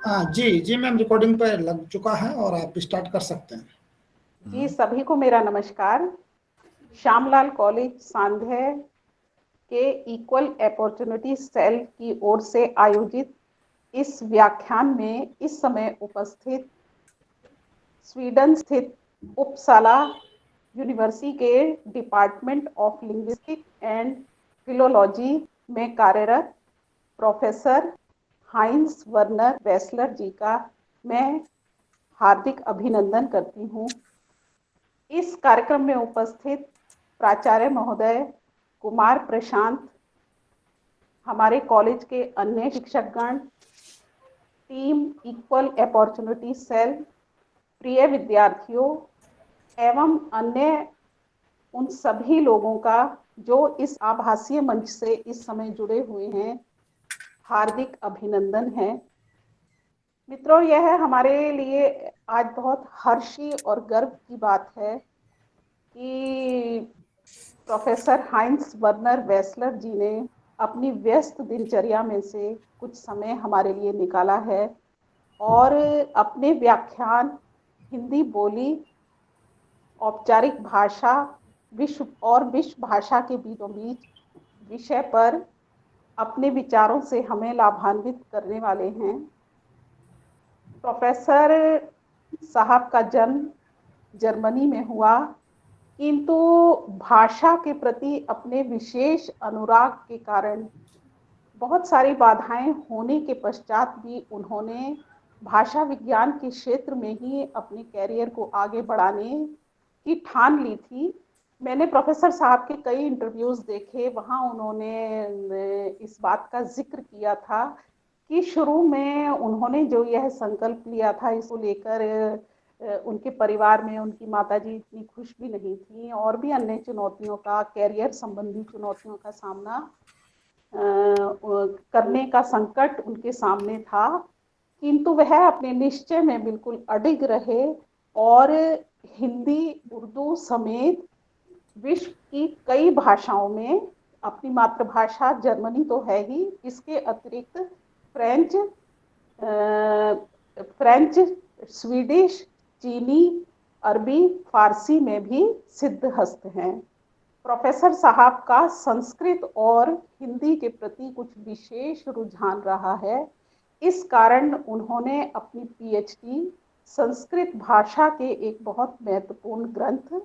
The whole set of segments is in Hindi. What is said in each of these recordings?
हाँ जी जी मैम, रिकॉर्डिंग पे लग चुका है और आप स्टार्ट कर सकते हैं। जी, सभी को मेरा नमस्कार। श्यामलाल कॉलेज सांध्य के इक्वल अपॉर्चुनिटी सेल की ओर से आयोजित इस व्याख्यान में इस समय उपस्थित स्वीडन स्थित उपसाला यूनिवर्सिटी के department of linguistic and philology में कार्यरत प्रोफेसर हाइंस वर्नर वेस्लर जी का मैं हार्दिक अभिनंदन करती हूँ। इस कार्यक्रम में उपस्थित प्राचार्य महोदय, कुमार प्रशांत, हमारे कॉलेज के अन्य शिक्षकगण, टीम इक्वल अपॉर्चुनिटी सेल, प्रिय विद्यार्थियों एवं अन्य उन सभी लोगों का जो इस आभासीय मंच से इस समय जुड़े हुए हैं, हार्दिक अभिनंदन है। मित्रों, यह हमारे लिए आज बहुत हर्षी और गर्व की बात है कि प्रोफेसर हाइंस वर्नर वेस्लर जी ने अपनी व्यस्त दिनचर्या में से कुछ समय हमारे लिए निकाला है और अपने व्याख्यान हिंदी बोली, औपचारिक भाषा, विश्व भाषा के बीचों बीच विषय पर अपने विचारों से हमें लाभान्वित करने वाले हैं। प्रोफेसर साहब का जन्म जर्मनी में हुआ, किंतु भाषा के प्रति अपने विशेष अनुराग के कारण बहुत सारी बाधाएं होने के पश्चात भी उन्होंने भाषा विज्ञान के क्षेत्र में ही अपने कैरियर को आगे बढ़ाने की ठान ली थी। मैंने प्रोफेसर साहब के कई इंटरव्यूज देखे, वहाँ उन्होंने इस बात का जिक्र किया था कि शुरू में उन्होंने जो यह संकल्प लिया था, इसको लेकर उनके परिवार में उनकी माताजी इतनी खुश भी नहीं थी और भी अन्य चुनौतियों का, कैरियर संबंधी चुनौतियों का सामना करने का संकट उनके सामने था, किंतु वह अपने निश्चय में बिल्कुल अडिग रहे और हिंदी, उर्दू समेत विश्व की कई भाषाओं में, अपनी मातृभाषा जर्मनी तो है ही, इसके अतिरिक्त फ्रेंच, स्वीडिश, चीनी, अरबी, फारसी में भी सिद्धहस्त हैं। प्रोफेसर साहब का संस्कृत और हिंदी के प्रति कुछ विशेष रुझान रहा है। इस कारण उन्होंने अपनी पीएचडी संस्कृत भाषा के एक बहुत महत्वपूर्ण ग्रंथ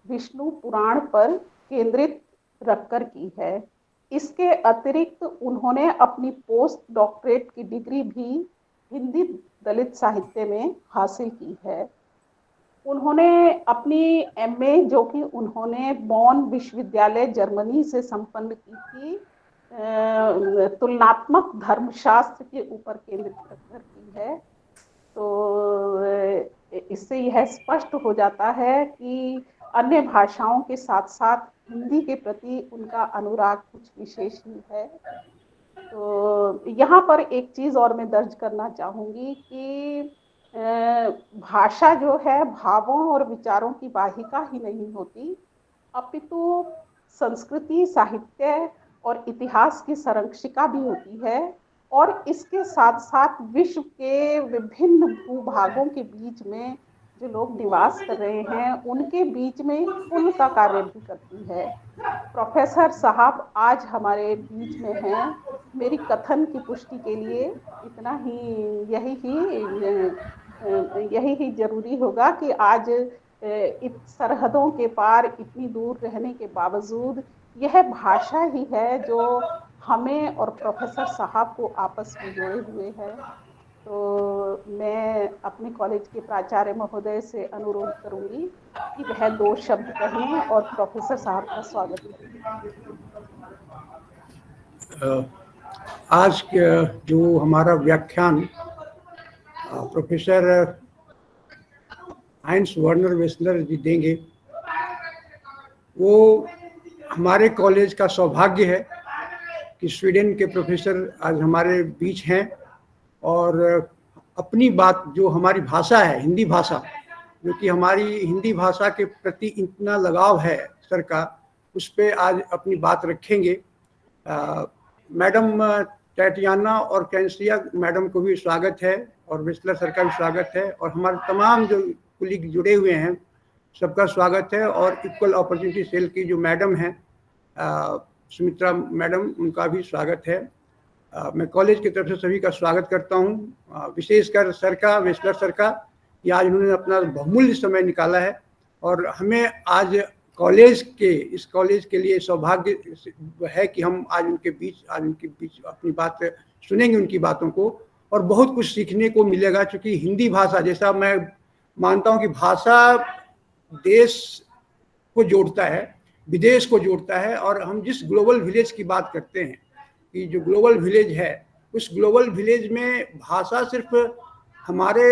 विष्णु पुराण पर केंद्रित रखकर की है। इसके अतिरिक्त उन्होंने अपनी पोस्ट डॉक्टरेट की डिग्री भी हिंदी दलित साहित्य में हासिल की है। उन्होंने अपनी एमए, जो कि उन्होंने बॉन विश्वविद्यालय जर्मनी से संपन्न की थी, तुलनात्मक धर्मशास्त्र के ऊपर केंद्रित रखकर की है। तो इससे यह स्पष्ट हो जाता है कि अन्य भाषाओं के साथ साथ हिंदी के प्रति उनका अनुराग कुछ विशेष ही है। तो यहाँ पर एक चीज़ और मैं दर्ज करना चाहूँगी कि भाषा जो है भावों और विचारों की वाहिका ही नहीं होती, अपितु संस्कृति, साहित्य और इतिहास की संरक्षिका भी होती है और इसके साथ साथ विश्व के विभिन्न भूभागों के बीच में जो लोग निवास कर रहे हैं उनके बीच में पुल का कार्य भी करती है। प्रोफेसर साहब आज हमारे बीच में हैं। मेरी कथन की पुष्टि के लिए इतना ही, यही ही जरूरी होगा कि आज सरहदों के पार इतनी दूर रहने के बावजूद यह भाषा ही है जो हमें और प्रोफेसर साहब को आपस में जोड़े हुए है। तो मैं अपने कॉलेज के प्राचार्य महोदय से अनुरोध करूंगी कि वह 2 शब्द कहें और प्रोफेसर साहब का स्वागत करें। आज जो हमारा व्याख्यान प्रोफेसर हाइंस वर्नर वेस्लर जी देंगे, वो हमारे कॉलेज का सौभाग्य है कि स्वीडन के प्रोफेसर आज हमारे बीच हैं और अपनी बात, जो हमारी भाषा है हिंदी भाषा, जो कि हमारी हिंदी भाषा के प्रति इतना लगाव है सर का, उस पर आज अपनी बात रखेंगे। मैडम टैटियाना और कैंसिया मैडम को भी स्वागत है और वेस्लर सर का भी स्वागत है, और हमारे तमाम जो कुलीग जुड़े हुए हैं सबका स्वागत है। और इक्वल अपॉर्चुनिटी सेल की जो मैडम हैं सुमित्रा मैडम, उनका भी स्वागत है। मैं कॉलेज की तरफ से सभी का स्वागत करता हूँ, विशेषकर सर का, वेस्लर सर का, कि आज उन्होंने अपना बहुमूल्य समय निकाला है और हमें आज इस कॉलेज के लिए सौभाग्य है कि हम आज उनके बीच अपनी बात सुनेंगे, उनकी बातों को, और बहुत कुछ सीखने को मिलेगा। क्योंकि हिंदी भाषा, जैसा मैं मानता हूँ कि भाषा देश को जोड़ता है, विदेश को जोड़ता है, और हम जिस ग्लोबल विलेज की बात करते हैं कि जो ग्लोबल विलेज है, उस ग्लोबल विलेज में भाषा सिर्फ हमारे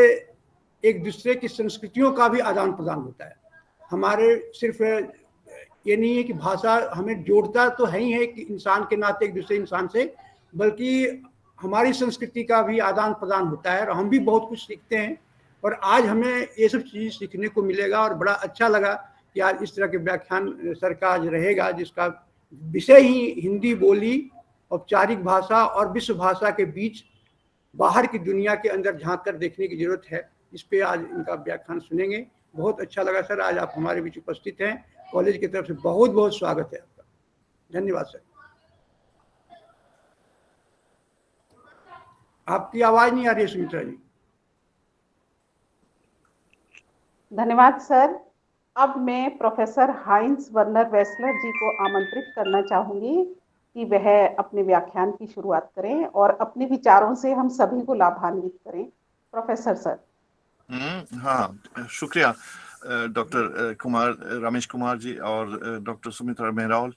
एक दूसरे की संस्कृतियों का भी आदान प्रदान होता है। हमारे सिर्फ ये नहीं है कि भाषा हमें जोड़ता तो है ही है कि इंसान के नाते एक दूसरे इंसान से, बल्कि हमारी संस्कृति का भी आदान प्रदान होता है और हम भी बहुत कुछ सीखते हैं। और आज हमें ये सब चीज़ सीखने को मिलेगा और बड़ा अच्छा लगा कि आज इस तरह के व्याख्यान सर का आज रहेगा, जिसका विषय ही हिंदी बोली, औपचारिक भाषा और विश्व भाषा के बीच बाहर की दुनिया के अंदर झांक कर देखने की जरूरत है। इस पे आज इनका व्याख्यान सुनेंगे। बहुत अच्छा लगा सर, आज आप हमारे बीच उपस्थित हैं। कॉलेज की तरफ से बहुत बहुत स्वागत है आपका। धन्यवाद सर। आपकी आवाज नहीं आ रही है सुमित्रा जी। धन्यवाद सर। अब मैं प्रोफेसर हाइंस वर्नर वेस्लर जी को आमंत्रित करना चाहूंगी कि वह अपने व्याख्यान की शुरुआत करें और अपने विचारों से हम सभी को लाभान्वित करें। Professor sir. हाँ, शुक्रिया डॉक्टर रमेश कुमार जी और डॉक्टर सुमित्रा मेहरावल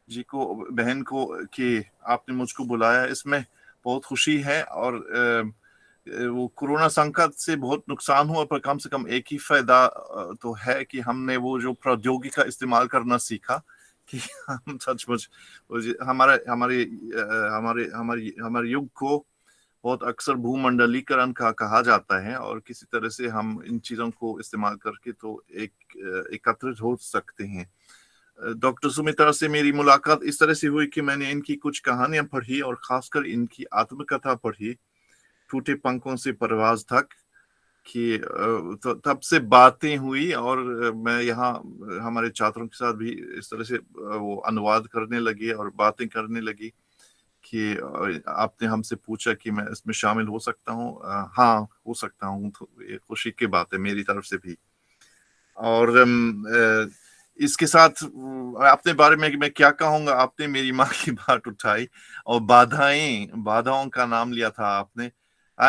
जी को, बहन को, कि आपने मुझको बुलाया। इसमें बहुत खुशी है। और वो कोरोना संकट से बहुत नुकसान हुआ, पर कम से कम एक ही फायदा तो है कि हमने वो जो प्रौद्योगिकी का इस्तेमाल करना सीखा, कि हम सचमुच हमारे युग को बहुत अक्सर भूमंडलीकरण का कहा जाता है, और किसी तरह से हम इन चीजों को इस्तेमाल करके तो एकत्रित हो सकते हैं। डॉक्टर सुमित्रा से मेरी मुलाकात इस तरह से हुई कि मैंने इनकी कुछ कहानियां पढ़ी और खासकर इनकी आत्मकथा पढ़ी, टूटे पंखों से परवाज तक, कि तो तब से बातें हुई। और मैं यहाँ हमारे छात्रों के साथ भी इस तरह से वो अनुवाद करने लगी और बातें करने लगी कि आपने हमसे पूछा कि मैं इसमें शामिल हो सकता हूँ। हाँ, हो सकता हूँ, तो ये खुशी की बात है मेरी तरफ से भी। और इसके साथ अपने बारे में मैं क्या कहूँगा, आपने मेरी माँ की बात उठाई और बाधाओं का नाम लिया था आपने।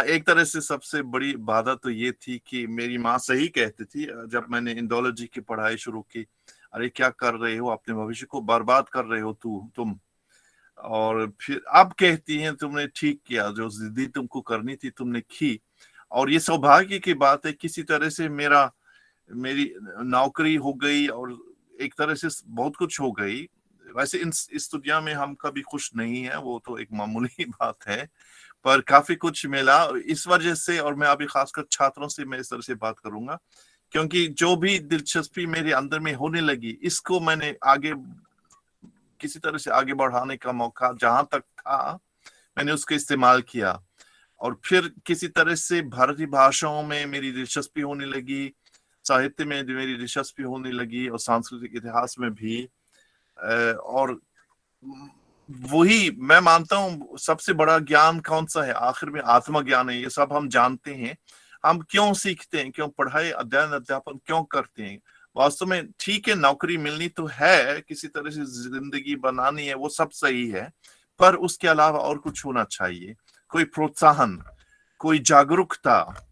एक तरह से सबसे बड़ी बाधा तो ये थी कि मेरी माँ सही कहती थी जब मैंने इंडोलॉजी की पढ़ाई शुरू की, अरे क्या कर रहे हो, अपने भविष्य को बर्बाद कर रहे हो तुम। और फिर अब कहती हैं तुमने ठीक किया, जो जिद्दी तुमको करनी थी तुमने की। और ये सौभाग्य की बात है, किसी तरह से मेरी नौकरी हो गई और एक तरह से बहुत कुछ हो गई। वैसे इस दुनिया में हम कभी खुश नहीं है, वो तो एक मामूली बात है, पर काफी कुछ मिला इस वजह से। और मैं अभी खासकर छात्रों से मैं इस तरह से बात करूंगा, क्योंकि जो भी दिलचस्पी मेरे अंदर में होने लगी, इसको मैंने आगे किसी तरह से आगे बढ़ाने का मौका जहां तक था मैंने उसका इस्तेमाल किया। और फिर किसी तरह से भारतीय भाषाओं में मेरी दिलचस्पी होने लगी, साहित्य में मेरी दिलचस्पी होने लगी, और सांस्कृतिक इतिहास में भी। और वही मैं मानता हूँ सबसे बड़ा ज्ञान कौन सा है, आखिर में आत्मज्ञान है। ये सब हम जानते हैं, हम क्यों सीखते हैं, क्यों पढ़ाई अध्यापन क्यों करते हैं। वास्तव में ठीक है, नौकरी मिलनी तो है, किसी तरह से जिंदगी बनानी है, वो सब सही है, पर उसके अलावा और कुछ होना चाहिए। कोई प्रोत्साहन, कोई जागरूकता,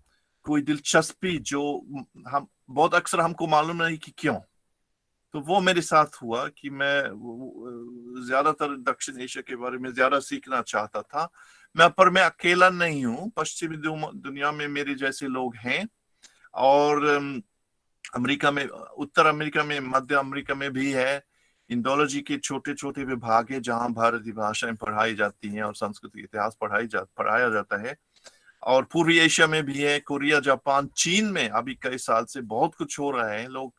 कोई दिलचस्पी, जो हम बहुत अक्सर हमको मालूम नहीं कि क्यों। तो वो मेरे साथ हुआ कि मैं ज्यादातर दक्षिण एशिया के बारे में ज्यादा सीखना चाहता था। पर मैं अकेला नहीं हूँ, पश्चिमी दुनिया में मेरे जैसे लोग हैं, और अमेरिका में, उत्तर अमेरिका में, मध्य अमेरिका में भी है। इंडोलॉजी के छोटे छोटे विभाग है जहाँ भारतीय भाषाएं पढ़ाई जाती हैं और सांस्कृतिक इतिहास पढ़ाया जाता है। और पूर्वी एशिया में भी है, कोरिया, जापान, चीन में अभी कई साल से बहुत कुछ हो रहा है। लोग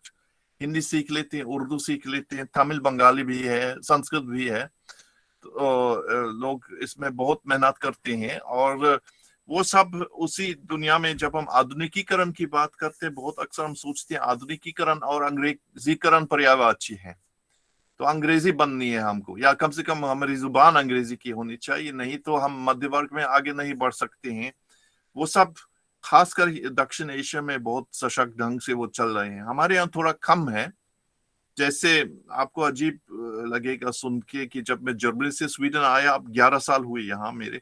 हिंदी सीख लेते हैं, उर्दू सीख लेते हैं, तमिल बंगाली भी है, संस्कृत भी है। तो लोग इसमें बहुत मेहनत करते हैं। और वो सब उसी दुनिया में जब हम आधुनिकीकरण की बात करते हैं, बहुत अक्सर हम सोचते हैं आधुनिकीकरण और अंग्रेजीकरण पर्यायवाची है, तो अंग्रेजी बननी है हमको, या कम से कम हमारी जुबान अंग्रेजी की होनी चाहिए, नहीं तो हम मध्य वर्ग में आगे नहीं बढ़ सकते हैं। वो सब खासकर दक्षिण एशिया में बहुत सशक्त ढंग से वो चल रहे हैं, हमारे यहाँ थोड़ा कम है। जैसे आपको अजीब लगेगा सुन के कि जब मैं जर्मनी से स्वीडन आया, अब 11 साल हुए यहाँ मेरे,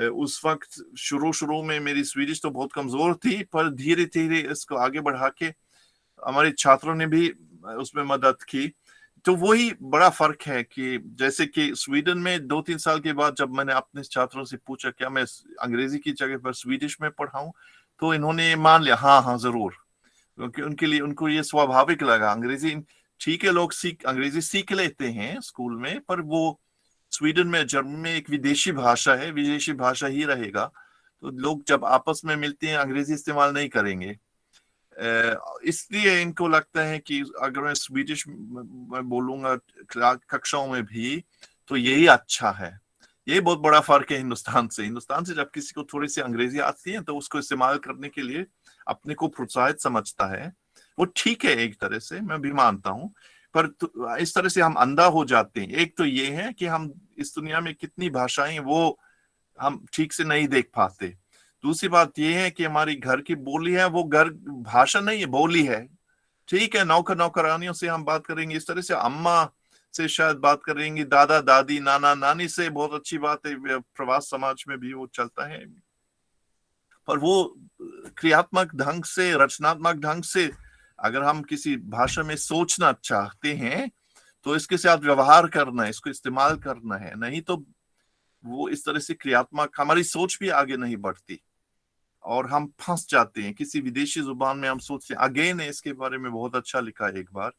उस वक्त शुरू में मेरी स्वीडिश तो बहुत कमजोर थी, पर धीरे धीरे इसको आगे बढ़ा के हमारे छात्रों ने भी उसमें मदद की। तो वही बड़ा फर्क है कि जैसे कि स्वीडन में 2-3 साल के बाद जब मैंने अपने छात्रों से पूछा क्या मैं अंग्रेजी की जगह पर स्वीडिश में पढ़ाऊं, तो इन्होंने मान लिया हाँ जरूर, क्योंकि उनके लिए उनको ये स्वाभाविक लगा। अंग्रेजी ठीक है, लोग अंग्रेजी सीख लेते हैं स्कूल में, पर वो स्वीडन में जर्मनी में एक विदेशी भाषा है, विदेशी भाषा ही रहेगा, तो लोग जब आपस में मिलते हैं अंग्रेजी इस्तेमाल नहीं करेंगे। इसलिए इनको लगता है कि अगर मैं स्वीडिश में बोलूंगा कक्षाओं में भी तो यही अच्छा है। ये बहुत बड़ा फर्क है हिंदुस्तान से। हिंदुस्तान से जब किसी को थोड़ी सी अंग्रेजी आती है तो उसको इस्तेमाल करने के लिए अपने को प्रोत्साहित समझता है, वो ठीक है एक तरह से, मैं भी मानता हूँ, पर इस तरह से हम अंधा हो जाते हैं। एक तो ये है कि हम इस दुनिया में कितनी भाषाएं वो हम ठीक से नहीं देख पाते। दूसरी बात ये है कि हमारी घर की बोली है, वो घर भाषा नहीं है, बोली है। ठीक है, नौकरानियों से हम बात करेंगे इस तरह से, अम्मा से शायद बात करेंगे, दादा दादी नाना नानी से, बहुत अच्छी बात है, प्रवास समाज में भी वो चलता है, पर वो क्रियात्मक ढंग से, रचनात्मक ढंग से अगर हम किसी भाषा में सोचना चाहते हैं तो इसके साथ व्यवहार करना है, इसको इस्तेमाल करना है, नहीं तो वो इस तरह से क्रियात्मक हमारी सोच भी आगे नहीं बढ़ती और हम फंस जाते हैं किसी विदेशी जुबान में। हम सोचते हैं, अगेन ने इसके बारे में बहुत अच्छा लिखा है एक बार,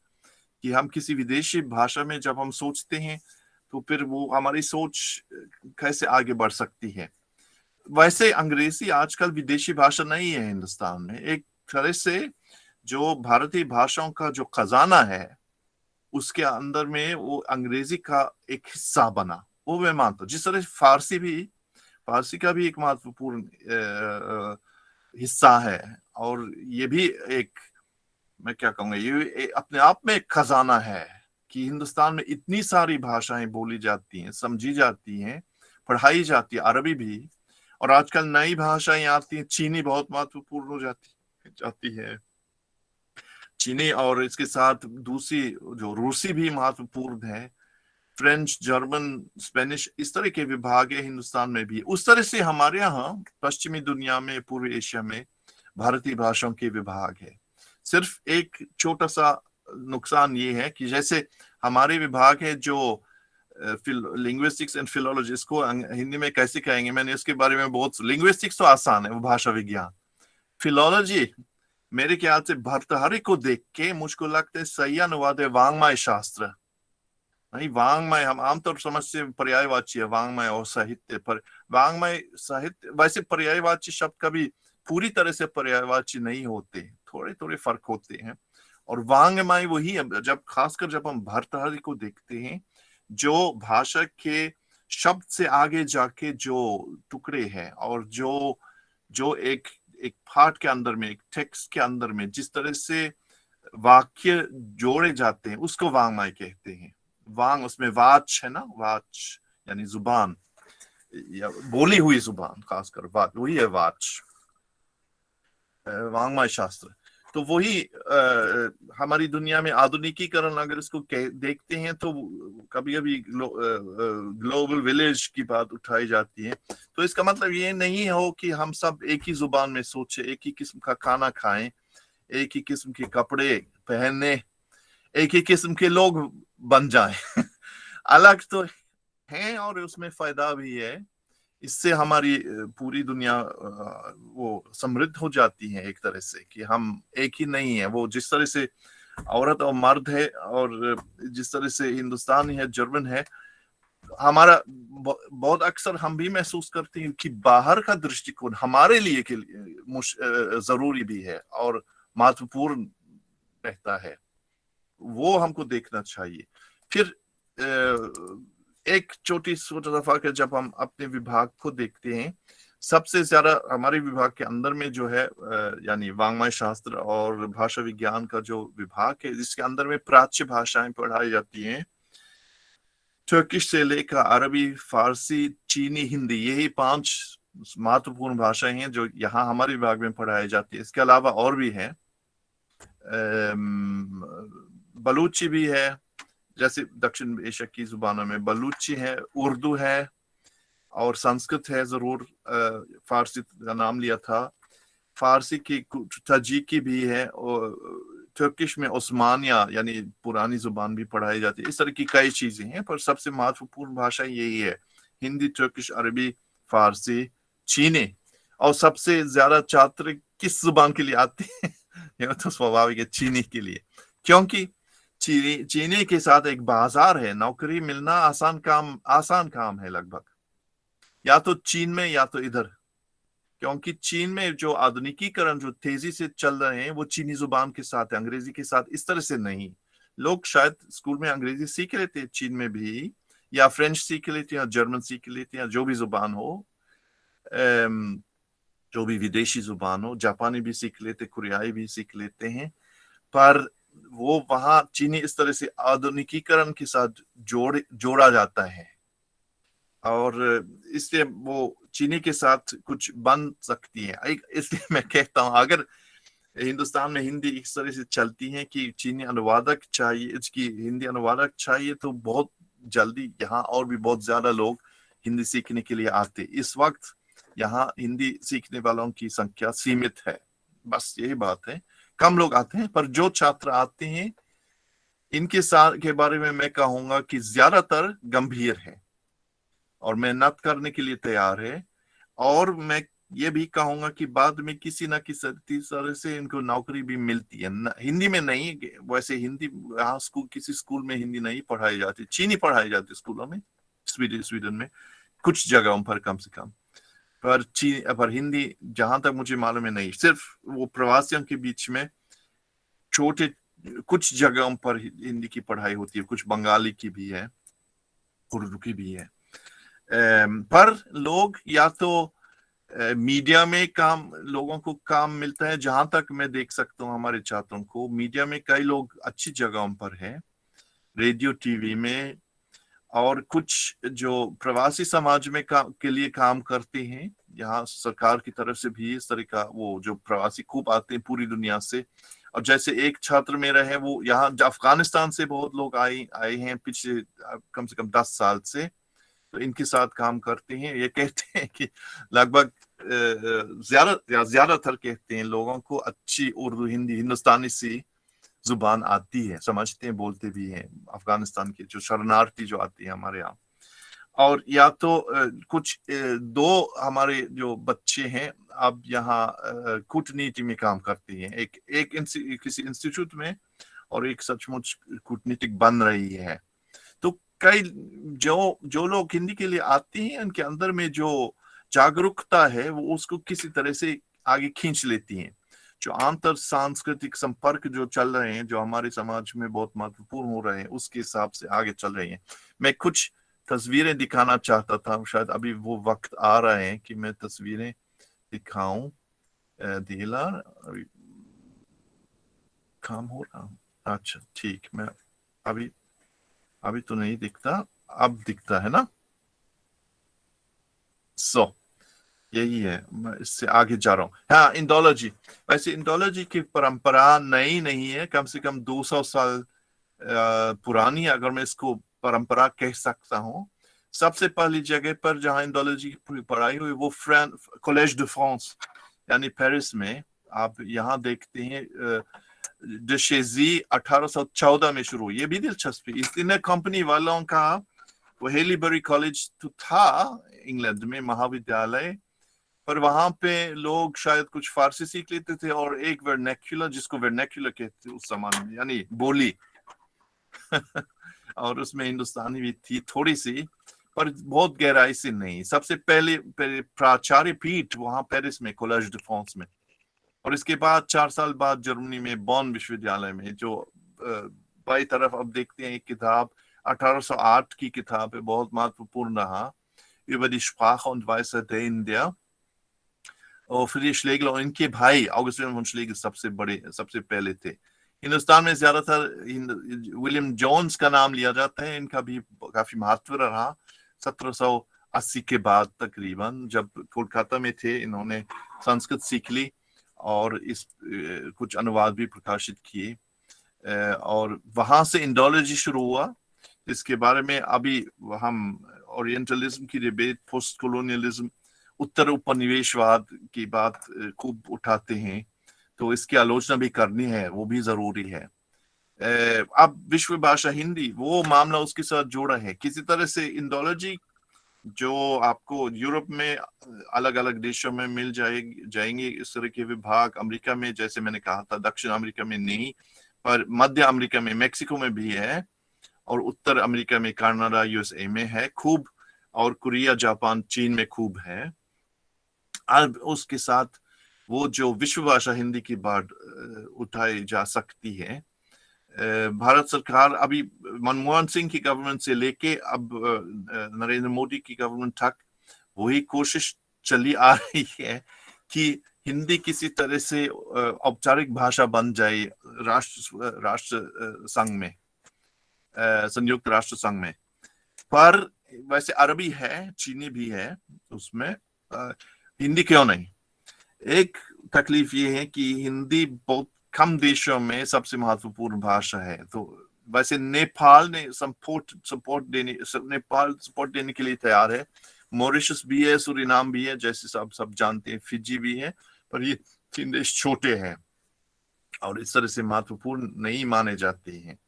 कि हम किसी विदेशी भाषा में जब हम सोचते हैं तो फिर वो हमारी सोच कैसे आगे बढ़ सकती है। वैसे अंग्रेजी आजकल विदेशी भाषा नहीं है हिंदुस्तान में, एक तरह से जो भारतीय भाषाओं का जो खजाना है उसके अंदर में वो अंग्रेजी का एक हिस्सा बना, वो मैं मानता हूँ। जिस तरह फारसी का भी एक महत्वपूर्ण हिस्सा है, और ये भी एक, मैं क्या कहूँगा, ये अपने आप में एक खजाना है कि हिंदुस्तान में इतनी सारी भाषाएं बोली जाती हैं, समझी जाती हैं, पढ़ाई जाती है, अरबी भी, और आजकल नई भाषाएं आती हैं। चीनी बहुत महत्वपूर्ण हो जाती है चीनी, और इसके साथ दूसरी जो रूसी भी महत्वपूर्ण है, फ्रेंच, जर्मन, स्पेनिश, इस तरह के विभाग है हिंदुस्तान में भी। उस तरह से हमारे यहाँ पश्चिमी दुनिया में, पूर्वी एशिया में भारतीय भाषाओं के विभाग है। सिर्फ एक छोटा सा नुकसान ये है कि जैसे हमारे विभाग है जो लिंग्विस्टिक्स एंड फिलोलॉजी, इसको हिंदी में कैसे कहेंगे, मैंने इसके बारे में बहुत, लिंग्विस्टिक्स तो आसान है, वो भाषा विज्ञान। फिलोलॉजी मेरे ख्याल से भर्तृहरि को देख के मुझको लगता है सही अनुवाद है वांग्मय शास्त्र, नहीं वांग्मय हम आमतौर समझते पर्यायवाची है वांग्मय और साहित्य, पर वांग्मय साहित्य वैसे पर्यायवाची शब्द कभी पूरी तरह से पर्यायवाची नहीं होते, थोड़े थोड़े फर्क होते हैं। और वांग्मय वही है, जब खासकर जब हम भर्तृहरि को देखते हैं, जो भाषा के शब्द से आगे जाके जो टुकड़े हैं और जो एक पाठ के अंदर में, एक टेक्स्ट के अंदर में जिस तरह से वाक्य जोड़े जाते हैं, उसको वांग्मय कहते हैं। वांग उसमें वाच है ना, वाच यानी जुबान या बोली हुई जुबान, खासकर वाच, वही है वाच, वांग्मय शास्त्र। तो वही हमारी दुनिया में आधुनिकीकरण अगर इसको देखते हैं तो कभी कभी ग्लोबल विलेज की बात उठाई जाती है, तो इसका मतलब ये नहीं हो कि हम सब एक ही जुबान में सोचे, एक ही किस्म का खाना खाएं, एक ही किस्म के कपड़े पहनने, एक ही किस्म के लोग बन जाएं। अलग तो हैं और उसमें फायदा भी है, इससे हमारी पूरी दुनिया वो समृद्ध हो जाती है एक तरह से, कि हम एक ही नहीं है। वो जिस तरह से औरत और मर्द है, और जिस तरह से हिंदुस्तानी है, जर्मन है, हमारा बहुत अक्सर हम भी महसूस करते हैं कि बाहर का दृष्टिकोण हमारे लिए के लिए जरूरी भी है और महत्वपूर्ण रहता है, वो हमको देखना चाहिए। फिर एक छोटा सा फर्क है, जब हम अपने विभाग को देखते हैं, सबसे ज्यादा हमारे विभाग के अंदर में जो है यानी वाङ्मय शास्त्र और भाषा विज्ञान का जो विभाग है, जिसके अंदर में प्राच्य भाषाएं पढ़ाई जाती हैं, तुर्किश से लेकर अरबी, फारसी, चीनी, हिंदी, यही 5 महत्वपूर्ण भाषाएं हैं जो यहाँ हमारे विभाग में पढ़ाई जाती है। इसके अलावा और भी है, बलूची भी है, जैसे दक्षिण एशिया की जुबानों में बलूची है, उर्दू है और संस्कृत है, जरूर फारसी का नाम लिया था, फारसी की कुछ, तजिकी भी है, और तुर्किश में उस्मानिया यानी पुरानी जुबान भी पढ़ाई जाती है। इस तरह की कई चीजें हैं, पर सबसे महत्वपूर्ण भाषा यही है, हिंदी, तुर्किश, अरबी, फारसी, चीनी। और सबसे ज्यादा छात्र किस जुबान के लिए आते हैं? यह तो स्वाभाविक है, चीनी के लिए, क्योंकि चीनी के साथ एक बाजार है, नौकरी मिलना आसान काम है लगभग, या तो चीन में या तो इधर, क्योंकि चीन में जो आधुनिकीकरण जो तेजी से चल रहे हैं वो चीनी जुबान के साथ है, अंग्रेजी के साथ इस तरह से नहीं। लोग शायद स्कूल में अंग्रेजी सीख लेते हैं चीन में भी, या फ्रेंच सीख लेते हैं, या जर्मन सीख लेते हैं, जो भी जुबान हो, जो भी विदेशी जुबान हो, जापानी भी सीख लेते, कोरियाई भी सीख लेते हैं, पर वो वहां चीनी इस तरह से आधुनिकीकरण के साथ जोड़ा जाता है, और इसलिए वो चीनी के साथ कुछ बन सकती है। इसलिए मैं कहता हूं, अगर हिंदुस्तान में हिंदी इस तरह से चलती है कि चीनी अनुवादक चाहिए, इसकी हिंदी अनुवादक चाहिए, तो बहुत जल्दी यहाँ और भी बहुत ज्यादा लोग हिंदी सीखने के लिए आते। इस वक्त यहाँ हिंदी सीखने वालों की संख्या सीमित है, बस यही बात है, कम लोग आते हैं। पर जो छात्र आते हैं इनके साथ के बारे में मैं कहूंगा कि ज्यादातर गंभीर है और मेहनत करने के लिए तैयार है, और मैं ये भी कहूंगा कि बाद में किसी ना किसी तरह से इनको नौकरी भी मिलती है। हिंदी में नहीं, वैसे हिंदी यहाँ किसी स्कूल में हिंदी नहीं पढ़ाई जाती, चीनी पढ़ाई जाती स्कूलों में, स्वीडन में कुछ जगहों पर कम से कम, पर हिंदी जहां तक मुझे मालूम है नहीं, सिर्फ वो प्रवासियों के बीच में छोटे कुछ जगहों पर हिंदी की पढ़ाई होती है, कुछ बंगाली की भी है, उर्दू की भी है। पर लोग या तो मीडिया में लोगों को काम मिलता है, जहां तक मैं देख सकता हूँ हमारे छात्रों को, मीडिया में कई लोग अच्छी जगहों पर है, रेडियो, टीवी में, और कुछ जो प्रवासी समाज में के लिए काम करते हैं, यहाँ सरकार की तरफ से भी इस तरह का, वो जो प्रवासी खूब आते हैं पूरी दुनिया से, और जैसे एक छात्र मेरा है, वो यहाँ अफगानिस्तान से बहुत लोग आए हैं पिछले कम से कम 10 साल से, तो इनके साथ काम करते हैं। ये कहते हैं कि लगभग ज्यादातर कहते हैं लोगों को अच्छी उर्दू, हिंदी, हिंदुस्तानी सी जुबान आती है, समझते हैं, बोलते भी हैं, अफगानिस्तान के जो शरणार्थी जो आते हैं हमारे यहाँ। और या तो कुछ 2 हमारे जो बच्चे हैं अब यहाँ कूटनीति में काम करते हैं, एक किसी इंस्टीट्यूट में, और एक सचमुच कूटनीतिक बन रही है। तो कई जो लोग हिंदी के लिए आते हैं, उनके अंदर में जो जागरूकता है वो उसको किसी तरह से आगे खींच लेती हैं। जो आंतर सांस्कृतिक संपर्क जो चल रहे हैं, जो हमारे समाज में बहुत महत्वपूर्ण हो रहे हैं, उसके हिसाब से आगे चल रहे हैं। मैं कुछ तस्वीरें दिखाना चाहता था, शायद अभी वो वक्त आ रहा है कि मैं तस्वीरें दिखाऊं। दिला अभी काम हो रहा, अच्छा ठीक, मैं अभी तो नहीं दिखता, अब दिखता है ना। यही है, मैं इससे आगे जा रहा हूँ। हाँ, इंडोलॉजी, वैसे इंडोलॉजी की परंपरा नई नहीं है, कम से कम 200 साल पुरानी, अगर मैं इसको परंपरा कह सकता हूँ। सबसे पहली जगह पर जहाँ इंडोलॉजी की पढ़ाई हुई वो कॉलेज de France यानी पेरिस में। आप यहाँ देखते हैं de Chézy 1814 में शुरू। ये भी दिलचस्प है, इसलिए कंपनी वालों का वो हेलीबरी कॉलेज तो था इंग्लैंड में, महाविद्यालय, पर वहां पे लोग शायद कुछ फारसी सीख लेते थे, और एक वर्नैक्युलर, जिसको वर्नैक्युलर कहते उस जमाने में, यानी बोली और उसमें हिंदुस्तानी भी थी थोड़ी सी, पर बहुत गहराई से नहीं। सबसे पहले प्राचार्य पीठ वहां पेरिस में, कॉलेज de France में, और इसके बाद 4 साल बाद जर्मनी में बॉन विश्वविद्यालय में। जो बाई तरफ अब देखते हैं एक किताब 1808 की किताब है, बहुत महत्वपूर्ण रहा, über die Sprache und Weisheit der Indier, और फ्रीडरिख श्लेगल और इनके भाई ऑगस्ट विलियम श्लेगल सबसे बड़े, सबसे पहले थे। हिंदुस्तान में ज्यादातर विलियम जोन्स का नाम लिया जाता है, इनका भी काफी महत्व रहा 1780 के बाद तकरीबन, जब कोलकाता में थे इन्होंने संस्कृत सीख ली और इस कुछ अनुवाद भी प्रकाशित किए, और वहां से इंडोलॉजी शुरू हुआ। इसके बारे में अभी हम ओरिएंटलिज्म की डिबेट, पोस्ट कॉलोनियलिज्म, उत्तर उपनिवेशवाद की बात खूब उठाते हैं, तो इसकी आलोचना भी करनी है, वो भी जरूरी है। अब विश्व भाषा हिंदी, वो मामला उसके साथ जोड़ा है किसी तरह से। इंडोलॉजी जो आपको यूरोप में अलग अलग देशों में मिल जाएंगे इस तरह के विभाग, अमेरिका में जैसे मैंने कहा था, दक्षिण अमेरिका में नहीं, पर मध्य अमेरिका में, मेक्सिको में भी है, और उत्तर अमेरिका में कनाडा, यूएसए में है खूब, और कोरिया, जापान, चीन में खूब है। अब उसके साथ वो जो विश्व भाषा हिंदी की बात उठाई जा सकती है, भारत सरकार अभी मनमोहन सिंह की गवर्नमेंट से लेके अब नरेंद्र मोदी की गवर्नमेंट तक वही कोशिश चली आ रही है कि हिंदी किसी तरह से औपचारिक भाषा बन जाए राष्ट्र संघ में, संयुक्त राष्ट्र संघ में। पर वैसे अरबी है, चीनी भी है उसमें, हिंदी क्यों नहीं? एक तकलीफ ये है कि हिंदी बहुत कम देशों में सबसे महत्वपूर्ण भाषा है। तो वैसे नेपाल ने सपोर्ट देने के लिए तैयार है, मॉरिशस भी है, सूरीनाम भी है, जैसे सब जानते हैं, फिजी भी है, पर ये 3 देश छोटे हैं और इस तरह से महत्वपूर्ण नहीं माने जाते हैं,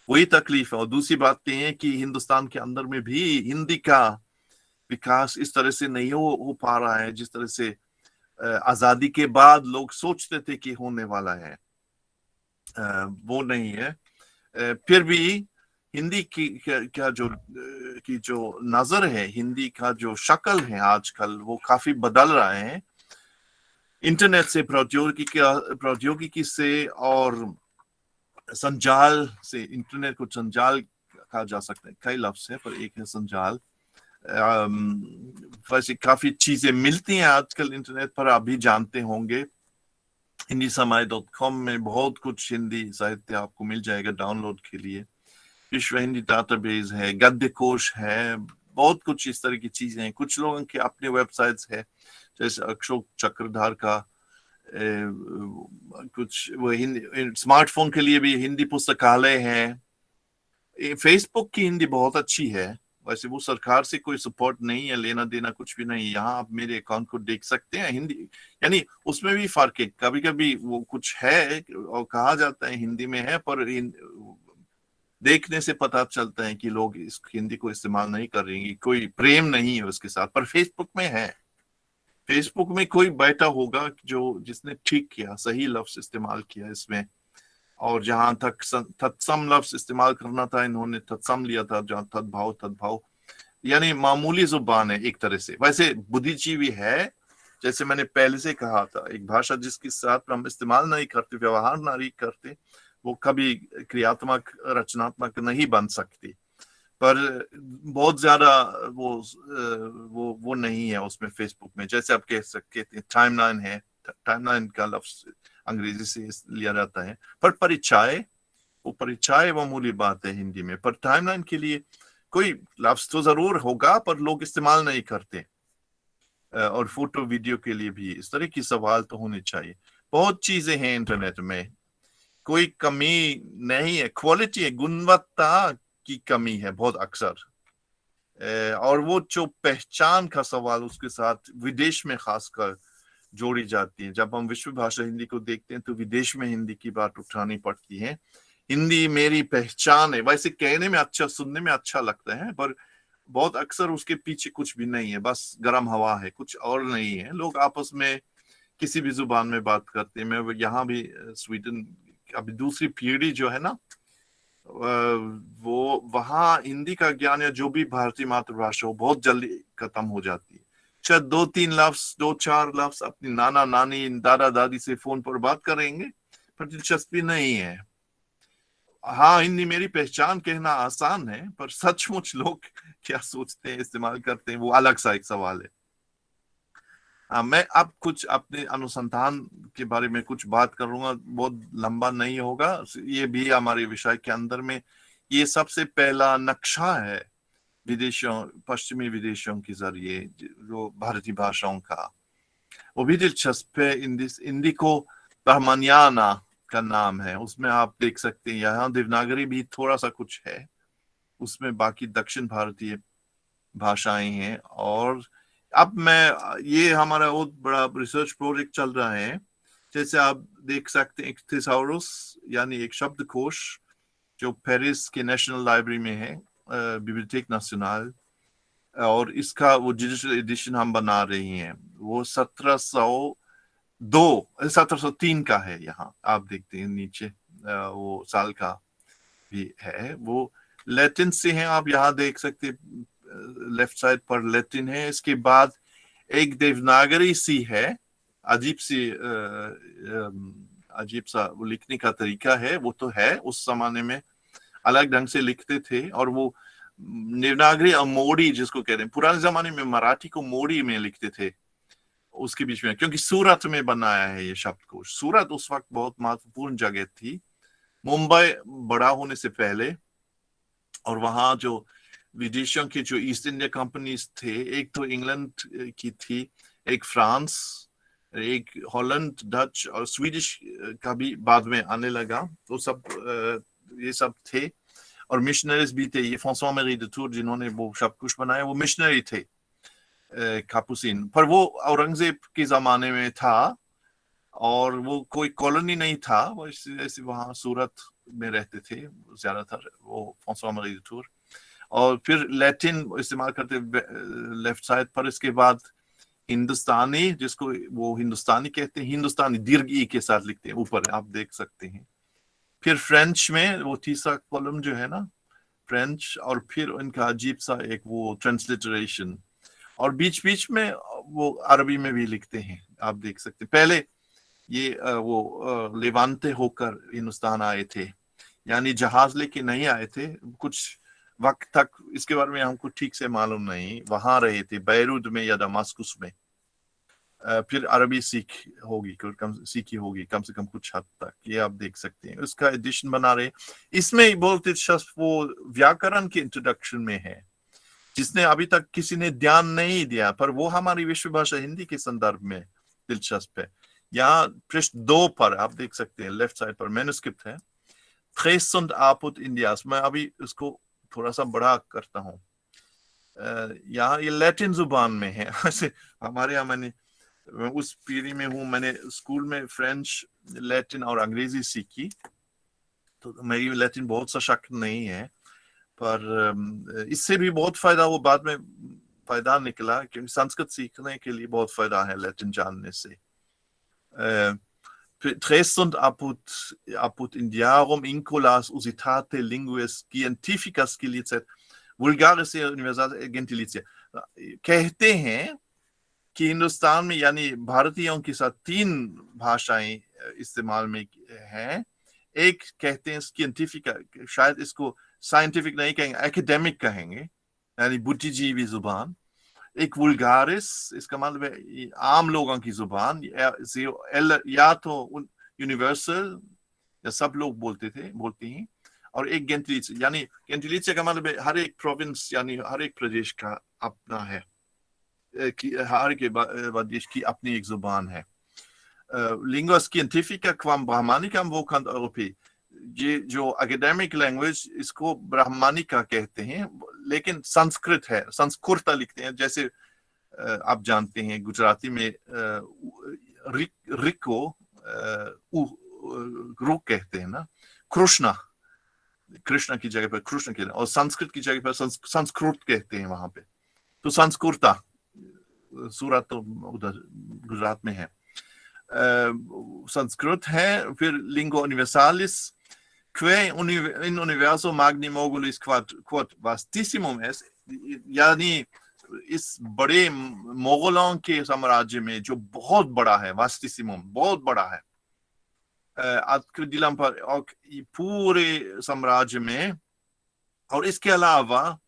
वही तकलीफ है। और दूसरी बात ये है कि हिंदुस्तान के अंदर में भी हिंदी का विकास इस तरह से नहीं हो पा रहा है जिस तरह से आजादी के बाद लोग सोचते थे कि होने वाला है, वो नहीं है। फिर भी हिंदी की जो नजर है, हिंदी का जो शक्ल है आजकल, वो काफी बदल रहा है इंटरनेट से, प्रौद्योगिकी से और संजाल से। इंटरनेट को संजाल कहा जा सकता है, कई लफ्ज है पर एक है संजाल। वैसे काफी चीजें मिलती हैं आजकल इंटरनेट पर, आप भी जानते होंगे। हिंदीसमाय.com में बहुत कुछ हिंदी साहित्य आपको मिल जाएगा डाउनलोड के लिए। विश्व हिंदी डाटाबेस है, गद्य कोश है, बहुत कुछ इस तरह की चीजें हैं। कुछ लोगों के अपने वेबसाइट्स है, जैसे अशोक चक्रधार का कुछ, वो हिंदी स्मार्टफोन के लिए भी हिंदी पुस्तकालय है। फेसबुक की हिंदी बहुत अच्छी है, वैसे वो सरकार से कोई सपोर्ट नहीं है, लेना देना कुछ भी नहीं। यहाँ आप मेरे अकाउंट को देख सकते हैं हिंदी, यानी उसमें भी फर्क है, कभी कभी वो कुछ है और कहा जाता है हिंदी में है, पर देखने से पता चलता है कि लोग इस हिंदी को इस्तेमाल नहीं कर रहे हैं, कोई प्रेम नहीं है उसके साथ। पर फेसबुक में है, फेसबुक में कोई बैठा होगा जिसने ठीक किया, सही लफ्ज इस्तेमाल किया इसमें, और जहां तक तत्सम लफ्ज इस्तेमाल करना था इन्होंने तत्सम लिया था, जहां तद्भाव, यानी मामूली जुबान है एक तरह से। वैसे बुद्धिजीवी है, जैसे मैंने पहले से कहा था, एक भाषा जिसके साथ हम इस्तेमाल नहीं करते, व्यवहार नहीं करते, वो कभी क्रियात्मक, रचनात्मक नहीं बन सकती। पर बहुत ज्यादा वो नहीं है उसमें फेसबुक में। जैसे आप कह सकते हैं टाइमलाइन है, टाइमलाइन का लफ्ज अंग्रेजी से लिया जाता है, पर परिचय मामूली बात है हिंदी में, पर टाइमलाइन के लिए कोई लफ्ज तो जरूर होगा पर लोग इस्तेमाल नहीं करते। और फोटो वीडियो के लिए भी इस तरह की सवाल तो होने चाहिए। बहुत चीजें हैं इंटरनेट में, कोई कमी नहीं है, क्वालिटी है, गुणवत्ता की कमी है बहुत अक्सर। और वो जो पहचान का सवाल उसके साथ विदेश में खासकर जोड़ी जाती है। जब हम विश्व भाषा हिंदी को देखते हैं तो विदेश में हिंदी की बात उठानी पड़ती है। हिंदी मेरी पहचान है, वैसे कहने में अच्छा, सुनने में अच्छा लगता है, पर बहुत अक्सर उसके पीछे कुछ भी नहीं है, बस गर्म हवा है, कुछ और नहीं है। लोग आपस में किसी भी जुबान में बात करते हैं। मैं यहाँ भी स्वीडन, अभी दूसरी पीढ़ी जो है ना, वो वहाँ हिंदी का ज्ञान या जो भी भारतीय मातृभाषा हो बहुत जल्दी खत्म हो जाती है। शायद 2-3 लफ्ज, 2-4 लफ्ज अपनी नाना नानी, दादा दादी से फोन पर बात करेंगे, पर दिलचस्पी नहीं है। हाँ, हिंदी मेरी पहचान कहना आसान है, पर सचमुच लोग क्या सोचते हैं, इस्तेमाल करते हैं, वो अलग सा एक सवाल है। मैं अब कुछ अपने अनुसंधान के बारे में कुछ बात करूंगा, बहुत लंबा नहीं होगा, ये भी हमारे विषय के अंदर में। ये सबसे पहला नक्शा है विदेशों, पश्चिमी विदेशों के जरिए जो भारतीय भाषाओं का, वो भी दिलचस्प है। इंडिको ब्राह्मण्याना का नाम है, उसमें आप देख सकते हैं यहाँ देवनागरी भी थोड़ा सा कुछ है, उसमें बाकी दक्षिण भारतीय भाषाएं हैं। और अब मैं, ये हमारा बहुत बड़ा रिसर्च प्रोजेक्ट चल रहा है, जैसे आप देख सकते हैं थिसाउरस यानी एक शब्दकोश जो पेरिस के नेशनल लाइब्रेरी में है, बिब्लियोथेक नेशनल, और इसका वो डिजिटल एडिशन हम बना रही हैं। वो 1703 का है, यहाँ आप देखते हैं नीचे वो साल का भी है, वो लैटिन से है, आप यहाँ देख सकते हैं लेफ्ट साइड पर लैटिन है। इसके बाद एक देवनागरी सी है, अजीब सा वो लिखने का तरीका है, वो तो है, उस जमाने में अलग ढंग से लिखते थे। और वो देवनागरी और मोड़ी जिसको कहते हैं, पुराने जमाने में मराठी को मोड़ी में लिखते थे उसके बीच में, क्योंकि सूरत में बनाया है ये शब्दकोश। सूरत उस वक्त बहुत महत्वपूर्ण जगह थी, मुंबई बड़ा होने से पहले, और वहां जो विदेशियों की जो ईस्ट इंडिया कंपनीज थे, एक तो इंग्लैंड की थी, एक फ्रांस, एक हॉलैंड, डच और स्वीडिश का भी बाद में आने लगा, तो सब ये सब थे। और मिशनरीज भी थे, ये फ्रांसोis मैरी de Tours जिन्होंने वो शब्दकोश बनाया, वो मिशनरी थे कापुसिन, पर वो औरंगजेब के जमाने में था और वो कोई कॉलोनी नहीं था, वो ऐसे वहां सूरत में रहते थे ज्यादातर वो फ्रांसोis मैरी de Tours। और फिर लैटिन इस्तेमाल करते लेफ्ट साइड पर। इसके बाद हिंदुस्तानी, जिसको वो हिंदुस्तानी कहते हैं, हिंदुस्तानी दीर्घ ई के साथ लिखते हैं, ऊपर आप देख सकते हैं। फिर फ्रेंच में वो तीसरा कॉलम जो है ना, फ्रेंच, और फिर उनका अजीब सा एक वो ट्रांसलिटरेशन, और बीच बीच में वो अरबी में भी लिखते हैं, आप देख सकते हैं। पहले ये वो लेवांते होकर हिंदुस्तान आए थे, यानी जहाज लेके नहीं आए थे, कुछ वक्त तक इसके बारे में हमको ठीक से मालूम नहीं, वहां रहे थे बैरूत में या दमास्कुस में। फिर अरबी सीखी होगी कम से कम कुछ हद तक, ये आप देख सकते हैं। उसका एडिशन बना रहे, इसमें बहुत दिलचस्प वो व्याकरण के इंट्रोडक्शन में है, जिसने अभी तक किसी ने ध्यान नहीं दिया, पर वो हमारी विश्व भाषा हिंदी के संदर्भ में दिलचस्प है। यहाँ पृष्ठ 2 पर आप देख सकते हैं, लेफ्ट साइड पर मैन्युस्क्रिप्ट है, Tres und apud Indias। मैं अभी उसको थोड़ा सा बड़ा करता हूँ। यहाँ ये लैटिन जुबान में है। हमारे यहाँ मैं उस पीढ़ी में हूँ, मैंने स्कूल में फ्रेंच, लैटिन और अंग्रेजी सीखी, तो मेरी लैटिन बहुत सशक्त नहीं है, पर इससे भी बहुत फायदा, वो बाद में फायदा निकला, क्योंकि संस्कृत सीखने के लिए बहुत फायदा है लैटिन जानने से। Tres sunt apud Indiarum incolas usitate lingues scientificas gilicet vulgaris universales gentilitia। कहते हैं कि हिंदुस्तान में यानी भारतीयों के साथ 3 भाषाएं इस्तेमाल में हैं। एक कहते हैं स्किएंटिफिक, शायद इसको साइंटिफिक नहीं कहेंगे, एकेडमिक कहेंगे, यानी बुद्धिजीवी जुबान। एक वुल्गारिस, इसका मतलब है आम लोगों की जुबान, या तो यूनिवर्सल या सब लोग बोलते हैं। और एक गेंटिलिचिया, यानी गेंटिलिचिया का मतलब है हर एक प्रोविंस यानी हर एक प्रदेश का अपना है, हर के प्रदेश की अपनी एक जुबान है। लिंगुआ स्किएंटिफिका क्वाम ब्राह्मणिकम वोकांत यूरोपी, ये जो एकेडमिक लैंग्वेज, इसको ब्राह्मणिका कहते हैं, लेकिन संस्कृत है, संस्कृत लिखते हैं। जैसे आप जानते हैं गुजराती में रिक को रुक कहते हैं ना, कृष्णा की जगह पर कृष्ण कहते हैं, और संस्कृत की जगह पर संस्कृत कहते हैं वहां पे। तो संस्कृता सूरत तो उधर गुजरात में है, संस्कृत है। फिर लिंगो यूनिवर्सालिस que in universo magni mogulis quod vastissimum est, यानी इस बड़े मोगलों के साम्राज्य में जो बहुत बड़ा है, वास्टिसिमम बहुत बड़ा है, दिलम पर और पूरे साम्राज्य में। और इसके अलावा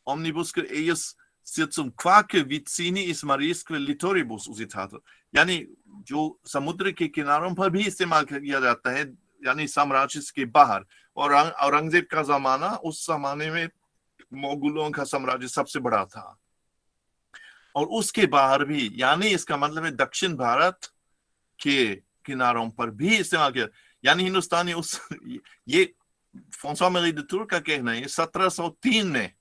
omnibus eius Zum Quake vicini is marisque litoribus usitator, यानी जो समुद्र के किनारों पर भी इस्तेमाल किया जाता है, यानी साम्राज्य के बाहर। और औरंगजेब का जमाना, उस जमाने में मोगलों का साम्राज्य सबसे बड़ा था, और उसके बाहर भी, यानी इसका मतलब है दक्षिण भारत के किनारों पर भी इस्तेमाल किया। यानी हिंदुस्तानी उस, ये फ्रांसोis मेरी de Tours का कहना है 1703 में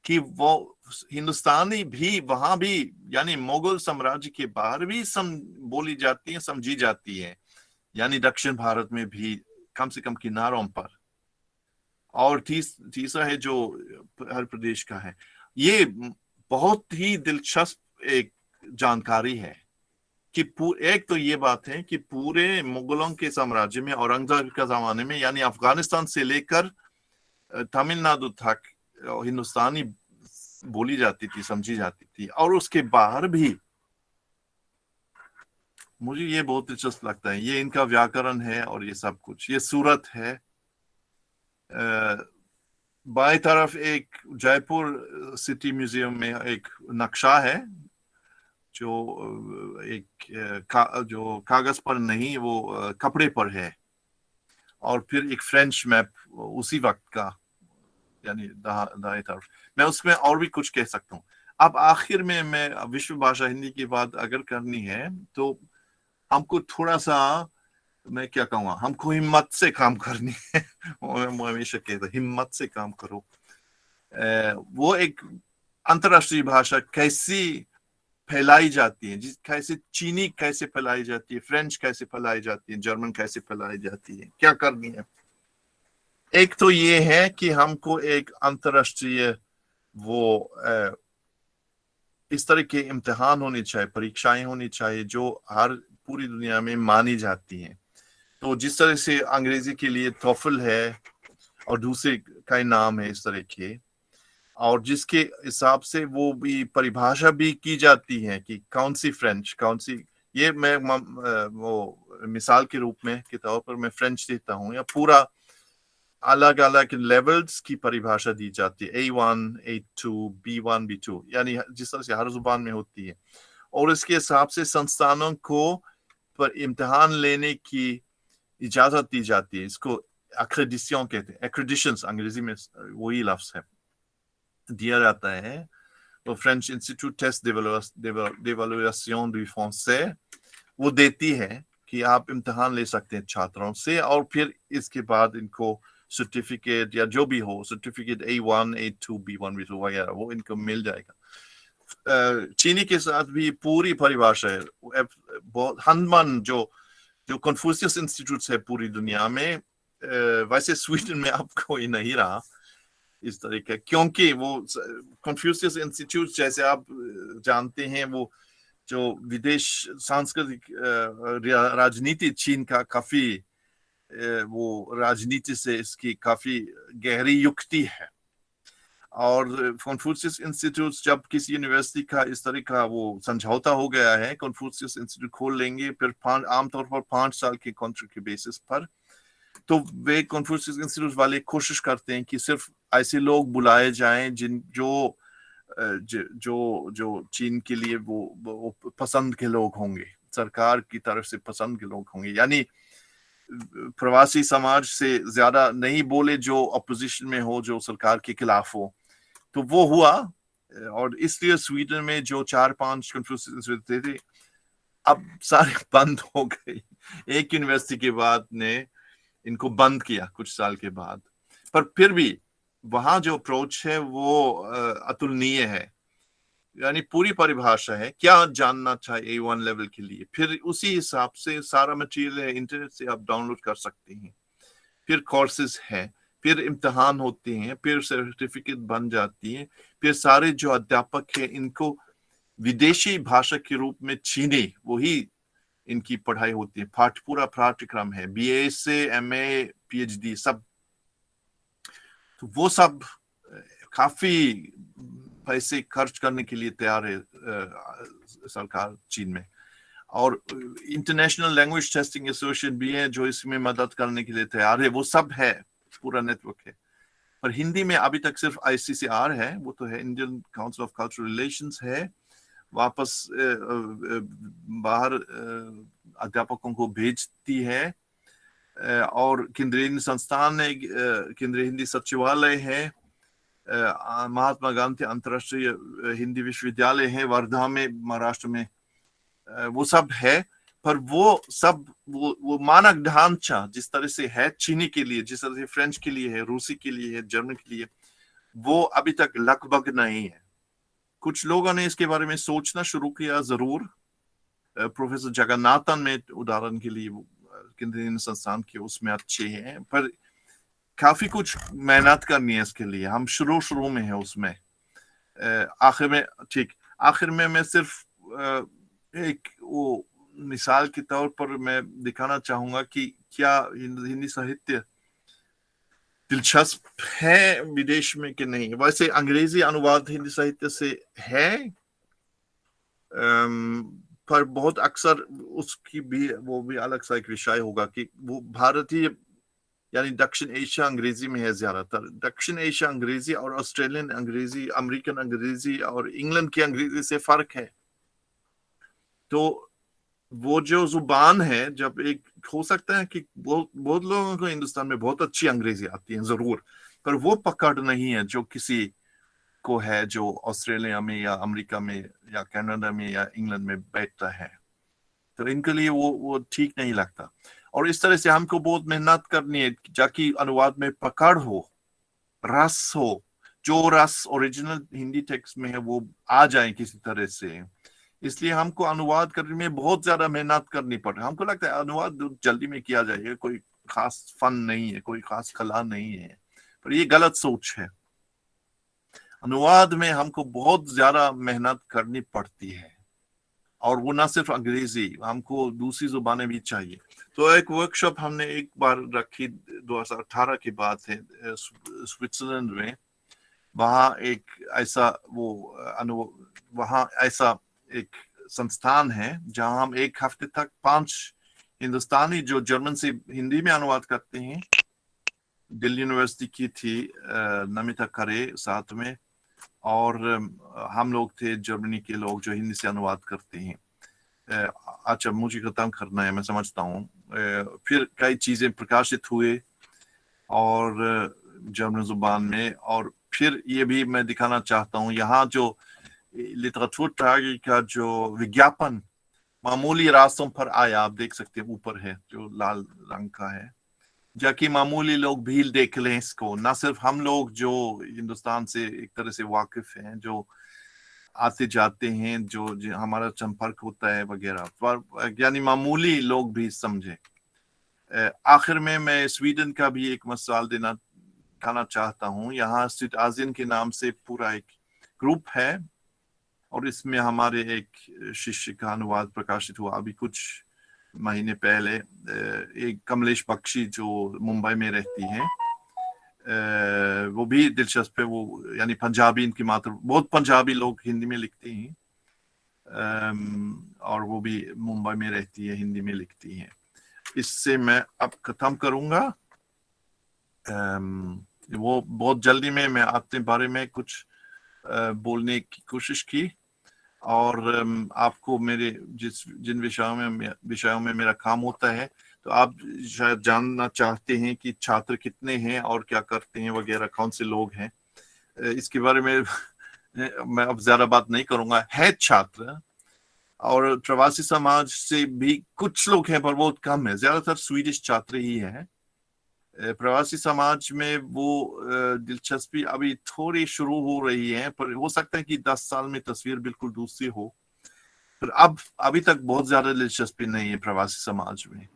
कि वो हिंदुस्तानी भी वहां भी, यानी मुगल साम्राज्य के बाहर भी बोली जाती है, समझी जाती है, यानी दक्षिण भारत में भी कम से कम किनारों पर। और तीसरा है जो हर प्रदेश का है। ये बहुत ही दिलचस्प एक जानकारी है कि एक तो ये बात है कि पूरे मुगलों के साम्राज्य में, औरंगजेब के जमाने में, यानी अफगानिस्तान से लेकर तमिलनाडु तक हिंदुस्तानी बोली जाती थी, समझी जाती थी। और उसके बाहर भी मुझे ये बहुत दिलचस्प लगता है, ये इनका व्याकरण है और ये सब कुछ। ये सूरत है, बाएं तरफ एक जयपुर सिटी म्यूजियम में एक नक्शा है जो जो कागज पर नहीं, वो कपड़े पर है। और फिर एक फ्रेंच मैप उसी वक्त का, यानी दाएं तरफ। मैं उसमें और भी कुछ कह सकता हूँ। अब आखिर में मैं विश्व भाषा हिंदी की बात अगर करनी है तो हमको थोड़ा सा, मैं क्या कहूँगा, हमको हिम्मत से काम करनी है। मैं हमेशा कहता, हिम्मत से काम करो। वो एक अंतरराष्ट्रीय भाषा कैसी फैलाई जाती है, कैसे चीनी कैसे फैलाई जाती है, फ्रेंच कैसे फैलाई जाती है, जर्मन कैसे फैलाई जाती है, क्या करनी है। एक तो ये है कि हमको एक अंतरराष्ट्रीय वो इस तरह के इम्तिहान होने चाहिए, परीक्षाएं होनी चाहिए जो हर पूरी दुनिया में मानी जाती हैं। तो जिस तरह से अंग्रेजी के लिए टॉफल है और दूसरे का नाम है इस तरह के, और जिसके हिसाब से वो भी परिभाषा भी की जाती है कि कौन सी फ्रेंच, कौन सी, ये मैं वो मिसाल के रूप में के तौर पर मैं फ्रेंच देता हूँ, या पूरा अलग अलग लेवल्स की परिभाषा दी जाती है, A1, A2, B1, B2, यानी जिस तरह से हर जुबान में होती है। और इसके हिसाब से संस्थानों को पर इम्तिहान लेने की इजाजत दी जाती है। इसको एक्रेडिशन कहते हैं, एक्रेडिशंस अंग्रेजी में वही लफ्ज है, दिया जाता है। तो French institute test d'évaluation du français वो देती है कि आप इम्तिहान ले सकते हैं छात्रों से, और फिर इसके बाद इनको सर्टिफिकेट या जो भी हो, certificate A1, A2, B1, B2 वगैरह वो इनको मिल जाएगा। चीनी के साथ भी पूरी परिभाषा है। हनमन जो कन्फ्यूशियस इंस्टीट्यूट है पूरी दुनिया में, वैसे स्वीडन में अब कोई नहीं रहा इस तरह का, क्योंकि वो कन्फ्यूशियस इंस्टीट्यूट जैसे आप जानते हैं, वो जो विदेश सांस्कृतिक राजनीति चीन का काफी, वो राजनीति से इसकी काफी गहरी युक्ति है। और कन्फ्यूशियस इंस्टीट्यूट, जब किसी यूनिवर्सिटी का इस तरह का वो समझौता हो गया है, कन्फ्यूशियस इंस्टीट्यूट खोल लेंगे, फिर आमतौर पर 5 साल के कॉन्ट्रैक्ट के बेसिस पर, तो वे कन्फ्यूशियस इंस्टीट्यूट वाले कोशिश करते हैं कि सिर्फ ऐसे लोग बुलाए जाएं जो चीन के लिए वो पसंद के लोग होंगे, सरकार की तरफ से पसंद के लोग होंगे, यानी प्रवासी समाज से ज्यादा नहीं बोले जो अपोजिशन में हो, जो सरकार के खिलाफ हो। तो वो हुआ, और इसलिए स्वीडन में जो 4-5 कन्फ्यूशियस इंस्टीट्यूट थे अब सारे बंद हो गए। एक यूनिवर्सिटी के बाद ने इनको बंद किया कुछ साल के बाद, पर फिर भी वहां जो अप्रोच है वो अतुलनीय है, यानी पूरी परिभाषा है क्या जानना चाहिए A1 लेवल के लिए, फिर उसी हिसाब से सारा मटेरियल है, इंटरनेट से आप डाउनलोड कर सकते हैं, फिर कोर्सेज है, फिर इम्तिहान होते हैं, फिर सर्टिफिकेट बन जाती है, फिर सारे जो अध्यापक है इनको विदेशी भाषा के रूप में चीनी वही इनकी पढ़ाई होती है, पूरा पाठ्यक्रम है, BA से MA PhD सब। तो वो सब काफी पैसे खर्च करने के लिए तैयार है सरकार चीन में, और इंटरनेशनल लैंग्वेज टेस्टिंग एसोसिएशन भी है जो इसमें मदद करने के लिए तैयार है, वो सब है, पूरा नेटवर्क है। पर हिंदी में अभी तक सिर्फ ICCR है, वो तो है Indian council of cultural relations है, वापस बाहर अध्यापकों को भेजती है, और केंद्रीय हिंदी संस्थान है, केंद्रीय हिंदी सचिवालय है, महात्मा गांधी अंतर्राष्ट्रीय हिंदी विश्वविद्यालय है वर्धा में, महाराष्ट्र में, वो सब है। पर वो सब वो मानक ढांचा जिस तरह से है चीनी के लिए, जिस तरह से फ्रेंच के लिए है, रूसी के लिए है, जर्मन के लिए, वो अभी तक लगभग नहीं है। कुछ लोगों ने इसके बारे में सोचना शुरू किया जरूर। प्रोफेसर जगन्नाथन में उदाहरण के लिए केंद्रीय संस्थान के उसमें अच्छे हैं, पर काफी कुछ मेहनत करनी है इसके लिए। हम शुरू में है उसमें। आखिर में मैं सिर्फ एक वो मिसाल के तौर पर मैं दिखाना चाहूंगा कि क्या हिंदी साहित्य दिलचस्प है विदेश में कि नहीं। वैसे अंग्रेजी अनुवाद हिंदी साहित्य से है, पर बहुत अक्सर उसकी भी वो भी अलग सा एक विषय होगा कि वो भारतीय यानी दक्षिण एशिया अंग्रेजी में है ज्यादातर। दक्षिण एशिया अंग्रेजी और ऑस्ट्रेलियन अंग्रेजी, अमेरिकन अंग्रेजी और इंग्लैंड की अंग्रेजी से फर्क है। तो वो जो जुबान है, जब एक हो सकता है कि बहुत लोगों को हिंदुस्तान में बहुत अच्छी अंग्रेजी आती है जरूर, पर वो पकड़ नहीं है जो किसी को है जो ऑस्ट्रेलिया में या अमेरिका में या कनाडा में या इंग्लैंड में बैठता है। तो इनके लिए वो ठीक नहीं लगता। और इस तरह से हमको बहुत मेहनत करनी है ताकि अनुवाद में पकड़ हो, रस हो, जो रस ओरिजिनल हिंदी टेक्स्ट में है वो आ जाए किसी तरह से। इसलिए हमको अनुवाद करने में बहुत ज्यादा मेहनत करनी पड़े। हमको लगता है अनुवाद जल्दी में किया जाएगा, कोई खास फन नहीं है, कोई खास कला नहीं है, पर ये गलत सोच है। अनुवाद में हमको बहुत ज्यादा मेहनत करनी पड़ती है, और वो ना सिर्फ अंग्रेजी, हमको दूसरी जुबानें भी चाहिए। तो एक वर्कशॉप हमने एक बार रखी 2018 की बात है स्विट्जरलैंड में। वहाँ एक ऐसा एक संस्थान है जहां हम एक हफ्ते तक 5 हिंदुस्तानी जो जर्मन से हिंदी में अनुवाद करते हैं, दिल्ली यूनिवर्सिटी की थी नमिता करे साथ में, और हम लोग थे जर्मनी के लोग जो हिंदी से अनुवाद करते हैं। अच्छा, मुझे खत्म करना है, मैं समझता हूँ। फिर कई चीजें प्रकाशित हुए और जर्मन जुबान में, और फिर ये भी मैं दिखाना चाहता हूँ यहाँ जो लिटरेचर का जो विज्ञापन मामूली रास्तों पर आया, आप देख सकते हैं ऊपर है जो लाल रंग का है, जाकि मामूली लोग भी देख लें इसको, ना सिर्फ हम लोग जो हिंदुस्तान से एक तरह से वाकिफ हैं, जो आते जाते हैं, जो हमारा संपर्क होता है वगैरह, यानी मामूली लोग भी समझे। आखिर में मैं स्वीडन का भी एक मिसाल दिखाना चाहता हूँ। यहाँ स्ट्रीट आजियन के नाम से पूरा एक ग्रुप है, और इसमें हमारे एक शिष्य का अनुवाद प्रकाशित हुआ अभी कुछ महीने पहले। एक कमलेश बख्शी जो मुंबई में रहती हैं, वो भी दिलचस्प है। वो यानी पंजाबी इनकी बहुत पंजाबी लोग हिंदी में लिखते हैं, और वो भी मुंबई में रहती है, हिंदी में लिखती हैं। इससे मैं अब खत्म करूंगा। वो बहुत जल्दी में मैं अपने बारे में कुछ बोलने की कोशिश की, और आपको मेरे जिन विषयों में मेरा काम होता है, तो आप शायद जानना चाहते हैं कि छात्र कितने हैं और क्या करते हैं वगैरह, कौन से लोग हैं। इसके बारे में मैं अब ज्यादा बात नहीं करूंगा। है छात्र और प्रवासी समाज से भी कुछ लोग हैं, पर बहुत कम है, ज्यादातर स्वीडिश छात्र ही हैं। प्रवासी समाज में वो दिलचस्पी अभी थोड़ी शुरू हो रही है, पर हो सकता है कि 10 साल में तस्वीर बिल्कुल दूसरी हो। पर अभी तक बहुत ज्यादा दिलचस्पी नहीं है प्रवासी समाज में,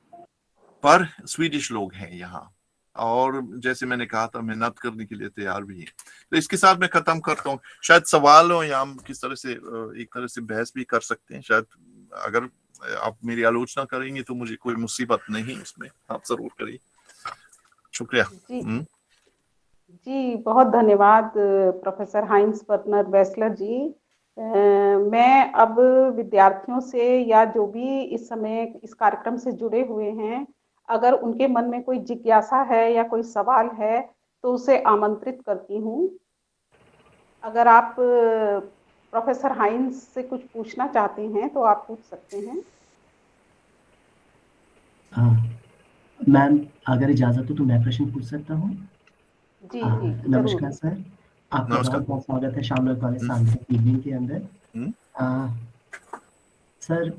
पर स्वीडिश लोग हैं यहाँ, और जैसे मैंने कहा था मेहनत करने के लिए तैयार भी है। तो इसके साथ मैं खत्म करता हूँ। शायद सवाल हो या हम किस तरह से एक तरह से बहस भी कर सकते हैं। शायद अगर आप मेरी आलोचना करेंगे तो मुझे कोई मुसीबत नहीं, उसमें आप जरूर करिए। शुक्रिया। जी बहुत धन्यवाद प्रोफेसर हाइंस बर्नर वेस्लर जी। मैं अब विद्यार्थियों से या जो भी इस समय इस कार्यक्रम से जुड़े हुए हैं, अगर उनके मन में कोई जिज्ञासा है या कोई सवाल है तो उसे आमंत्रित करती हूँ। अगर आप प्रोफेसर हाइंस से कुछ पूछना चाहते हैं तो आप पूछ सकते हैं। मैम, अगर इजाजत हो तो मैं प्रश्न पूछ सकता हूँ? जी जी नमस्कार जरूर। सर, आपका नमस्कार। बहुत बहुत स्वागत है शामलाल कॉलेज सांध्य इवनिंग के अंदर। हम्म। सर,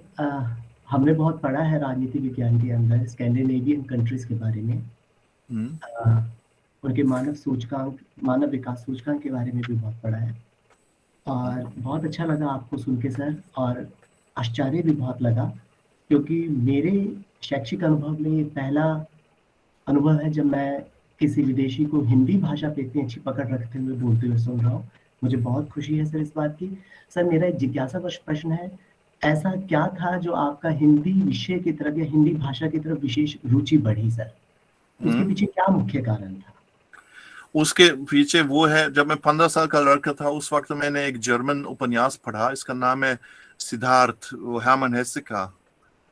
हमने बहुत पढ़ा है राजनीति विज्ञान के अंदर स्कैंडिनेवियन कंट्रीज के बारे में। उनके मानव विकास सूचकांक के बारे में भी बहुत पढ़ा है और बहुत अच्छा लगा आपको सुन के सर, और आश्चर्य भी बहुत लगा क्योंकि मेरे शैक्षिक अनुभव में ये पहला अनुभव है जब मैं किसी विदेशी को हिंदी भाषा पे इतनी अच्छी पकड़ रखते हुए बोलते हुए सुन रहा हूँ। मुझे बहुत खुशी है सर इस बात की। सर, मेरा एक जिज्ञासावश प्रश्न है, ऐसा क्या था जो आपका हिंदी विषय की तरफ या हिंदी भाषा की तरफ विशेष रुचि बढ़ी सर? उसके पीछे क्या मुख्य कारण था? उसके पीछे वो है, जब मैं 15 साल का लड़का था उस वक्त मैंने एक जर्मन उपन्यास पढ़ा, इसका नाम है सिद्धार्थ, वो हेर्मन हेसे का।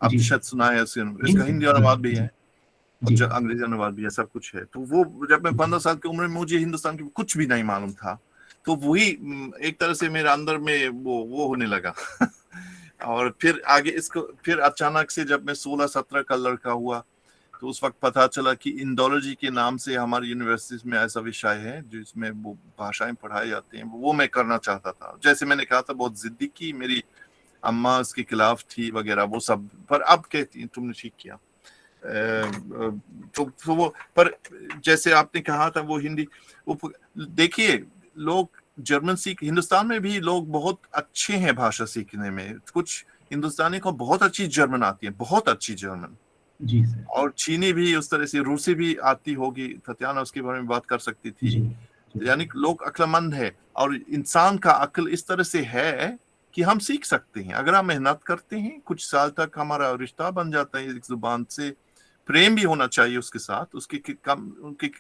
आप शायद सुना है, इसका हिंदी अनुवाद भी है और अंग्रेजी अनुवाद भी है, सब कुछ है। तो वो जब मैं 15 साल की उम्र में, मुझे हिंदुस्तान की कुछ भी नहीं मालूम था, तो वही एक तरह से मेरे अंदर में वो होने लगा और फिर आगे इसको, फिर अचानक से जब मैं 16-17 का लड़का हुआ तो उस वक्त पता चला कि इंडोलॉजी के नाम से हमारी यूनिवर्सिटीज में ऐसा विषय है जिसमें वो भाषाएं पढ़ाई जाती हैं, वो मैं करना चाहता था। जैसे मैंने कहा था, बहुत जिद्दी की, मेरी अम्मा उसके खिलाफ थी वगैरह वो सब, पर अब कहती है तुमने ठीक किया। तो वो, पर जैसे आपने कहा था वो हिंदी, वो देखिए, लोग जर्मन सीख, हिंदुस्तान में भी लोग बहुत अच्छे हैं भाषा सीखने में। कुछ हिंदुस्तानी को बहुत अच्छी जर्मन आती है, बहुत अच्छी जर्मन। जी सर। और चीनी भी उस तरह से, रूसी भी आती होगी, ततियाना उसके बारे में बात कर सकती थी। यानी लोग अक्लमंद है और इंसान का अक्ल इस तरह से है कि हम सीख सकते हैं अगर हम मेहनत करते हैं। कुछ साल तक हमारा रिश्ता बन जाता है एक जुबान से, प्रेम भी होना चाहिए उसके साथ, उसकी कम उनकी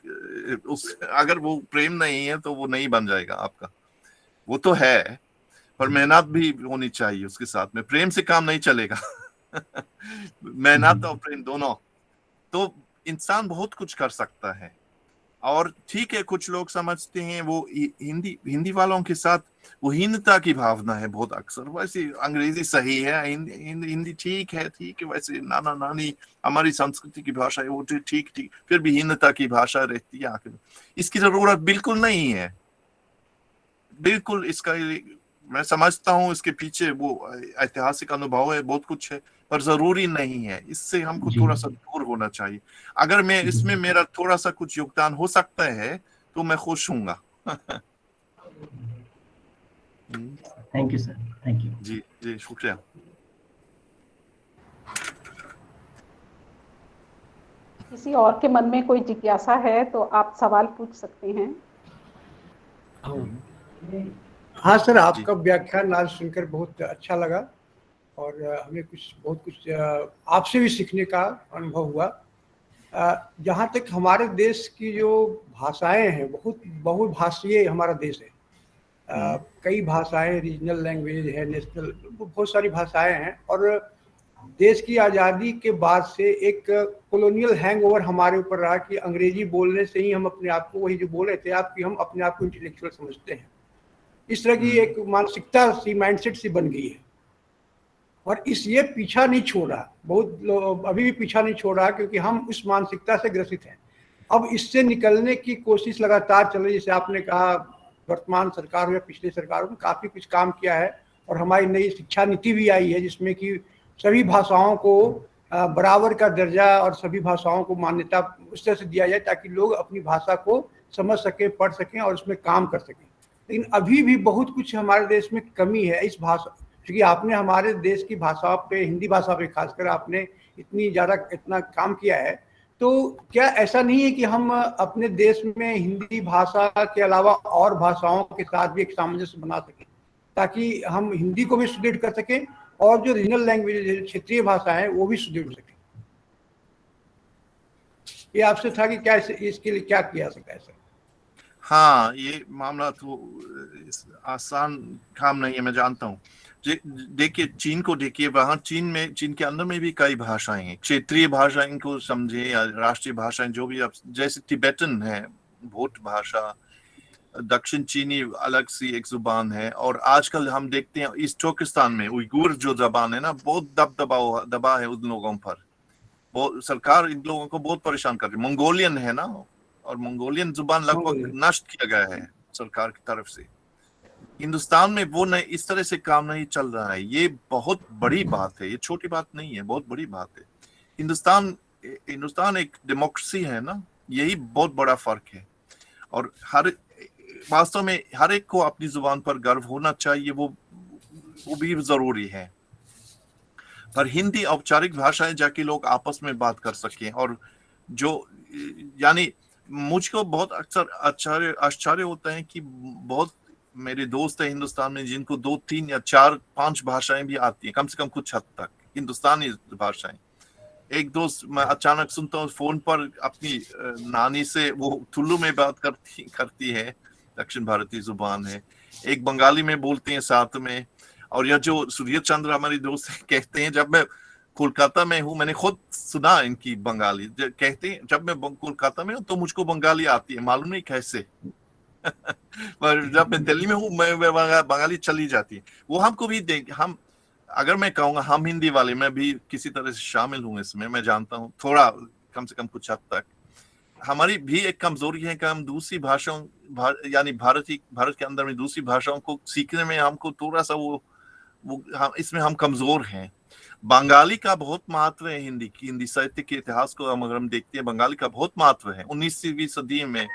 अगर वो प्रेम नहीं है तो वो नहीं बन जाएगा आपका, वो तो है, पर मेहनत भी होनी चाहिए उसके साथ में। प्रेम से काम नहीं चलेगा मेहनत और प्रेम दोनों, तो इंसान बहुत कुछ कर सकता है। और ठीक है, कुछ लोग समझते हैं वो हिंदी वालों के साथ वो हीनता की भावना है बहुत अक्सर। वैसे अंग्रेजी सही है, हिंदी ठीक है, वैसे नाना नानी हमारी संस्कृति की भाषा है, वो ठीक, फिर भी हीनता की भाषा रहती है आखिर। इसकी जरूरत बिल्कुल नहीं है, बिल्कुल। इसका मैं समझता हूँ इसके पीछे वो ऐतिहासिक अनुभव है, बहुत कुछ है, पर जरूरी नहीं है। इससे हमको थोड़ा सा दूर होना चाहिए। अगर मैं इसमें मेरा थोड़ा सा कुछ योगदान हो सकता है तो मैं खुश हूँगा। Thank you sir, thank you. जी जी, शुक्रिया। किसी और के मन में कोई जिज्ञासा है तो आप सवाल पूछ सकते हैं। हाँ सर, आपका व्याख्यान आज सुनकर बहुत अच्छा लगा और हमें बहुत कुछ आपसे भी सीखने का अनुभव हुआ। जहाँ तक हमारे देश की जो भाषाएं हैं, बहुत बहुभाषीय हमारा देश है। कई भाषाएं, रीजनल लैंग्वेज है, नेशनल, बहुत सारी भाषाएं हैं। और देश की आज़ादी के बाद से एक कॉलोनियल हैंगओवर हमारे ऊपर रहा कि अंग्रेजी बोलने से ही हम अपने आप को, वही जो बोल रहे थे आप, कि हम अपने आप को इंटेलेक्चुअल समझते हैं। इस तरह की एक मानसिकता सी, माइंडसेट सी बन गई है और ये पीछा नहीं छोड़ रहा, बहुत लोग अभी भी पीछा नहीं छोड़ रहा, क्योंकि हम उस मानसिकता से ग्रसित हैं। अब इससे निकलने की कोशिश लगातार चल रही है। जैसे आपने कहा, वर्तमान सरकार या पिछले सरकारों ने काफ़ी कुछ काम किया है और हमारी नई शिक्षा नीति भी आई है जिसमें कि सभी भाषाओं को बराबर का दर्जा और सभी भाषाओं को मान्यता उस तरह से दिया जाए ताकि लोग अपनी भाषा को समझ सकें, पढ़ सकें और उसमें काम कर सकें। लेकिन अभी भी बहुत कुछ हमारे देश में कमी है इस भाषा, क्योंकि आपने हमारे देश की भाषा पे, हिंदी भाषा पे खासकर आपने इतना काम किया है। तो क्या ऐसा नहीं है कि हम अपने देश में हिंदी भाषा के अलावा और भाषाओं के साथ भी एक सामंजस्य बना सकें ताकि हम हिंदी को भी सुदृढ़ कर सकें और जो रीजनल लैंग्वेज, क्षेत्रीय भाषा है, वो भी सुदृढ़ सकें? ये आपसे था कि क्या इसके लिए क्या किया सकता है सर? हाँ, ये मामला तो आसान काम नहीं है, मैं जानता हूँ। देखिए, चीन को देखिए, वहाँ चीन के अंदर में भी कई भाषाएं हैं। क्षेत्रीय भाषाएं को समझे या राष्ट्रीय भाषाएं, जो भी आप, जैसे तिब्बतन है, भोट भाषा, दक्षिण चीनी अलग सी एक जुबान है। और आजकल हम देखते हैं ईस्ट तुर्किस्तान में उइगुर जो जबान है ना, बहुत दबा है उन लोगों पर। बहुत सरकार इन लोगों को बहुत परेशान कर रही है। मंगोलियन है ना, और मंगोलियन जुबान लगभग नष्ट किया गया है सरकार की तरफ से। हिंदुस्तान में वो नहीं, इस तरह से काम नहीं चल रहा है। ये बहुत बड़ी बात है, ये छोटी बात नहीं है, बहुत बड़ी बात है। हिंदुस्तान एक डेमोक्रेसी है ना, यही बहुत बड़ा फर्क है। और वास्तव में हर एक को अपनी जुबान पर गर्व होना चाहिए, वो भी जरूरी है। पर हिंदी औपचारिक भाषा है जाके लोग आपस में बात कर सकें। और जो यानी मुझको बहुत अक्सर आश्चर्य होता है कि बहुत मेरे दोस्त है हिंदुस्तान में जिनको 2, 3 या 4, 5 भाषाएं भी आती हैं, कम से कम कुछ हद तक हिंदुस्तानी भाषाएं। एक दोस्त मैं अचानक सुनता हूँ फोन पर अपनी नानी से, वो तुलु में बात करती है, दक्षिण भारतीय जुबान है। एक बंगाली में बोलते हैं साथ में। और यह जो सूर्य चंद्र हमारे दोस्त कहते हैं, जब मैं कोलकाता में हूँ, मैंने खुद सुना इनकी बंगाली, कहते हैं जब मैं कोलकाता में हूँ तो मुझको बंगाली आती है, मालूम नहीं कैसे। पर जब मैं दिल्ली में हूँ मैं बंगाली चली जाती है। वो हमको भी हम, अगर मैं कहूँगा हम हिंदी वाले, मैं भी किसी तरह से शामिल हूँ इसमें, मैं जानता हूँ थोड़ा, कम से कम कुछ हद तक। हमारी भी एक कमजोरी है कि हम दूसरी भाषाओं यानी भारत के अंदर में दूसरी भाषाओं को सीखने में हमको थोड़ा सा वो इसमें हम कमजोर हैं। बंगाली का बहुत महत्व है हिंदी साहित्य के इतिहास को अगर हम देखते हैं, बंगाली का बहुत महत्व है। 19वीं सदी में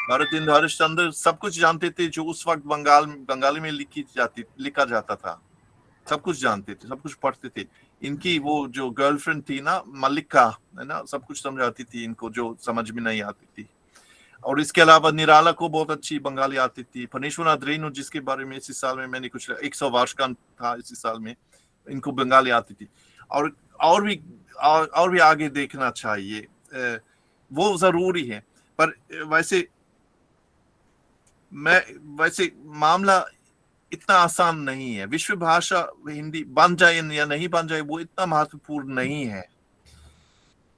भारतेंदु हरिश्चंद्र सब कुछ जानते थे जो उस वक्त बंगाली में लिखा जाता था। सब कुछ जानते थे, सब कुछ पढ़ते थे। इनकी वो जो गर्लफ्रेंड थी ना, मल्लिका है ना, सब कुछ समझाती थी इनको जो समझ में नहीं आती थी। और इसके अलावा निराला को बहुत अच्छी बंगाली आती थी। फणीश्वरनाथ रेणु, जिसके बारे में इसी साल में मैंने कुछ 100 वार्षिकांत था इसी साल में, इनको बंगाली आती थी। और भी आगे देखना चाहिए, वो जरूरी है। पर वैसे मामला इतना आसान नहीं है। विश्व भाषा हिंदी बन जाए या नहीं बन जाए वो इतना महत्वपूर्ण नहीं है।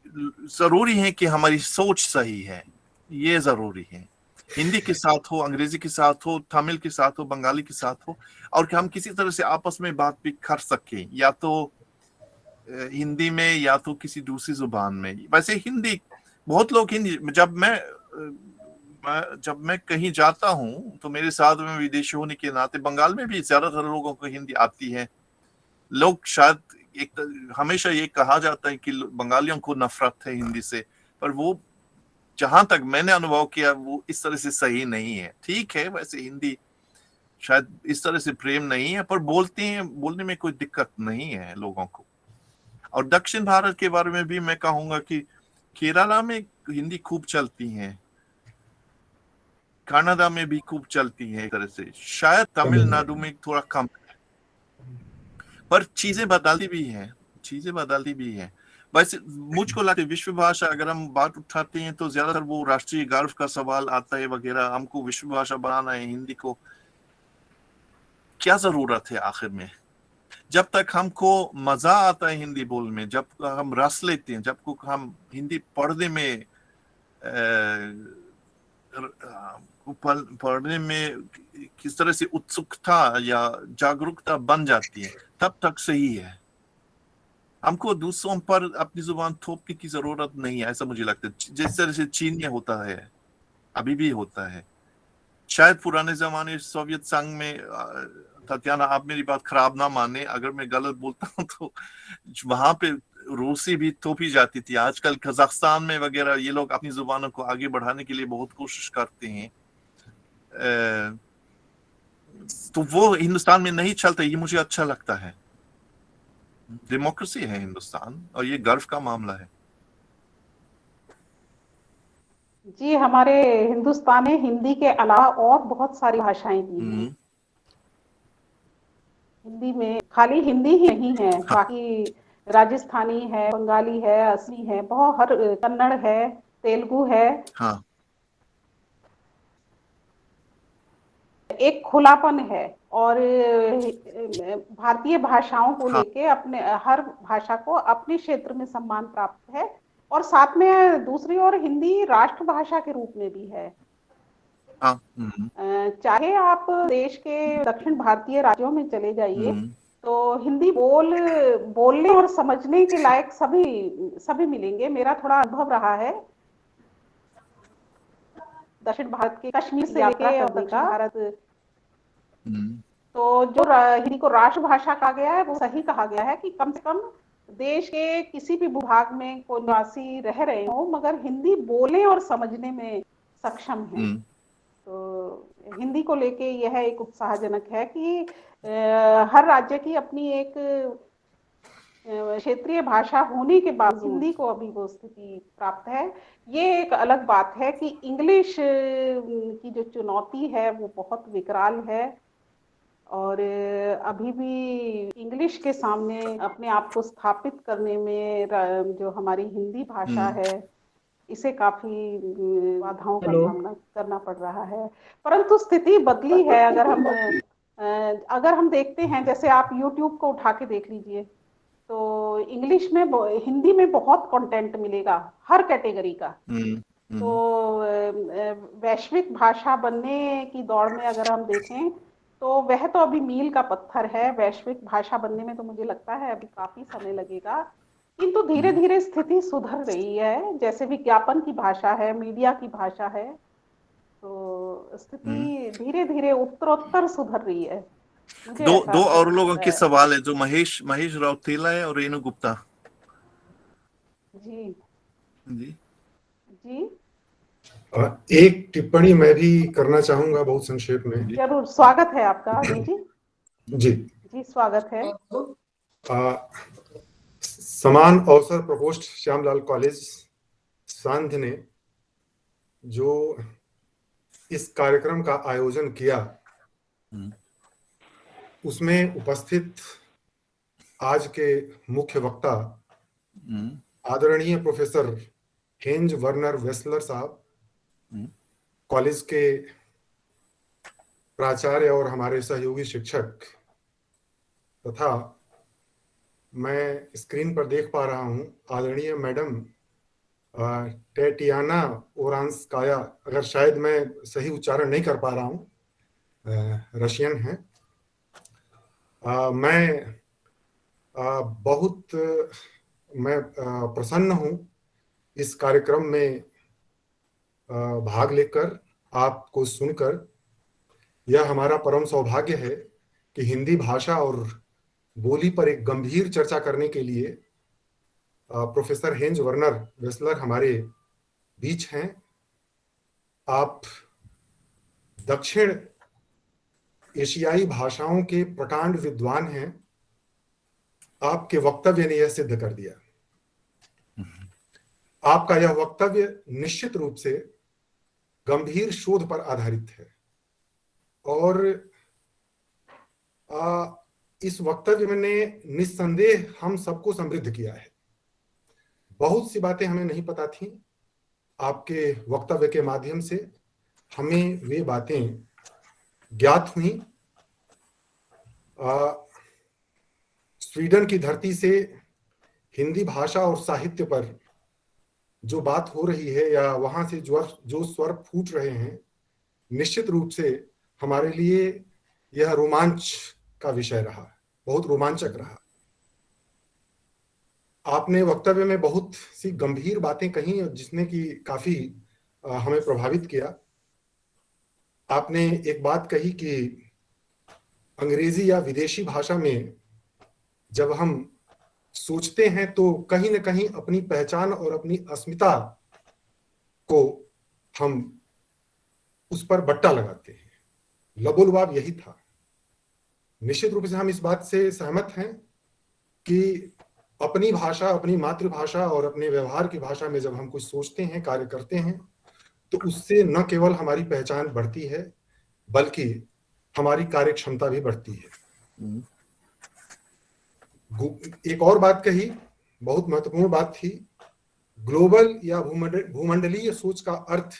जरूरी है कि हमारी सोच सही है, ये जरूरी है। हिंदी के साथ हो, अंग्रेजी के साथ हो, तमिल के साथ हो, बंगाली के साथ हो, और कि हम किसी तरह से आपस में बात भी कर सकें, या तो हिंदी में या तो किसी दूसरी जुबान में। वैसे हिंदी, बहुत लोग हिंदी, जब मैं कहीं जाता हूं तो मेरे साथ में विदेशी होने के नाते बंगाल में भी ज्यादातर लोगों को हिंदी आती है। लोग शायद हमेशा ये कहा जाता है कि बंगालियों को नफरत है हिंदी से, पर वो जहां तक मैंने अनुभव किया वो इस तरह से सही नहीं है। ठीक है, वैसे हिंदी शायद इस तरह से प्रेम नहीं है, पर बोलने में कोई दिक्कत नहीं है लोगों को। और दक्षिण भारत के बारे में भी मैं कहूंगा कि केरला में हिंदी खूब चलती है, कनाडा में भी खूब चलती है एक तरह से, शायद तमिलनाडु में थोड़ा कम, पर चीजें बदलती भी है। वैसे मुझको लगता है विश्व भाषा अगर हम बात उठाते हैं तो ज्यादातर वो राष्ट्रीय गर्व का सवाल आता है वगैरह। हमको विश्व भाषा बनाना है हिंदी को, क्या जरूरत है आखिर में? जब तक हमको मजा आता है हिंदी बोलने में, जब हम रस लेते हैं, जब हम हिंदी पढ़ने में किस तरह से उत्सुकता या जागरूकता बन जाती है, तब तक सही है। हमको दूसरों पर अपनी जुबान थोपने की जरूरत नहीं है, ऐसा मुझे लगता है। जिस तरह से चीन में होता है, अभी भी होता है। शायद पुराने जमाने सोवियत संघ में, तात्याना आप मेरी बात खराब ना माने अगर मैं गलत बोलता हूँ, तो वहां पे रूसी भी थोपी जाती थी। आजकल कजाकिस्तान में वगैरह ये लोग अपनी जुबानों को आगे बढ़ाने के लिए बहुत कोशिश करते हैं। तो वो हिंदुस्तान में नहीं चलता, ये मुझे अच्छा लगता है। डेमोक्रेसी है हिंदुस्तान और ये गर्व का मामला है। जी, हमारे हिंदुस्तान में हिंदी के अलावा और बहुत सारी भाषाएं भी हैं। हिंदी में खाली हिंदी ही नहीं है, बाकी राजस्थानी है, बंगाली है, असमी है, बहुत कन्नड़ है, तेलुगु है। हाँ। एक खुलापन है और भारतीय भाषाओं को लेके अपने हर भाषा को अपने क्षेत्र में सम्मान प्राप्त है। और साथ में दूसरी ओर हिंदी राष्ट्रभाषा के रूप में भी है। हाँ। चाहे आप देश के दक्षिण भारतीय राज्यों में चले जाइए, तो हिंदी बोलने और समझने के लायक सभी मिलेंगे। मेरा थोड़ा अनुभव रहा है दक्षिण भारत के, कश्मीर से लेके और दक्षिण भारत, तो जो हिंदी को राष्ट्रभाषा कहा गया है वो सही कहा गया है कि कम से कम देश के किसी भी भूभाग में कोई निवासी रह रहे हो मगर हिंदी बोलने और समझने में सक्षम है। तो हिंदी को लेके यह एक उत्साहजनक है कि हर राज्य की अपनी एक क्षेत्रीय भाषा होने के बाद हिंदी को अभी वो स्थिति प्राप्त है। ये एक अलग बात है कि इंग्लिश की जो चुनौती है वो बहुत विकराल है और अभी भी इंग्लिश के सामने अपने आप को स्थापित करने में जो हमारी हिंदी भाषा है इसे काफी बाधाओं का सामना करना पड़ रहा है। परंतु स्थिति बदली है। अगर हम देखते हैं, जैसे आप YouTube को उठा के देख लीजिए, तो इंग्लिश में हिंदी में बहुत कंटेंट मिलेगा हर कैटेगरी का। तो वैश्विक भाषा बनने की दौड़ में अगर हम देखें तो वह तो अभी मील का पत्थर है। वैश्विक भाषा बनने में तो मुझे लगता है अभी काफी समय लगेगा, किंतु धीरे धीरे स्थिति सुधर रही है। जैसे विज्ञापन की भाषा है, मीडिया की भाषा है, तो स्थिति धीरे धीरे उत्तरोत्तर सुधर रही है। दो और लोगों के सवाल है, जो महेश राउतेला है और रेणु गुप्ता जी जी जी। एक टिप्पणी मैं भी करना चाहूंगा बहुत संक्षेप में। जरूर, स्वागत है आपका अनिल जी। जी जी स्वागत है। समान अवसर प्रकोष्ठ श्यामलाल कॉलेज सांध ने जो इस कार्यक्रम का आयोजन किया उसमें उपस्थित आज के मुख्य वक्ता आदरणीय प्रोफेसर हेंज वर्नर वेस्लर साहब, कॉलेज के प्राचार्य और हमारे सहयोगी शिक्षक, तथा मैं स्क्रीन पर देख पा रहा हूं आदरणीय मैडम टेटियाना ओरांस्काया, अगर शायद मैं सही उच्चारण नहीं कर पा रहा हूं, रशियन है। मैं बहुत प्रसन्न हूं इस कार्यक्रम में भाग लेकर, आपको सुनकर। यह हमारा परम सौभाग्य है कि हिंदी भाषा और बोली पर एक गंभीर चर्चा करने के लिए प्रोफेसर हेंज वर्नर वेस्लर हमारे बीच हैं। आप दक्षिण एशियाई भाषाओं के प्रकांड विद्वान हैं। आपके वक्तव्य ने यह सिद्ध कर दिया। आपका यह वक्तव्य निश्चित रूप से गंभीर शोध पर आधारित है और इस वक्तव्य ने निस्संदेह हम सबको समृद्ध किया है। बहुत सी बातें हमें नहीं पता थी, आपके वक्तव्य के माध्यम से हमें वे बातें ज्ञात हुई। स्वीडन की धरती से हिंदी भाषा और साहित्य पर जो बात हो रही है या वहां से जो स्वर फूट रहे हैं, निश्चित रूप से हमारे लिए यह रोमांच का विषय रहा, बहुत रोमांचक रहा। आपने वक्तव्य में बहुत सी गंभीर बातें कही जिसने कि काफी हमें प्रभावित किया। आपने एक बात कही कि अंग्रेजी या विदेशी भाषा में जब हम सोचते हैं तो कहीं न कहीं अपनी पहचान और अपनी अस्मिता को हम उस पर बट्टा लगाते हैं। लबोलबाब यही था। निश्चित रूप से हम इस बात से सहमत हैं कि अपनी भाषा, अपनी मातृभाषा और अपने व्यवहार की भाषा में जब हम कुछ सोचते हैं, कार्य करते हैं, तो उससे न केवल हमारी पहचान बढ़ती है बल्कि हमारी कार्य क्षमता भी बढ़ती है। एक और बात कही, बहुत महत्वपूर्ण बात थी। ग्लोबल या भूमंडलीय सोच का अर्थ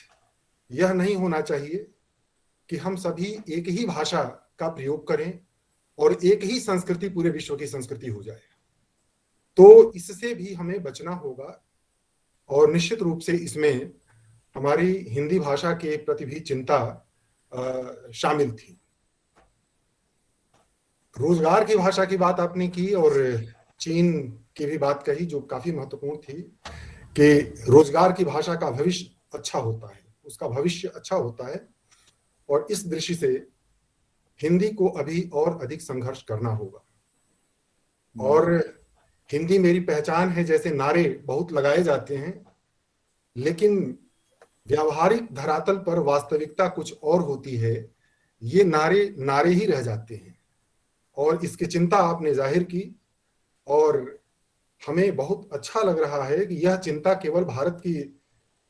यह नहीं होना चाहिए कि हम सभी एक ही भाषा का प्रयोग करें और एक ही संस्कृति पूरे विश्व की संस्कृति हो जाए। तो इससे भी हमें बचना होगा और निश्चित रूप से इसमें हमारी हिंदी भाषा के प्रति भी चिंता शामिल थी। रोजगार की भाषा की बात आपने की और चीन की भी बात कही जो काफी महत्वपूर्ण थी कि रोजगार की भाषा का भविष्य अच्छा होता है, उसका भविष्य अच्छा होता है और इस दृष्टि से हिंदी को अभी और अधिक संघर्ष करना होगा। और हिंदी मेरी पहचान है जैसे नारे बहुत लगाए जाते हैं, लेकिन व्यावहारिक धरातल पर वास्तविकता कुछ और होती है। ये नारे नारे ही रह जाते हैं और इसकी चिंता आपने जाहिर की और हमें बहुत अच्छा लग रहा है कि यह चिंता केवल भारत की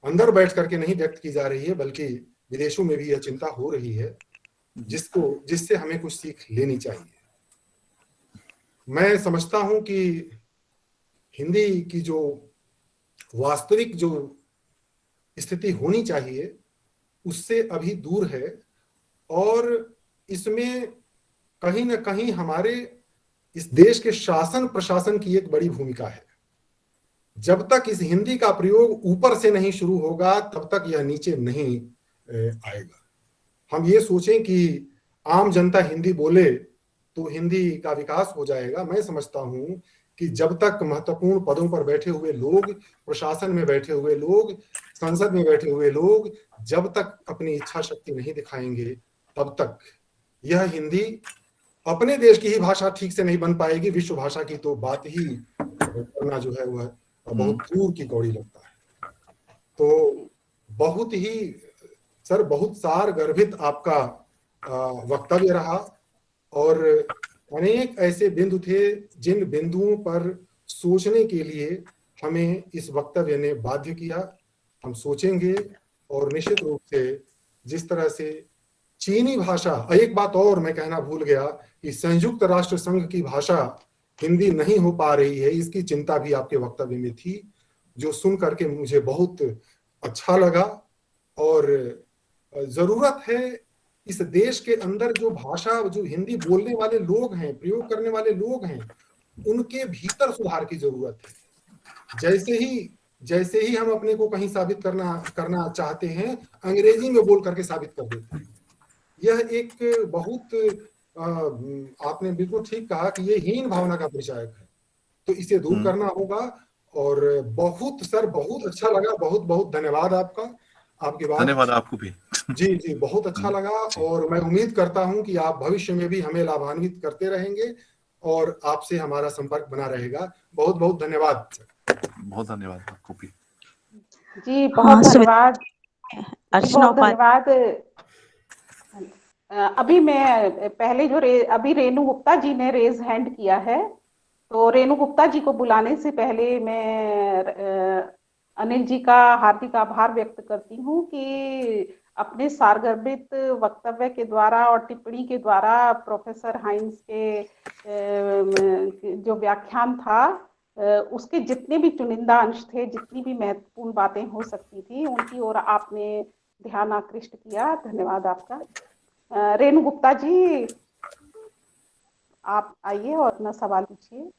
अंदर बैठ करके नहीं व्यक्त की जा रही है, बल्कि विदेशों में भी यह चिंता हो रही है, जिससे हमें कुछ सीख लेनी चाहिए। मैं समझता हूं कि हिंदी की जो वास्तविक जो स्थिति होनी चाहिए उससे अभी दूर है और इसमें कहीं ना कहीं हमारे इस देश के शासन प्रशासन की एक बड़ी भूमिका है। जब तक इस हिंदी का प्रयोग ऊपर से नहीं शुरू होगा तब तक यह नीचे नहीं आएगा। हम ये सोचें कि आम जनता हिंदी बोले तो हिंदी का विकास हो जाएगा। मैं समझता हूं कि जब तक महत्वपूर्ण पदों पर बैठे हुए लोग, प्रशासन में बैठे हुए लोग, संसद में बैठे हुए लोग जब तक अपनी इच्छा शक्ति नहीं दिखाएंगे तब तक यह हिंदी अपने देश की ही भाषा ठीक से नहीं बन पाएगी। विश्व भाषा की तो बात ही करना जो है वह बहुत दूर की कौड़ी लगता है। तो बहुत ही सर बहुत सार गर्भित आपका वक्तव्य रहा और अनेक ऐसे बिंदु थे जिन बिंदुओं पर सोचने के लिए हमें इस वक्तव्य ने बाध्य किया। हम सोचेंगे और निश्चित रूप से जिस तरह से चीनी भाषा, एक बात और मैं कहना भूल गया कि संयुक्त राष्ट्र संघ की भाषा हिंदी नहीं हो पा रही है, इसकी चिंता भी आपके वक्तव्य में थी, जो सुन करके मुझे बहुत अच्छा लगा। और जरूरत है इस देश के अंदर जो भाषा, जो हिंदी बोलने वाले लोग हैं, प्रयोग करने वाले लोग हैं, उनके भीतर सुधार की जरूरत है। जैसे ही हम अपने को कहीं साबित करना चाहते हैं, अंग्रेजी में बोल करके साबित कर देते हैं। यह एक बहुत आपने बिल्कुल ठीक कहा कि ये हीन भावना का परिचायक है, तो इसे दूर करना होगा। और बहुत सर बहुत अच्छा लगा, बहुत बहुत धन्यवाद आपका, आपकी बात। धन्यवाद आपको भी। जी बहुत अच्छा लगा और मैं उम्मीद करता हूं कि आप भविष्य में भी हमें लाभान्वित करते रहेंगे और आपसे हमारा संपर्क बना रहेगा। बहुत बहुत धन्यवाद। बहुत धन्यवाद आपको भी। जी बहुत धन्यवाद, अर्चना बहुत धन्यवाद। अभी मैं पहले अभी रेणु गुप्ता जी ने रेज हैंड किया है, तो रेणु गुप्ता जी को बुलाने से पहले मैं अनिल जी का हार्दिक आभार व्यक्त करती हूँ कि अपने सारगर्भित वक्तव्य के द्वारा और टिप्पणी के द्वारा प्रोफेसर हाइंस के जो व्याख्यान था उसके जितने भी चुनिंदा अंश थे, जितनी भी महत्वपूर्ण बातें हो सकती थी, उनकी ओर आपने ध्यान आकृष्ट किया। धन्यवाद आपका। रेणु गुप्ता जी आप आइए और अपना सवाल पूछिए।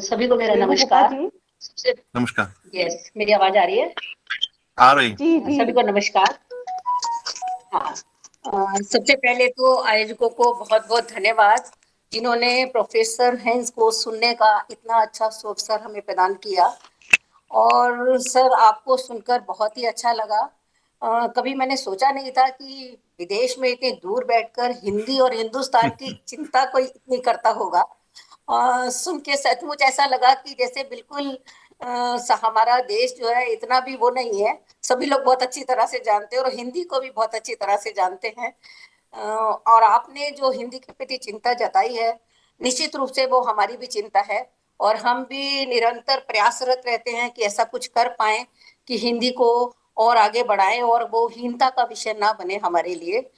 सभी को मेरा नमस्कार। नमस्कार। यस, मेरी आवाज आ रही है? आ रही। जी सभी को नमस्कार। हाँ, सबसे पहले तो आयोजकों को बहुत बहुत धन्यवाद जिन्होंने प्रोफेसर हेंस को सुनने का इतना अच्छा अवसर हमें प्रदान किया। और सर आपको सुनकर बहुत ही अच्छा लगा। कभी मैंने सोचा नहीं था कि विदेश में इतने दूर बैठकर हिंदी और हिंदुस्तान की चिंता कोई इतनी करता होगा। सुन के सचमुच ऐसा लगा कि जैसे बिल्कुल हमारा देश जो है इतना भी वो नहीं है, सभी लोग बहुत अच्छी तरह से जानते हैं और हिंदी को भी बहुत अच्छी तरह से जानते हैं। और आपने जो हिंदी के प्रति चिंता जताई है, निश्चित रूप से वो हमारी भी चिंता है और हम भी निरंतर प्रयासरत रहते हैं कि ऐसा कुछ कर पाए कि हिंदी को और आगे बढ़ाएं और वो हीनता का विषय ना बने हमारे लिए।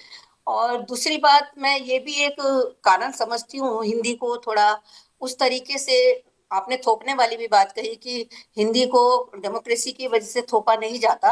और दूसरी बात, मैं ये भी एक कारण समझती हूँ हिंदी को थोड़ा उस तरीके से, आपने थोपने वाली भी बात कही कि हिंदी को डेमोक्रेसी की वजह से थोपा नहीं जाता।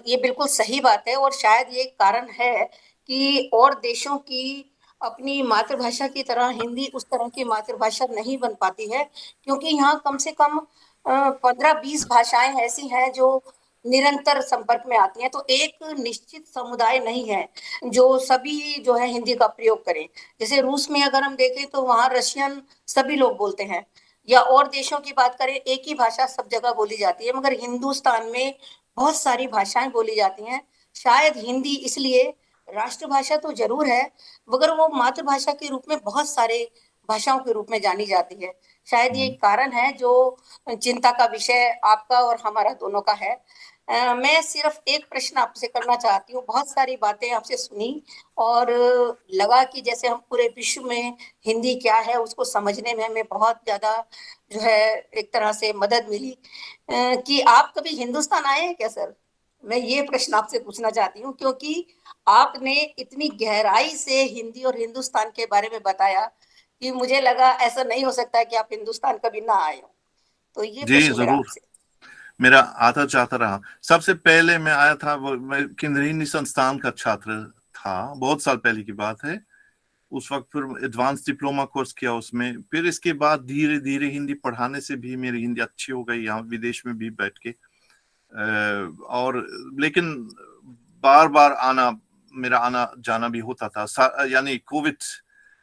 ये बिल्कुल सही बात है और शायद ये कारण है कि और देशों की अपनी मातृभाषा की तरह हिंदी उस तरह की मातृभाषा नहीं बन पाती है, क्योंकि यहाँ कम से कम 15-20 भाषाएं ऐसी हैं जो निरंतर संपर्क में आती हैं, तो एक निश्चित समुदाय नहीं है जो सभी जो है हिंदी का प्रयोग करें। जैसे रूस में अगर हम देखें तो वहाँ रशियन सभी लोग बोलते हैं, या और देशों की बात करें एक ही भाषा सब जगह बोली जाती है, मगर हिंदुस्तान में बहुत सारी भाषाएं बोली जाती हैं। शायद हिंदी इसलिए राष्ट्रभाषा तो जरूर है, मगर वो मातृभाषा के रूप में बहुत सारे भाषाओं के रूप में जानी जाती है। शायद ये एक कारण है जो चिंता का विषय आपका और हमारा दोनों का है। मैं सिर्फ एक प्रश्न आपसे करना चाहती हूँ। बहुत सारी बातें आपसे सुनी और लगा कि जैसे हम पूरे विश्व में हिंदी क्या है उसको समझने में हमें बहुत ज्यादा जो है एक तरह से मदद मिली। कि आप कभी हिंदुस्तान आए हैं क्या सर? मैं ये प्रश्न आपसे पूछना चाहती हूँ, क्योंकि आपने इतनी गहराई से हिंदी और हिंदुस्तान के बारे में बताया कि मुझे लगा ऐसा नहीं हो सकता कि आप हिंदुस्तान कभी ना आए हो। तो ये जी प्रश्न मेरा जरूर, आपसे। मेरा आता जाता रहा। सबसे पहले मैं आया था, मैं केंद्रीय संस्थान का छात्र था, बहुत साल पहले की बात है। उस वक्त फिर एडवांस डिप्लोमा कोर्स किया उसमें, फिर इसके बाद धीरे धीरे हिंदी पढ़ाने से भी मेरी हिंदी अच्छी हो गई, यहाँ विदेश में भी बैठ के। और लेकिन बार बार मेरा आना जाना भी होता था, यानी कोविड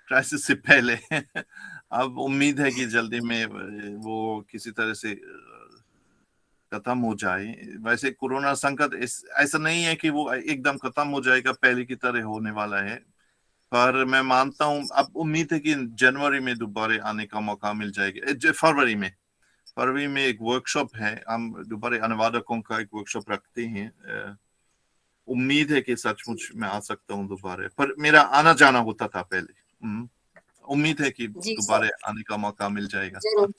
क्राइसिस से पहले। अब उम्मीद है कि जल्दी में वो किसी तरह से खत्म हो जाए। वैसे कोरोना संकट ऐसा नहीं है कि वो एकदम खत्म हो जाएगा, पहले की तरह होने वाला है, पर मैं मानता हूँ अब उम्मीद है कि जनवरी में दोबारा आने का मौका मिल जाएगा। फरवरी में एक वर्कशॉप है, हम दोबारा अनुवादकों का एक वर्कशॉप रखते हैं। उम्मीद है कि सचमुच मैं आ सकता हूँ दोबारा, पर मेरा आना जाना होता था पहले। उम्मीद है कि दोबारा आने का मौका मिल जाएगा। जरूर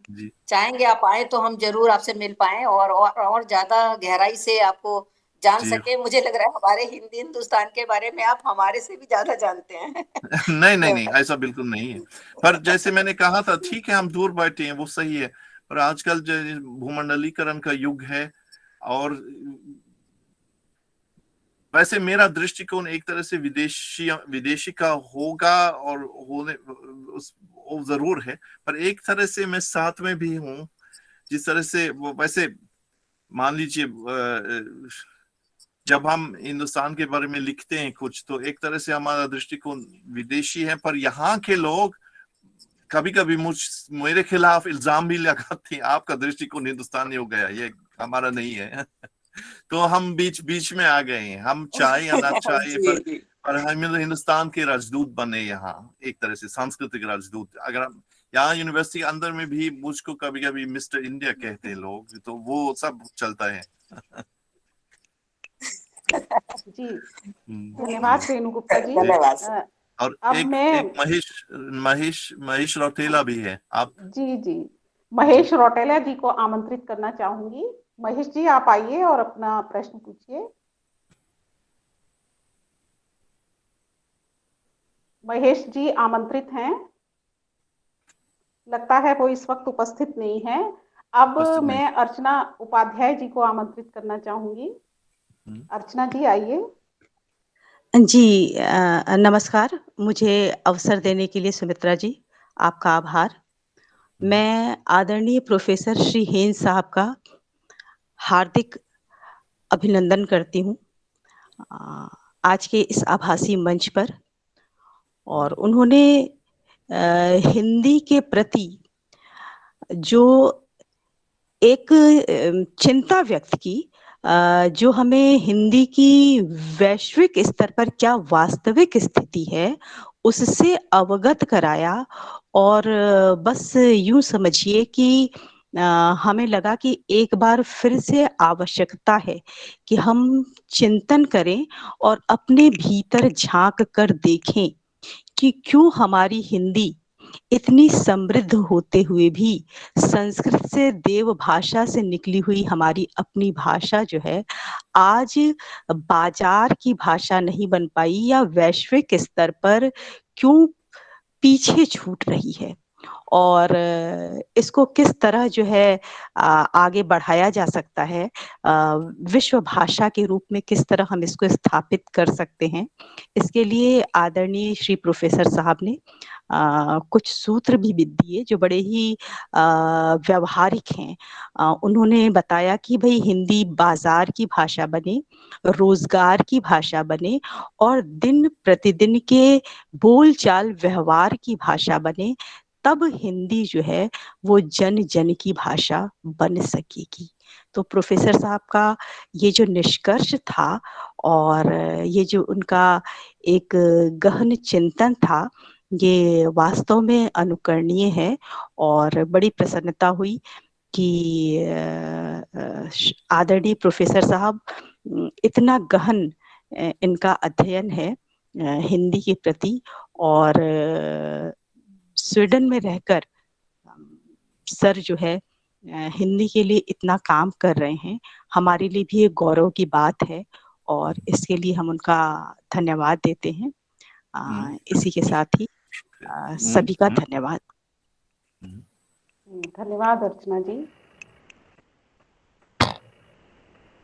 जी, चाहेंगे आप आए तो हम जरूर आपसे मिल पाए और ज्यादा गहराई से आपको जान जी। सके। मुझे लग रहा है हमारे हिंदुस्तान के बारे में आप हमारे से भी ज्यादा जानते हैं। नहीं नहीं नहीं, ऐसा बिल्कुल नहीं है। पर जैसे मैंने कहा था, ठीक है हम दूर बैठे हैं वो सही है, पर आजकल जो भूमंडलीकरण का युग है, और वैसे मेरा दृष्टिकोण एक तरह से विदेशी का होगा, और होने वो जरूर है, पर एक तरह से मैं साथ में भी हूँ। जिस तरह से वैसे मान लीजिए जब हम हिंदुस्तान के बारे में लिखते हैं कुछ, तो एक तरह से हमारा दृष्टिकोण विदेशी है, पर यहाँ के लोग कभी कभी मेरे खिलाफ इल्जाम भी लगाते हैं, आपका दृष्टिकोण हिंदुस्तानी हो गया, ये हमारा नहीं है। तो हम बीच बीच में आ गए हैं, हम चाहे या ना चाहे, पर हम हिंदुस्तान के राजदूत बने यहाँ, एक तरह से सांस्कृतिक राजदूत। अगर हम यहाँ यूनिवर्सिटी के अंदर में भी मुझको कभी कभी मिस्टर इंडिया कहते हैं लोग, तो वो सब चलता है। जी धन्यवाद रेणु गुप्ता जी। धन्यवाद। और अब एक महेश रौतेला भी है। आप जी महेश रौतेला जी को आमंत्रित करना चाहूंगी। महेश जी आप आइए और अपना प्रश्न पूछिए। महेश जी आमंत्रित हैं, लगता है वो इस वक्त उपस्थित नहीं है। अब मैं अर्चना उपाध्याय जी को आमंत्रित करना चाहूंगी। अर्चना जी आइए। जी नमस्कार, मुझे अवसर देने के लिए सुमित्रा जी आपका आभार। मैं आदरणीय प्रोफेसर श्री हेन साहब का हार्दिक अभिनंदन करती हूँ आज के इस आभासी मंच पर, और उन्होंने हिंदी के प्रति जो एक चिंता व्यक्त की, जो हमें हिंदी की वैश्विक स्तर पर क्या वास्तविक स्थिति है उससे अवगत कराया। और बस यूं समझिए कि हमें लगा कि एक बार फिर से आवश्यकता है कि हम चिंतन करें और अपने भीतर झांक कर देखें कि क्यों हमारी हिंदी इतनी समृद्ध होते हुए भी संस्कृत से देव भाषा से निकली हुई हमारी अपनी भाषा जो है आज बाजार की भाषा नहीं बन पाई, या वैश्विक स्तर पर क्यों पीछे छूट रही है, और इसको किस तरह जो है आगे बढ़ाया जा सकता है, विश्व भाषा के रूप में किस तरह हम इसको स्थापित कर सकते हैं। इसके लिए आदरणीय श्री प्रोफेसर साहब ने कुछ सूत्र भी दिए जो बड़े ही व्यवहारिक हैं। उन्होंने बताया कि भाई हिंदी बाजार की भाषा बने, रोजगार की भाषा बने और दिन प्रतिदिन के बोलचाल व्यवहार की भाषा बने, तब हिंदी जो है वो जन जन की भाषा बन सकेगी। तो प्रोफेसर साहब का ये जो निष्कर्ष था और ये जो उनका एक गहन चिंतन था, ये वास्तव में अनुकरणीय है और बड़ी प्रसन्नता हुई कि आदरणीय प्रोफेसर साहब इतना गहन इनका अध्ययन है हिंदी के प्रति, और स्वीडन में रहकर सर जो है हिंदी के लिए इतना काम कर रहे हैं, हमारे लिए भी एक गौरव की बात है और इसके लिए हम उनका धन्यवाद देते हैं। इसी के साथ ही सभी का धन्यवाद। धन्यवाद अर्चना जी।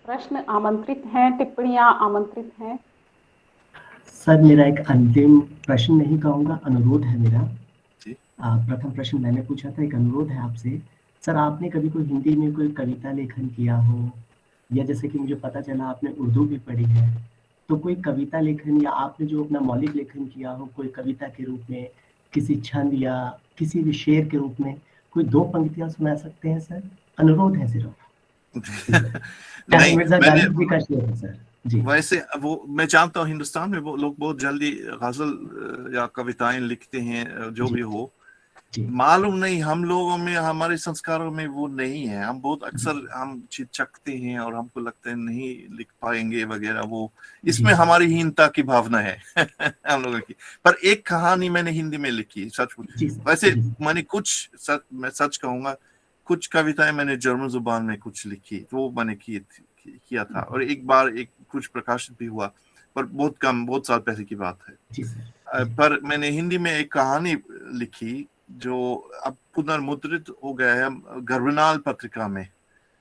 प्रश्न आमंत्रित हैं, टिप्पणियां आमंत्रित हैं। सर मेरा एक अंतिम प्रश्न नहीं कहूँगा, अनुरोध है मेरा। प्रथम प्रश्न मैंने पूछा था, एक अनुरोध है आपसे। सर आपने कभी कोई हिंदी में कोई कविता लेखन किया हो, या जैसे कि मुझे पता चला आपने उर्दू भी पढ़ी है, तो कोई कविता लेखन या आपने जो अपना मौलिक लेखन किया हो, कोई कविता के रूप में, किसी छंद या किसी भी शेर के रूप में कोई 2 पंक्तियां सुना सकते हैं सर? अनुरोध है सिर्फ। नहीं, मिर्जा गालिब जी का शेर है सर जी। वैसे वो मैं जानता हूँ हिंदुस्तान में वो लोग बहुत जल्दी गजल या कविताएं लिखते हैं, जो भी हो। मालूम नहीं, हम लोगों में, हमारे संस्कारों में वो नहीं है। हम बहुत अक्सर हम चिचकते हैं और हमको लगता है नहीं लिख पाएंगे वगैरह। वो इसमें हमारी हीनता की भावना है हम लोगों की। पर एक कहानी मैंने हिंदी में लिखी, सच वैसे मैंने मैं सच कहूंगा, कुछ कविताएं मैंने जर्मन जुबान में कुछ लिखी, वो मैंने किया था, और एक बार कुछ प्रकाशित भी हुआ, पर बहुत साल पहले की बात है। पर मैंने हिंदी में एक कहानी लिखी जो अब पुनर्मुद्रित हो गया है गर्भनाल पत्रिका में,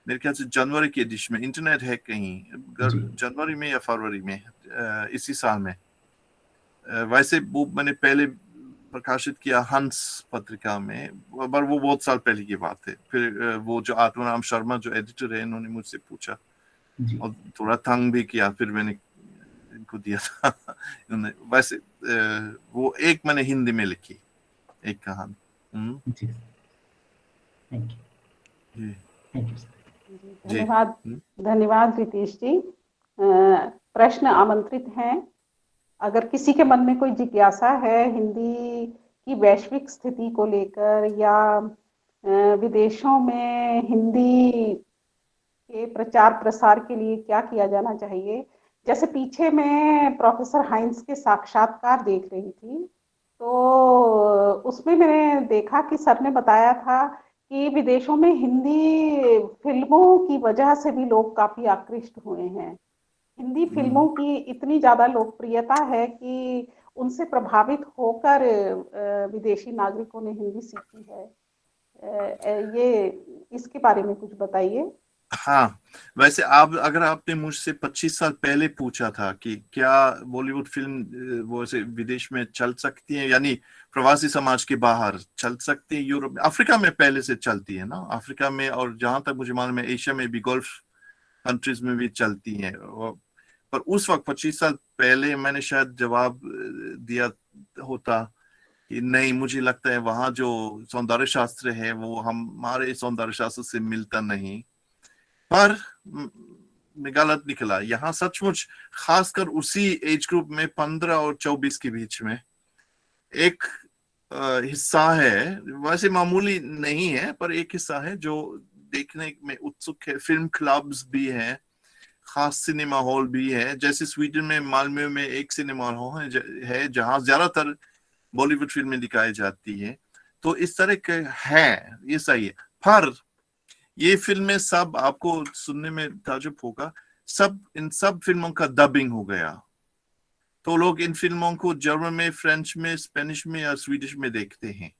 मेरे ख्याल से जनवरी के एडिशन में। इंटरनेट है कहीं, जनवरी में या फरवरी में इसी साल में। वैसे वो मैंने पहले प्रकाशित किया हंस पत्रिका में, पर वो बहुत साल पहले की बात है। फिर वो जो आत्माराम शर्मा जो एडिटर है, इन्होंने मुझसे पूछा और थोड़ा तंग भी किया, फिर मैंने इनको दिया था वैसे वो एक मैंने हिंदी में लिखी, एक कहानी। धन्यवाद, धन्यवाद रितेश जी। प्रश्न आमंत्रित हैं। अगर किसी के मन में कोई जिज्ञासा है हिंदी की वैश्विक स्थिति को लेकर, या विदेशों में हिंदी के प्रचार प्रसार के लिए क्या किया जाना चाहिए, जैसे पीछे मैं प्रोफेसर हाइंस के साक्षात्कार देख रही थी, तो उसमें मैंने देखा कि सर ने बताया था कि विदेशों में हिंदी फिल्मों की वजह से भी लोग काफी आकृष्ट हुए हैं। हिंदी फिल्मों की इतनी ज्यादा लोकप्रियता है कि उनसे प्रभावित होकर विदेशी नागरिकों ने हिंदी सीखी है। ये इसके बारे में कुछ बताइए। हाँ, वैसे अगर आपने मुझसे 25 साल पहले पूछा था कि क्या बॉलीवुड फिल्म वो ऐसे विदेश में चल सकती है, यानी प्रवासी समाज के बाहर चल सकती है, यूरोप में, अफ्रीका में पहले से चलती है ना, अफ्रीका में, और जहां तक मुझे मालूम है एशिया में भी, गल्फ कंट्रीज में भी चलती है। पर उस वक्त 25 साल पहले मैंने शायद जवाब दिया होता कि नहीं, मुझे लगता है वहां जो सौंदर्य शास्त्र है वो हमारे सौंदर्य शास्त्र से मिलता नहीं। पर गलत निकला। यहाँ सचमुच खासकर उसी एज ग्रुप में 15 और 24 के बीच में एक हिस्सा है, वैसे मामूली नहीं है पर एक हिस्सा है जो देखने में उत्सुक है। फिल्म क्लब्स भी हैं, खास सिनेमा हॉल भी है, जैसे स्वीडन में माल्मो में एक सिनेमा हॉल है जहां ज्यादातर बॉलीवुड फिल्में दिखाई जाती है। तो इस तरह के है, ये सही है। पर ये फिल्में सब, आपको सुनने में ताजुब होगा, इन सब फिल्मों का डबिंग हो गया, तो लोग इन फिल्मों को जर्मन में, फ्रेंच में, स्पेनिश में या स्वीडिश में देखते हैं।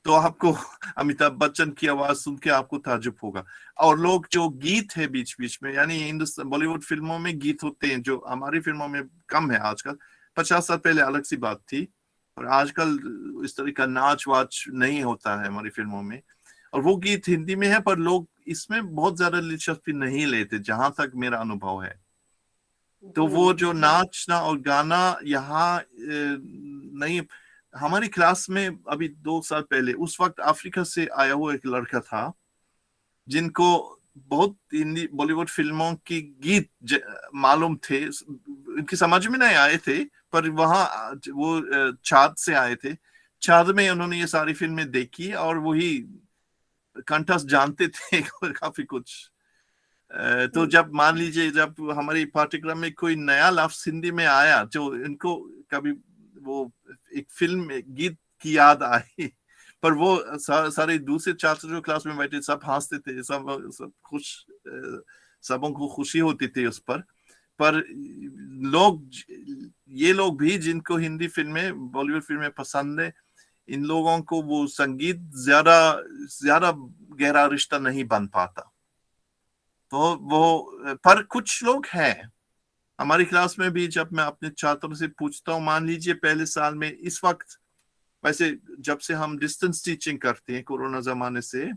तो आपको अमिताभ बच्चन की आवाज सुन के आपको ताजुब होगा। और लोग जो गीत है बीच बीच में, यानी हिंदुस्तान बॉलीवुड फिल्मों में गीत होते हैं जो हमारी फिल्मों में कम है आजकल। 50 साल पहले अलग सी बात थी, पर आजकल इस तरह का नाच वाच नहीं होता है हमारी फिल्मों में, और वो गीत हिंदी में है पर लोग इसमें बहुत ज्यादा दिलचस्पी नहीं लेते जहां तक मेरा अनुभव है। तो वो जो नाचना और गाना यहाँ नहीं, हमारी क्लास में अभी 2 साल पहले उस वक्त अफ्रीका से आया हुआ एक लड़का था जिनको बहुत हिंदी बॉलीवुड फिल्मों की गीत मालूम थे, उनकी समझ में नहीं आए थे, पर वहाँ वो चाँद से आए थे, चाँद में उन्होंने ये सारी फिल्में देखी और वही कंठस्थ जानते थे काफी कुछ। तो जब मान लीजिए जब हमारी पाठ्यक्रम में कोई नया लफ्ज हिंदी में आया जो इनको कभी वो एक फिल्म में गीत की याद आई, पर वो सारे दूसरे छात्र जो क्लास में बैठे सब हंसते थे, सब खुश, सबों को खुशी होती थी उस पर ये लोग भी जिनको हिंदी फिल्में बॉलीवुड फिल्में पसंद है, इन लोगों को वो संगीत ज्यादा गहरा रिश्ता नहीं बन पाता। तो वो पर कुछ लोग हैं हमारी क्लास में भी, जब मैं अपने छात्रों से पूछता हूँ, मान लीजिए पहले साल में इस वक्त, वैसे जब से हम डिस्टेंस टीचिंग करते हैं कोरोना जमाने से,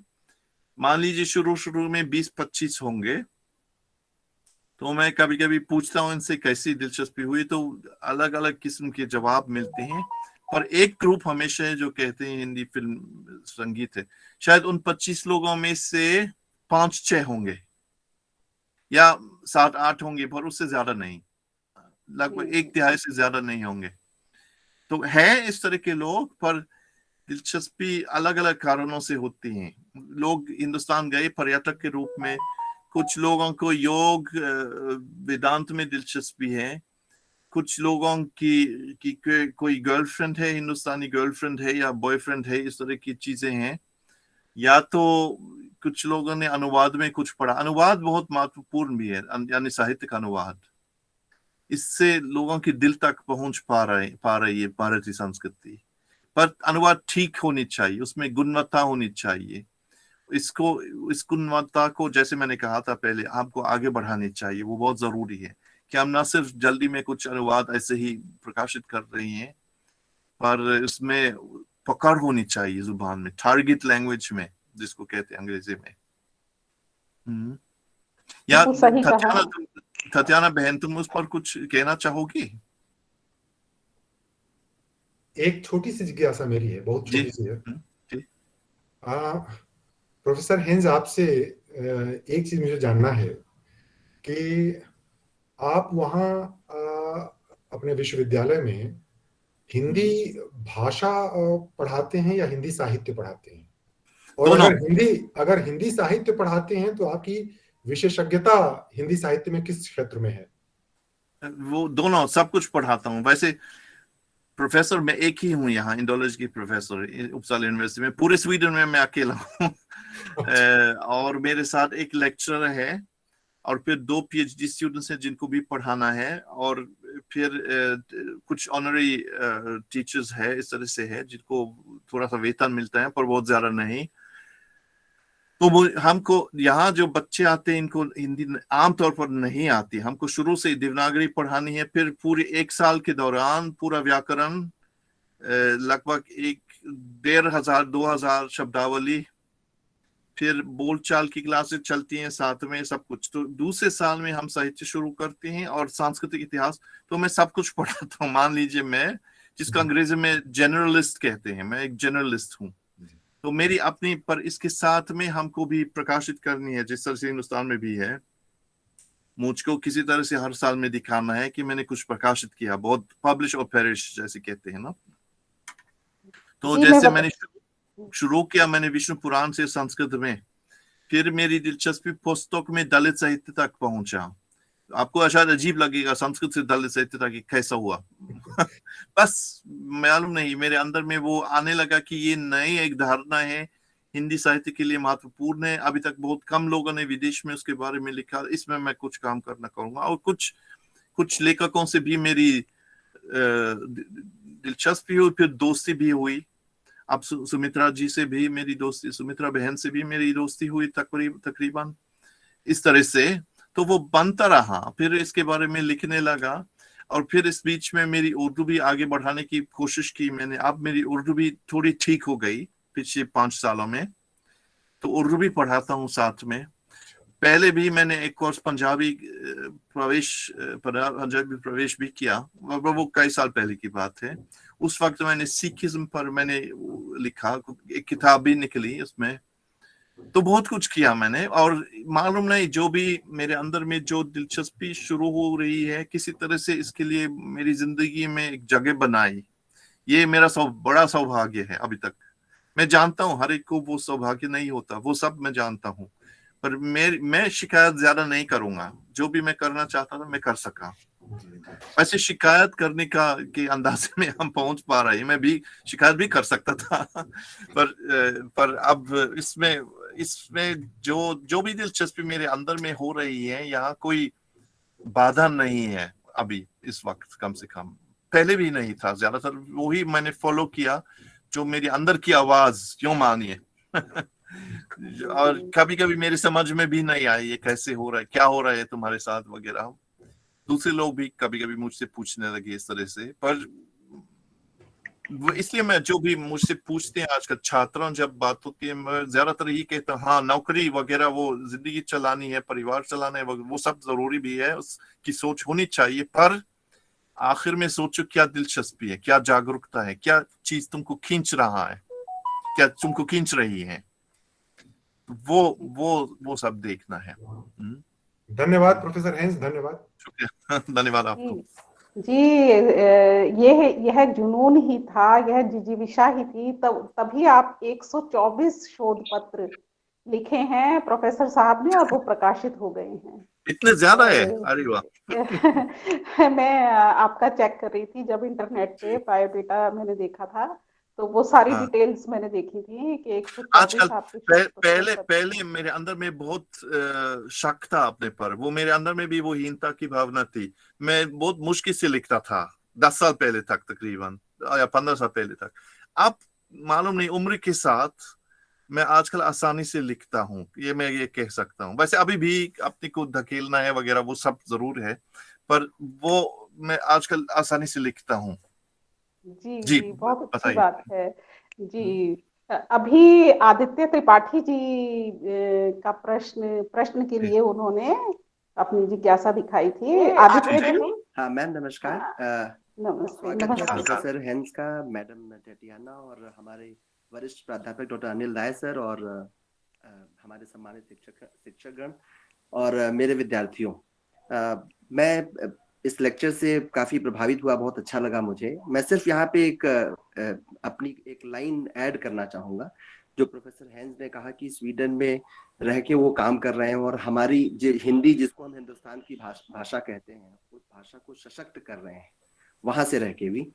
मान लीजिए शुरू में 20-25 होंगे, तो मैं कभी कभी पूछता हूँ इनसे कैसी दिलचस्पी हुई, तो अलग अलग किस्म के जवाब मिलते हैं, पर एक ग्रुप हमेशा है जो कहते हैं हिंदी फिल्म संगीत है। शायद उन 25 लोगों में से 5-6 होंगे या 7-8 होंगे, पर उससे ज्यादा नहीं, लगभग 1/3 से ज्यादा नहीं होंगे। तो है इस तरह के लोग, पर दिलचस्पी अलग अलग कारणों से होती हैं। लोग हिंदुस्तान गए पर्यटक के रूप में, कुछ लोगों को योग वेदांत में दिलचस्पी है, कुछ लोगों की कोई गर्लफ्रेंड है, हिंदुस्तानी गर्लफ्रेंड है या बॉयफ्रेंड है, इस तरह की चीजें हैं, या तो कुछ लोगों ने अनुवाद में कुछ पढ़ा। अनुवाद बहुत महत्वपूर्ण भी है, यानी साहित्यिक अनुवाद, इससे लोगों की दिल तक पहुंच पा रही है भारतीय संस्कृति। पर अनुवाद ठीक होनी चाहिए, उसमें गुणवत्ता होनी चाहिए। इस गुणवत्ता को, जैसे मैंने कहा था पहले, आपको आगे बढ़ानी चाहिए। वो बहुत जरूरी है कि हम ना सिर्फ जल्दी में कुछ अनुवाद ऐसे ही प्रकाशित कर रही हैं, पर इसमें पकड़ होनी चाहिए जुबान में, टारगेट लैंग्वेज में जिसको कहते हैं अंग्रेजी में। या ततियाना बहन, तुम उस पर कुछ कहना चाहोगी? एक छोटी सी जिज्ञासा मेरी है, बहुत छोटी सी है। प्रोफेसर हेंज, आपसे एक चीज मुझे जानना है कि आप वहाँ अपने विश्वविद्यालय में हिंदी भाषा पढ़ाते हैं या हिंदी साहित्य पढ़ाते हैं? और अगर हिंदी साहित्य पढ़ाते हैं तो आपकी विशेषज्ञता हिंदी साहित्य में किस क्षेत्र में है? वो दोनों, सब कुछ पढ़ाता हूँ। वैसे प्रोफेसर मैं एक ही हूँ यहाँ, इंडोलॉजी की प्रोफेसर उपसाला यूनिवर्सिटी में, पूरे स्वीडन में मैं अकेला हूँ। और मेरे साथ एक लेक्चरर है और फिर 2 PhD स्टूडेंट्स हैं जिनको भी पढ़ाना है, और फिर कुछ ऑनरी टीचर्स है, इस तरह से है जिनको थोड़ा सा वेतन मिलता है पर बहुत ज्यादा नहीं। तो हमको यहाँ जो बच्चे आते हैं इनको हिंदी आमतौर पर नहीं आती, हमको शुरू से देवनागरी पढ़ानी है, फिर पूरे 1 साल के दौरान पूरा व्याकरण, लगभग 1,500-2,000 शब्दावली, फिर बोलचाल की क्लासेस चलती हैं साथ में, सब कुछ। तो दूसरे साल में हम साहित्य शुरू करते हैं और सांस्कृतिक इतिहास, तो मैं सब कुछ पढ़ाता हूँ। मान लीजिए मैं, जिसको अंग्रेजी में जनरलिस्ट कहते हैं, मैं एक जनरलिस्ट हूँ, तो मेरी अपनी, पर इसके साथ में हमको भी प्रकाशित करनी है, जिस तरह से हिंदुस्तान में भी है, मुझको किसी तरह से हर साल में दिखाना है कि मैंने कुछ प्रकाशित किया, बहुत पब्लिश और पेरिश जैसे कहते हैं ना। तो जैसे मैंने शुरू किया, मैंने विष्णु पुराण से संस्कृत में, फिर मेरी दिलचस्पी पुस्तक में दलित साहित्य तक पहुंचा। आपको शायद अजीब लगेगा संस्कृत से दलित साहित्य तक कैसा हुआ। बस मालूम नहीं, मेरे अंदर में वो आने लगा कि ये नई एक धारणा है, हिंदी साहित्य के लिए महत्वपूर्ण है। अभी तक बहुत कम लोगों ने विदेश में उसके बारे में लिखा, इसमें मैं कुछ काम करना करूंगा। और कुछ लेखकों से भी मेरी दिलचस्पी हुई, फिर दोस्ती भी हुई। अब सुमित्रा जी से भी मेरी दोस्ती, सुमित्रा बहन से भी मेरी दोस्ती हुई तकरीबन इस तरह से। तो वो बनता रहा, फिर इसके बारे में लिखने लगा। और फिर इस बीच में मेरी उर्दू भी आगे बढ़ाने की कोशिश की मैंने। अब मेरी उर्दू भी थोड़ी ठीक हो गई पिछले 5 सालों में, तो उर्दू भी पढ़ाता हूँ साथ में। पहले भी मैंने एक कोर्स पंजाबी प्रवेश भी किया, वो कई साल पहले की बात है। उस वक्त मैंने सिखिज्म पर मैंने लिखा, एक किताब भी निकली उसमें, तो बहुत कुछ किया मैंने। और मालूम नहीं, जो भी मेरे अंदर में जो दिलचस्पी शुरू हो रही है, किसी तरह से इसके लिए मेरी जिंदगी में एक जगह बनाई, ये मेरा बड़ा सौभाग्य है। अभी तक मैं जानता हूँ हर एक को वो सौभाग्य नहीं होता, वो सब मैं जानता हूँ, पर मैं शिकायत ज्यादा नहीं करूंगा। जो भी मैं करना चाहता था मैं कर सका। वैसे शिकायत करने के अंदाजे में हम पहुंच पा रहे हैं। मैं भी शिकायत भी कर सकता था पर अब इसमें जो भी दिलचस्पी मेरे अंदर में हो रही है, यहाँ कोई बाधा नहीं है अभी इस वक्त, कम से कम। पहले भी नहीं था, ज्यादातर वही मैंने फॉलो किया जो मेरी अंदर की आवाज, क्यों मानिए और कभी कभी मेरे समझ में भी नहीं आई ये कैसे हो रहा है, क्या हो रहा है तुम्हारे साथ वगैरह। दूसरे लोग भी कभी कभी मुझसे पूछने लगे इस तरह से, पर इसलिए मैं जो भी मुझसे पूछते हैं आजकल छात्रों, जब बात होती है, मैं ज्यादातर यही कहता हूँ, हाँ नौकरी वगैरह वो जिंदगी चलानी है, परिवार चलाना है, वो सब जरूरी भी है, उसकी सोच होनी चाहिए, पर आखिर में सोचो क्या दिलचस्पी है, क्या जागरूकता है, क्या चीज तुमको खींच रहा है, क्या तुमको खींच रही है, वो सब देखना है। धन्यवाद प्रोफेसर हेंस, धन्यवाद। शुक्रिया धन्यवाद आपको। जी, यह जुनून ही था, यह जिजीविषा ही थी, तभी आप 124 शोध पत्र लिखे हैं प्रोफेसर साहब ने, और वो प्रकाशित हो गए हैं। इतने ज्यादा है? अरे वाह। मैं आपका चेक कर रही थी जब इंटरनेट पे बायोडेटा मैंने देखा था, तो वो सारी डिटेल्स मैंने देखी थी कि 124 आपके पहले मेरे अंदर में बहुत शक था अपने पर, वो मेरे अंदर में भी वो हीनता की भावना थी। मैं बहुत मुश्किल से लिखता था 10 साल पहले तक, तकरीबन या 15 साल पहले तक। अब मालूम नहीं, उम्र के साथ मैं आजकल आसानी से लिखता हूँ, ये कह सकता हूँ। वैसे अभी भी अपने को धकेलना है वगैरह, वो सब जरूर है, पर वो मैं आजकल आसानी से लिखता हूँ। जी, बहुत अच्छी बात है जी। अभी आदित्य त्रिपाठी जी का प्रश्न के लिए उन्होंने अपनी जिज्ञासा दिखाई थी। आदित्य जी। हाँ मैम, नमस्कार। नमस्ते। प्रोफेसर हेंस का, मैडम टेटियाना और हमारे वरिष्ठ प्राध्यापक डॉक्टर अनिल राय सर, और हमारे सम्मानित शिक्षकगण और मेरे विद्यार्थियों, मैं इस लेक्चर से काफी प्रभावित हुआ, बहुत अच्छा लगा मुझे। मैं सिर्फ यहाँ पे अपनी एक लाइन ऐड करना चाहूंगा। जो प्रोफेसर हेंस ने कहा कि स्वीडन में रह के वो काम कर रहे हैं और हमारी हिंदी, जिसको हम हिंदुस्तान की भाषा कहते हैं, उस भाषा को सशक्त कर रहे हैं वहां से रह के भी।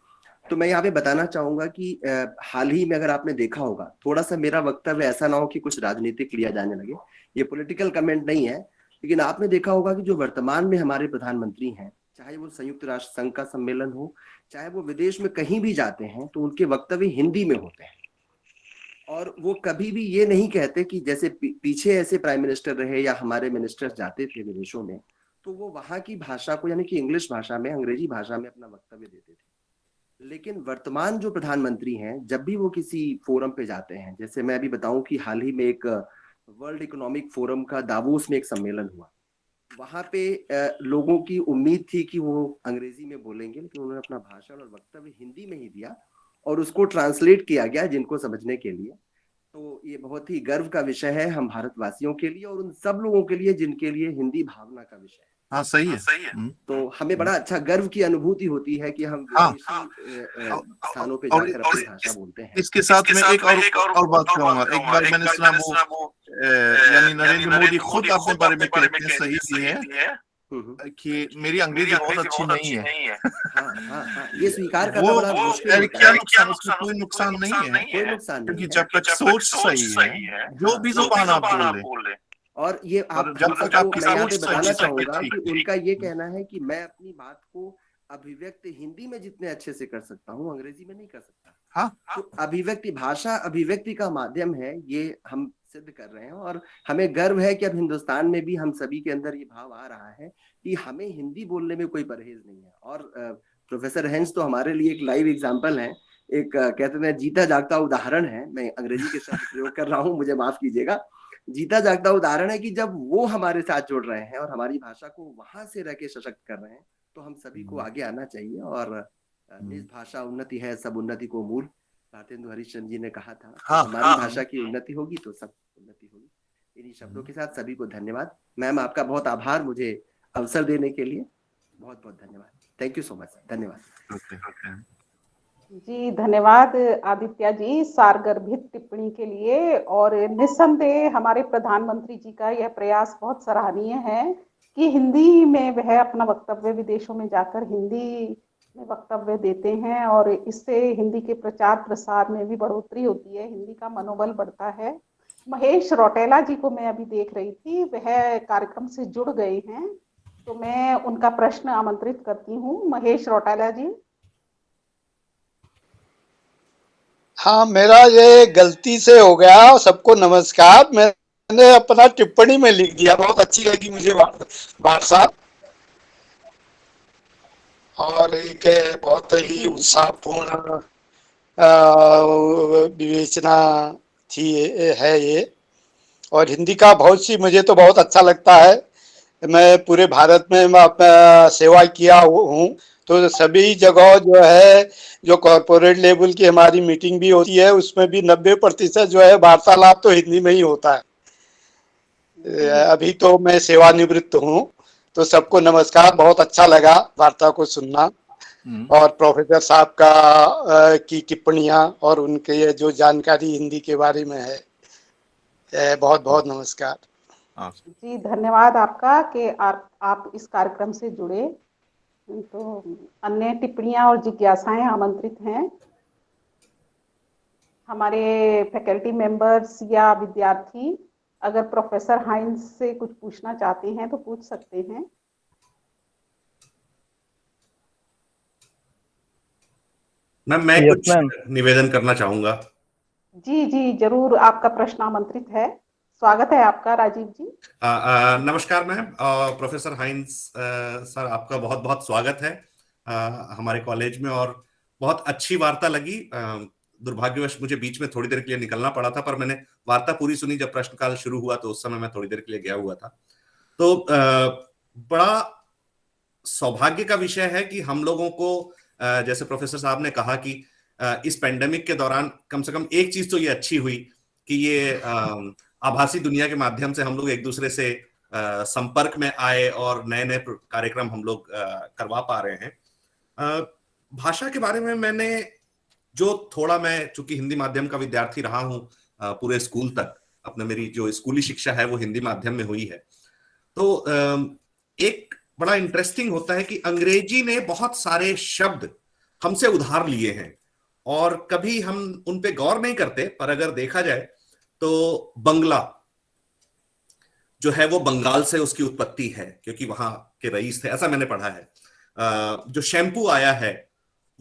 तो मैं यहाँ पे बताना चाहूंगा कि हाल ही में अगर आपने देखा होगा, थोड़ा सा मेरा वक्तव्य ऐसा ना हो कि कुछ राजनीतिक लिया जाने लगे, ये पॉलिटिकल कमेंट नहीं है, लेकिन आपने देखा होगा कि जो वर्तमान में हमारे प्रधानमंत्री हैं, चाहे वो संयुक्त राष्ट्र संघ का सम्मेलन हो, चाहे वो विदेश में कहीं भी जाते हैं, तो उनके वक्तव्य हिंदी में होते हैं। और वो कभी भी ये नहीं कहते कि जैसे पीछे ऐसे प्राइम मिनिस्टर रहे या हमारे मिनिस्टर्स जाते थे विदेशों में, तो वो वहां की भाषा को, यानी कि इंग्लिश भाषा में, अंग्रेजी भाषा में अपना वक्तव्य देते थे। लेकिन वर्तमान जो प्रधानमंत्री हैं, जब भी वो किसी फोरम पे जाते हैं, जैसे मैं अभी बताऊं कि हाल ही में एक वर्ल्ड इकोनॉमिक फोरम का दावोस में एक सम्मेलन हुआ, वहां पे लोगों की उम्मीद थी कि वो अंग्रेजी में बोलेंगे, लेकिन उन्होंने अपना भाषण और वक्तव्य हिंदी में ही दिया और उसको ट्रांसलेट किया गया जिनको समझने के लिए। तो ये बहुत ही गर्व का विषय है हम भारतवासियों के लिए और उन सब लोगों के लिए जिनके लिए हिंदी भावना का विषय है। हाँ सही है। तो हमें बड़ा अच्छा गर्व की अनुभूति होती है कि हम स्थानों पे जाकर अपनी भाषा बोलते हैं। इसके साथ में एक और बात कहूंगा। एक बार मैंने सुना वो यानी नरेंद्र मोदी खुद अपने बारे में कहते हैं, सही भी है, कि मेरी अंग्रेजी बहुत अच्छी नहीं है। हाँ, ये स्वीकार करना बड़ा मुश्किल है। क्या नुकसान, उसमें कोई नुकसान नहीं है, कोई नुकसान नहीं, क्योंकि जब तक सोच सही है, जो भी जुबान आप बोल ले। और ये आप हम सबको मैं यहाँ पे बताना चाहूंगा कि उनका ये कहना है कि मैं अपनी बात को अभिव्यक्त हिंदी में जितने अच्छे से कर सकता हूँ, अंग्रेजी में नहीं कर सकता। हाँ, तो अभिव्यक्ति, भाषा अभिव्यक्ति का माध्यम है, ये हम सिद्ध कर रहे हैं। और हमें गर्व है कि अब हिंदुस्तान में भी हम सभी के अंदर ये भाव आ रहा है कि हमें हिंदी बोलने में कोई परहेज नहीं है। और प्रोफेसर हेंस तो हमारे लिए एक लाइव एग्जाम्पल है, एक कहते हैं जीता जागता उदाहरण है। मैं अंग्रेजी के शब्द प्रयोग कर रहा हूँ, मुझे माफ कीजिएगा। जीता जागता उदाहरण है कि जब वो हमारे साथ जुड़ रहे हैं और हमारी भाषा को वहां से रह के सशक्त कर रहे हैं, तो हम सभी को आगे आना चाहिए। और निज भाषा उन्नति है, सब उन्नति को मूल, भारतेंदु हरिश्चंद्र जी ने कहा था। हमारी भाषा की उन्नति होगी तो सब उन्नति होगी। इन्हीं शब्दों के साथ सभी को धन्यवाद। मैम, आपका बहुत आभार मुझे अवसर देने के लिए, बहुत बहुत धन्यवाद। थैंक यू सो मच, धन्यवाद। जी धन्यवाद आदित्य जी सारगर्भित टिप्पणी के लिए। और निस्संदेह हमारे प्रधानमंत्री जी का यह प्रयास बहुत सराहनीय है कि हिंदी में वह अपना वक्तव्य विदेशों में जाकर हिंदी में वक्तव्य देते हैं, और इससे हिंदी के प्रचार प्रसार में भी बढ़ोतरी होती है, हिंदी का मनोबल बढ़ता है। महेश रौटेला जी को मैं अभी देख रही थी, वह कार्यक्रम से जुड़ गए हैं, तो मैं उनका प्रश्न आमंत्रित करती हूँ। महेश रौटेला जी। हाँ, मेरा ये गलती से हो गया। सबको नमस्कार। मैंने अपना टिप्पणी में लिख दिया, बहुत अच्छी लगी मुझे भाषा, और एक बहुत ही उत्साहपूर्ण विवेचना थी है ये। और हिंदी का बहुत सी मुझे तो बहुत अच्छा लगता है। मैं पूरे भारत में सेवा किया हूँ, तो सभी जगह जो है, जो कॉरपोरेट लेवल की हमारी मीटिंग भी होती है, उसमें भी 90% जो है वार्तालाप तो हिंदी में ही होता है। अभी तो मैं सेवानिवृत्त हूँ। तो सबको नमस्कार, बहुत अच्छा लगा वार्ता को सुनना, और प्रोफेसर साहब का की टिप्पणियां और उनके ये जो जानकारी हिंदी के बारे में है, बहुत बहुत नमस्कार। जी धन्यवाद आपका कि आप इस कार्यक्रम से जुड़े। तो अन्य टिप्पणियां और जिज्ञासाएं आमंत्रित हैं। हमारे फैकल्टी मेंबर्स या विद्यार्थी अगर प्रोफेसर हाइंस से कुछ पूछना चाहते हैं तो पूछ सकते हैं। मैम, मैं कुछ निवेदन करना चाहूंगा। जी जी जरूर, आपका प्रश्न आमंत्रित है। स्वागत है आपका राजीव जी। नमस्कार मैम। प्रोफेसर हाइंस सर, आपका बहुत बहुत स्वागत है हमारे कॉलेज में, और बहुत अच्छी वार्ता लगी। दुर्भाग्यवश मुझे बीच में थोड़ी देर के लिए निकलना पड़ा था, पर मैंने वार्ता पूरी सुनी। जब प्रश्नकाल शुरू हुआ तो उस समय मैं थोड़ी देर के लिए गया हुआ था। तो बड़ा सौभाग्य का विषय है कि हम लोगों को, जैसे प्रोफेसर साहब ने कहा कि इस पेंडेमिक के दौरान कम से कम एक चीज तो ये अच्छी हुई कि ये आभासी दुनिया के माध्यम से हम लोग एक दूसरे से संपर्क में आए और नए नए कार्यक्रम हम लोग करवा पा रहे हैं। भाषा के बारे में मैंने जो थोड़ा, मैं चूंकि हिंदी माध्यम का विद्यार्थी रहा हूं पूरे स्कूल तक, अपने मेरी जो स्कूली शिक्षा है वो हिंदी माध्यम में हुई है, तो एक बड़ा इंटरेस्टिंग होता है कि अंग्रेजी ने बहुत सारे शब्द हमसे उधार लिए हैं और कभी हम उन पे गौर नहीं करते। पर अगर देखा जाए तो बंगला जो है वो बंगाल से उसकी उत्पत्ति है, क्योंकि वहां के रईस थे, ऐसा मैंने पढ़ा है। जो शैम्पू आया है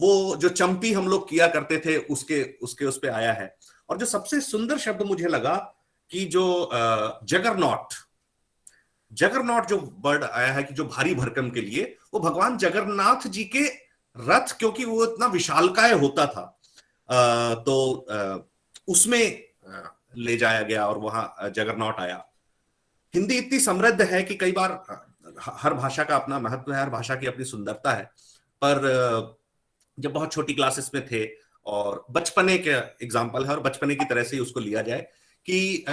वो जो चंपी हम लोग किया करते थे उसके उस पे आया है। और जो सबसे सुंदर शब्द मुझे लगा कि जो जगरनॉट जो वर्ड आया है कि जो भारी भरकम के लिए, वो भगवान जगन्नाथ जी के रथ, क्योंकि वो इतना विशालकाय होता था, तो उसमें ले जाया गया और वहां जगरनॉट आया। हिंदी इतनी समृद्ध है कि कई बार हर भाषा का अपना महत्व है, हर भाषा की अपनी सुंदरता है। पर जब बहुत छोटी क्लासेस में थे, और बचपने के एग्जाम्पल है और बचपने की तरह से ही उसको लिया जाए कि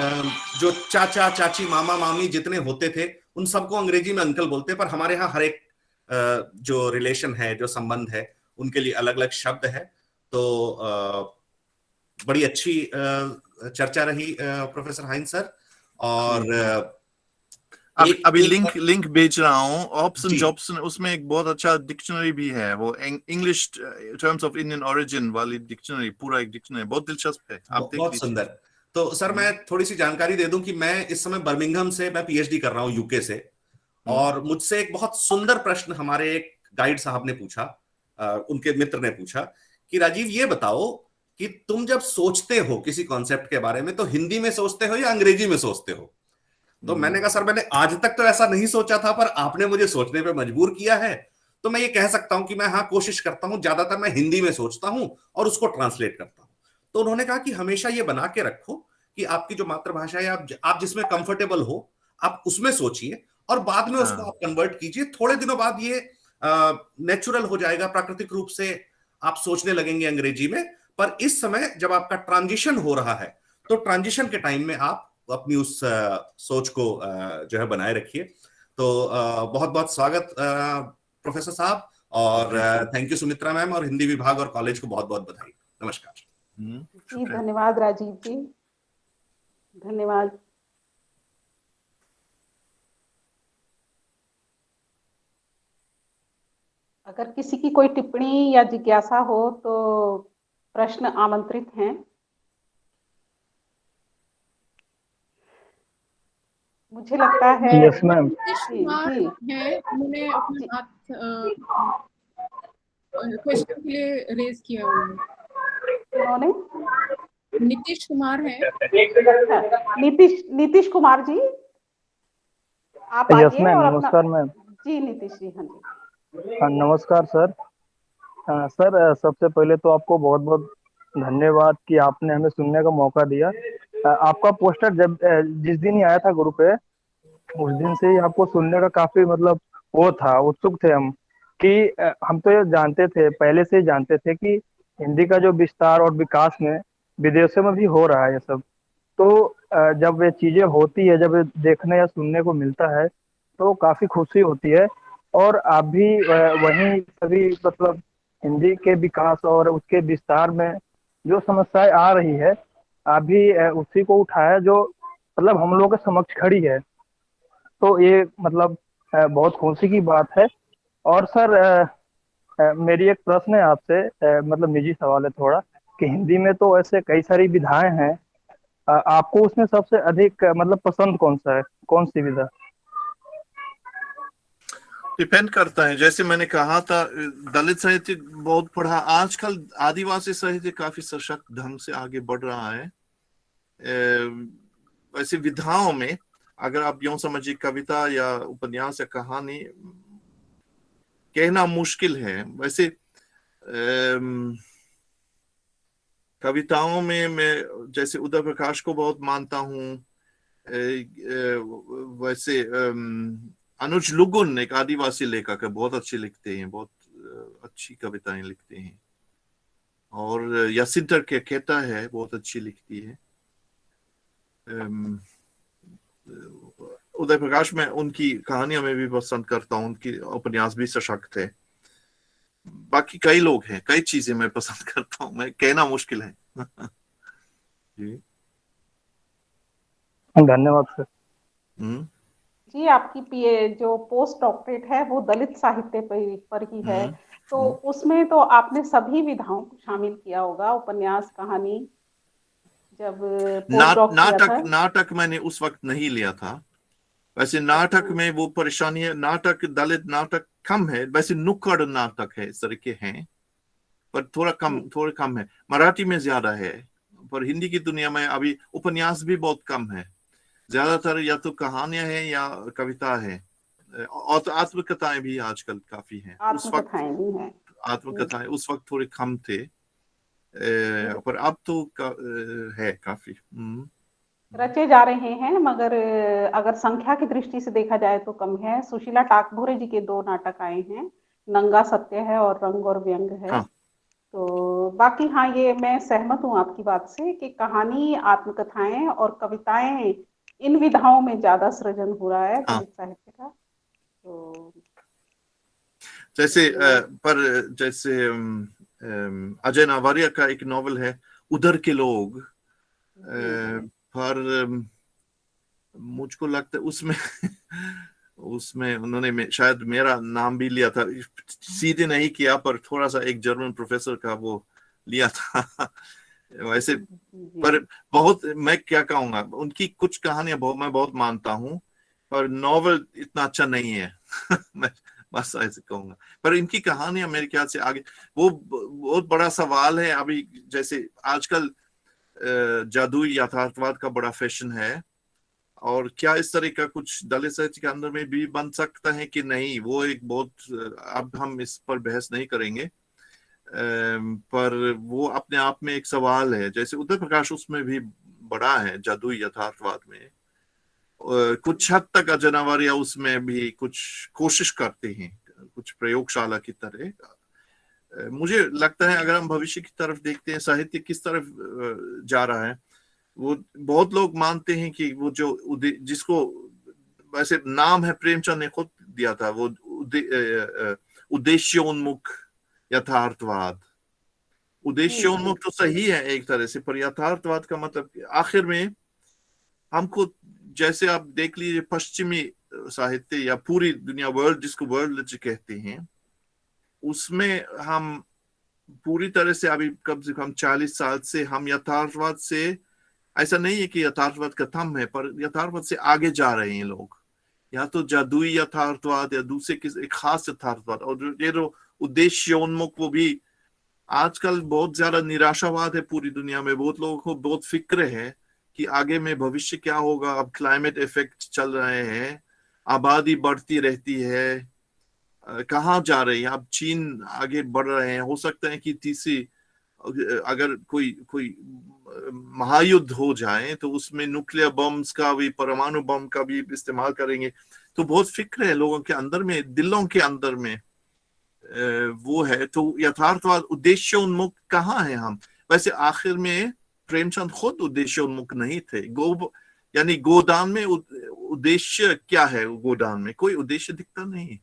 जो चाचा चाची मामा मामी जितने होते थे उन सबको अंग्रेजी में अंकल बोलते, पर हमारे यहाँ हर एक जो रिलेशन है, जो संबंध है, उनके लिए अलग अलग शब्द है। तो बड़ी अच्छी चर्चा रही प्रोफेसर हाइंस सर। और अभी लिंक भेज रहा हूँ, ऑप्शन जॉब्सन, उसमें एक बहुत अच्छा डिक्शनरी भी है, वो English terms of Indian origin वाली डिक्शनरी, पूरा एक डिक्शनरी, बहुत दिलचस्प है, आप देख बहुत सुंदर। तो सर मैं थोड़ी सी जानकारी दे दूं कि मैं इस समय बर्मिंघम से मैं पीएचडी कर रहा हूं, यूके से, और मुझसे एक बहुत सुंदर प्रश्न हमारे एक गाइड साहब ने पूछा, उनके मित्र ने पूछा कि राजीव ये बताओ कि तुम जब सोचते हो किसी कॉन्सेप्ट के बारे में तो हिंदी में सोचते हो या अंग्रेजी में सोचते हो। तो मैंने कहा सर मैंने आज तक तो ऐसा नहीं सोचा था, पर आपने मुझे सोचने पे मजबूर किया है। तो मैं ये कह सकता हूं कि मैं कोशिश करता हूं, ज्यादातर मैं हिंदी में सोचता हूं और उसको ट्रांसलेट करता हूं। तो उन्होंने कहा कि हमेशा ये बना के रखो कि आपकी जो मातृभाषा है, आप जिसमें कंफर्टेबल हो आप उसमें सोचिए और बाद में उसको आप कन्वर्ट कीजिए। थोड़े दिनों बाद ये नेचुरल हो जाएगा, प्राकृतिक रूप से आप सोचने लगेंगे अंग्रेजी में। पर इस समय जब आपका ट्रांजिशन हो रहा है तो ट्रांजिशन के टाइम में आप अपनी उस सोच को जो है बनाए रखिए। तो बहुत बहुत स्वागत प्रोफेसर साहब, और थैंक यू सुमित्रा मैम, और हिंदी विभाग और कॉलेज को बहुत बहुत बधाई। नमस्कार जी, धन्यवाद राजीव जी, धन्यवाद। अगर किसी की कोई टिप्पणी या जिज्ञासा हो तो प्रश्न आमंत्रित हैं। मुझे लगता है यस मैम। उन्होंने अपना हाथ क्वेश्चन के लिए रेज किया। उन्होंने नीतीश कुमार है। नीतीश कुमार जी, आप यस आइए मैम। और नमस्कार मैम। जी नीतीश जी, हाँ जी। नमस्कार सर। सर सबसे पहले तो आपको बहुत बहुत धन्यवाद कि आपने हमें सुनने का मौका दिया। आपका पोस्टर जब जिस दिन ही आया था ग्रुप पे, उस दिन से ही आपको सुनने का काफी मतलब वो था, उत्सुक थे हम कि हम तो ये जानते थे, पहले से ही जानते थे कि हिंदी का जो विस्तार और विकास में विदेशों में भी हो रहा है ये सब। तो जब ये चीजें होती है, जब देखने या सुनने को मिलता है तो काफी खुशी होती है। और आप भी वहीं सभी मतलब हिंदी के विकास और उसके विस्तार में जो समस्याएं आ रही है, आप भी उसी को उठाया जो मतलब हम लोगों के समक्ष खड़ी है। तो ये मतलब बहुत खुशी की बात है। और सर मेरी एक प्रश्न है आपसे, मतलब निजी सवाल है थोड़ा, कि हिंदी में तो ऐसे कई सारी विधाएं हैं, आपको उसमें सबसे अधिक मतलब पसंद कौन सा है, कौन सी विधा? डिपेंड करता है। जैसे मैंने कहा था, दलित साहित्य बहुत पढ़ा, आजकल आदिवासी साहित्य काफी सशक्त ढंग से आगे बढ़ रहा है। वैसे विधाओं में अगर आप यूं समझिए, कविता या उपन्यास या कहानी कहना मुश्किल है। वैसे कविताओं में मैं जैसे उदय प्रकाश को बहुत मानता हूँ। वैसे अनुज लुगुन एक आदिवासी लेखक है, बहुत अच्छे लिखते हैं, बहुत अच्छी कविताएं लिखते हैं। और यासिंटर केकेटा है, बहुत अच्छी लिखती है। उदय प्रकाश में उनकी कहानियां मैं भी पसंद करता हूँ, उनकी उपन्यास भी सशक्त है। बाकी कई लोग हैं, कई चीजें मैं पसंद करता हूँ, मैं कहना मुश्किल है। जी धन्यवाद सर। जी, आपकी पीए जो पोस्ट डॉक्टरेट है वो दलित साहित्य पर ही है, तो उसमें तो आपने सभी विधाओं को शामिल किया होगा, उपन्यास, कहानी। जब नाटक मैंने उस वक्त नहीं लिया था। वैसे नाटक में वो परेशानी है, नाटक दलित नाटक कम है, वैसे नुक्कड़ नाटक है, इस तरह के हैं, पर थोड़ा कम है। मराठी में ज्यादा है, पर हिंदी की दुनिया में अभी उपन्यास भी बहुत कम है। ज्यादातर या तो कहानियां हैं या कविता है, और आत्मकथाएं भी आजकल काफी हैं। उस वक्त आत्मकथाएं उस वक्त थोड़े कम थे, पर अब तो है काफी। रचे जा रहे हैं, मगर अगर संख्या की दृष्टि से देखा जाए तो कम है। सुशीला टाकभोरे जी के 2 नाटक आए हैं, नंगा सत्य है और रंग और व्यंग है। हाँ। तो बाकी हाँ, ये मैं सहमत हूँ आपकी बात से कि कहानी, आत्मकथाएं और कविताएं, इन विधाओं में ज्यादा सृजन हो रहा है दलित साहित्य का। तो जैसे जैसे अजय नावारिया का एक नॉवल है उधर के लोग, पर मुझको लगता है उसमें उन्होंने शायद मेरा नाम भी लिया था, सीधे नहीं किया, पर थोड़ा सा एक जर्मन प्रोफेसर का वो लिया था। वैसे पर बहुत, मैं क्या कहूँगा, उनकी कुछ कहानियां मैं बहुत मानता हूँ, पर नॉवल इतना अच्छा नहीं है। बस ऐसे कहूंगा। पर इनकी कहानियां मेरे ख्याल से आगे, वो बहुत बड़ा सवाल है अभी। जैसे आजकल जादुई यथार्थवाद का बड़ा फैशन है, और क्या इस तरह का कुछ दलित साहित्य के अंदर में भी बन सकता है कि नहीं, वो एक बहुत, अब हम इस पर बहस नहीं करेंगे, पर वो अपने आप में एक सवाल है। जैसे उदय प्रकाश उसमें भी बड़ा है जादुई यथार्थवाद में, कुछ हद तक अजनावारिया उसमें भी कुछ कोशिश करते हैं, कुछ प्रयोगशाला की तरह। मुझे लगता है अगर हम भविष्य की तरफ देखते हैं, साहित्य किस तरफ जा रहा है, वो बहुत लोग मानते हैं कि वो जो जिसको वैसे नाम है प्रेमचंद ने खुद दिया था, वो उद्देश्योन्मुख यथार्थवाद। उद्देश्योन्मुख तो सही है एक तरह से, पर यथार्थवाद का मतलब आखिर में हमको, जैसे आप देख लीजिए पश्चिमी साहित्य या पूरी दुनिया, वर्ल्ड जिसको वर्ल्ड लिटरेचर कहते हैं, उसमें हम पूरी तरह से अभी कम से कम 40 साल से हम यथार्थवाद से, ऐसा नहीं है कि यथार्थवाद खत्म है, पर यथार्थवाद से आगे जा रहे हैं लोग, या तो जादुई यथार्थवाद या दूसरे किसी एक खास यथार्थवाद। और ये जो उद्देश्योन्मुख, वो भी आजकल बहुत ज्यादा निराशावाद है पूरी दुनिया में। बहुत लोगों को बहुत फिक्र है कि आगे में भविष्य क्या होगा। अब क्लाइमेट इफेक्ट चल रहे हैं, आबादी बढ़ती रहती है, कहाँ जा रही है। अब चीन आगे बढ़ रहे हैं, हो सकता है कि तीसरी अगर कोई महायुद्ध हो जाए तो उसमें न्यूक्लियर बम्स का भी, परमाणु बम का भी इस्तेमाल करेंगे। तो बहुत फिक्र है लोगों के अंदर में, दिलों के अंदर में वो है। तो यथार्थवाद, उद्देश्योन्मुख कहाँ है हम? वैसे आखिर में प्रेमचंद खुद उद्देश्योन्मुख नहीं थे। यानी गोदान में उद्देश्य क्या है? गोदान में कोई उद्देश्य दिखता नहीं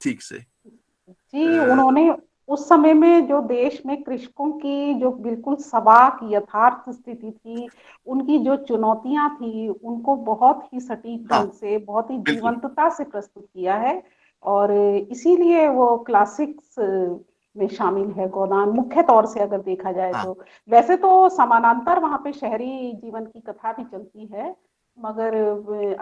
ठीक से। जी, उन्होंने उस समय में जो देश में कृषकों की जो बिल्कुल सबाक यथार्थ स्थिति थी, उनकी जो चुनौतियां थी, उनको बहुत ही सटीक ढंग से, बहुत ही जीवंतता से प्रस्तुत किया है। और इसीलिए वो क्लासिक्स में शामिल है गोदान, मुख्य तौर से अगर देखा जाए तो। वैसे तो समानांतर वहां पे शहरी जीवन की कथा भी चलती है, मगर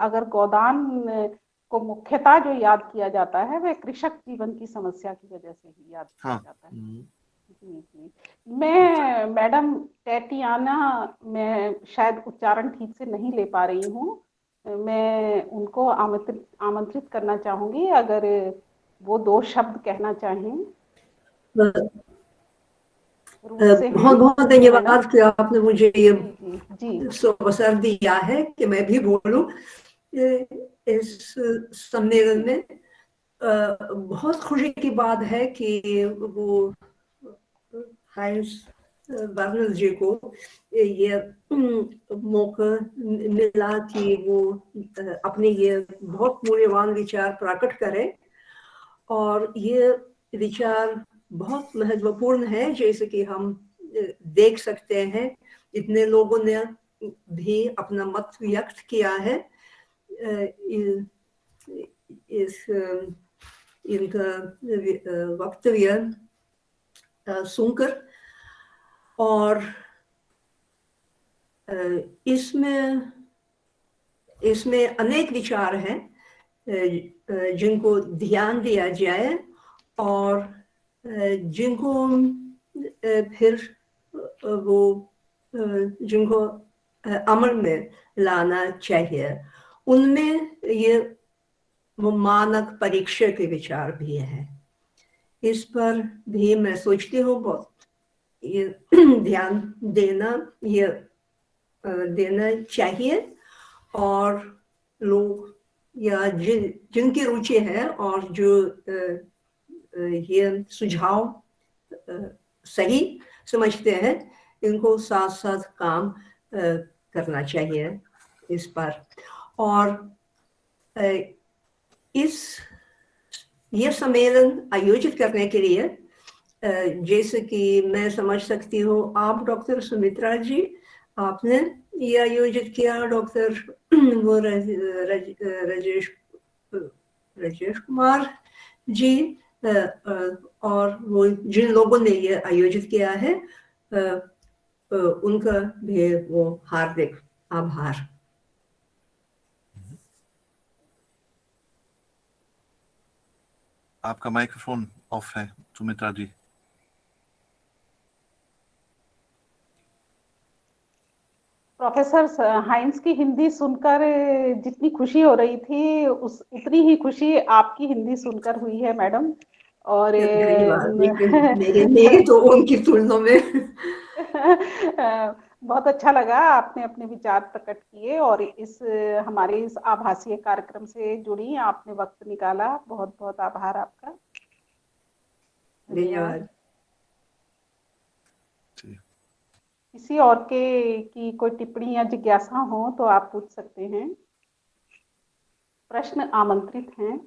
अगर गोदान को मुख्यतः जो याद किया जाता है, वह कृषक जीवन की समस्या की वजह से ही याद किया जाता है। जी जी। मैं मैडम टैटियाना, मैं शायद उच्चारण ठीक से नहीं ले पा रही हूँ, मैं उनको आमंत्रित करना चाहूंगी अगर वो 2 शब्द कहना चाहें। बहुत बहुत धन्यवाद कि आपने मुझे ये जी अवसर दिया है कि मैं भी बोलूं इस सम्मेलन में। बहुत खुशी की बात है कि वो हाइंस बर्नल जी को ये मौका मिला कि वो अपने ये बहुत मूल्यवान विचार प्रकट करें। और ये विचार बहुत महत्वपूर्ण है, जैसे कि हम देख सकते हैं इतने लोगों ने भी अपना मत व्यक्त किया है इनका वक्तव्य सुनकर। और इसमें अनेक विचार हैं जिनको ध्यान दिया जाए और जिनको फिर वो जिनको अमल में लाना चाहिए। उनमें ये वो मानक परीक्षा के विचार भी है। इस पर भी मैं सोचती हूँ बहुत ये ध्यान देना चाहिए। और लोग या जिनकी रुचि है और जो ये सुझाव सही समझते हैं, इनको साथ साथ काम करना चाहिए इस पर। और ये सम्मेलन आयोजित करने के लिए जैसे कि मैं समझ सकती हूँ, आप डॉक्टर सुमित्रा जी आपने ये आयोजित किया, डॉक्टर वो राजेश कुमार जी, और वो जिन लोगों ने ये आयोजित किया है उनका भी वो हार्दिक आभार। आपका माइक्रोफोन ऑफ है सुमित्रा जी। प्रोफेसर हाइंस की हिंदी सुनकर जितनी खुशी हो रही थी उतनी ही खुशी आपकी हिंदी सुनकर हुई है मैडम। और धन्यवाद। मेरी तो उनकी तुलना में बहुत अच्छा लगा, आपने अपने विचार प्रकट किए और इस हमारे इस आभासीय कार्यक्रम से जुड़ी, आपने वक्त निकाला, बहुत बहुत आभार आपका। धन्यवाद। किसी और की कोई टिप्पणी या जिज्ञासा हो तो आप पूछ सकते हैं, प्रश्न आमंत्रित हैं।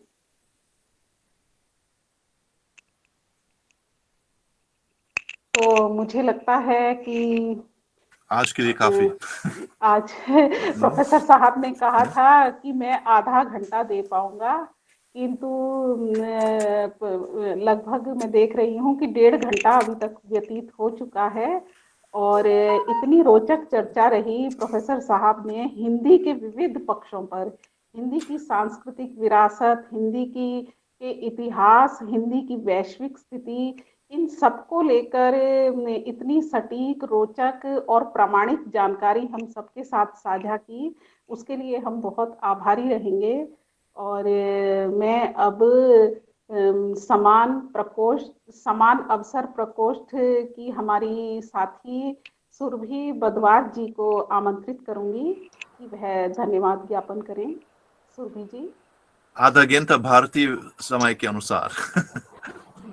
तो मुझे लगता है कि आज के लिए काफी। आज प्रोफेसर साहब ने कहा था कि मैं आधा घंटा दे पाऊंगा, किंतु लगभग मैं देख रही हूँ कि 1.5 घंटा अभी तक व्यतीत हो चुका है और इतनी रोचक चर्चा रही। प्रोफेसर साहब ने हिंदी के विविध पक्षों पर, हिंदी की सांस्कृतिक विरासत, हिंदी के इतिहास, हिंदी की वैश्विक स्थिति, इन सबको लेकर इतनी सटीक, रोचक और प्रामाणिक जानकारी हम सबके साथ साझा की, उसके लिए हम बहुत आभारी रहेंगे। और मैं अब समान अवसर प्रकोष्ठ की हमारी साथी सुरभि बदवाज जी को आमंत्रित करूंगी कि वह धन्यवाद ज्ञापन करें। सुरभि जी। आधा घंटा भारतीय समय के अनुसार।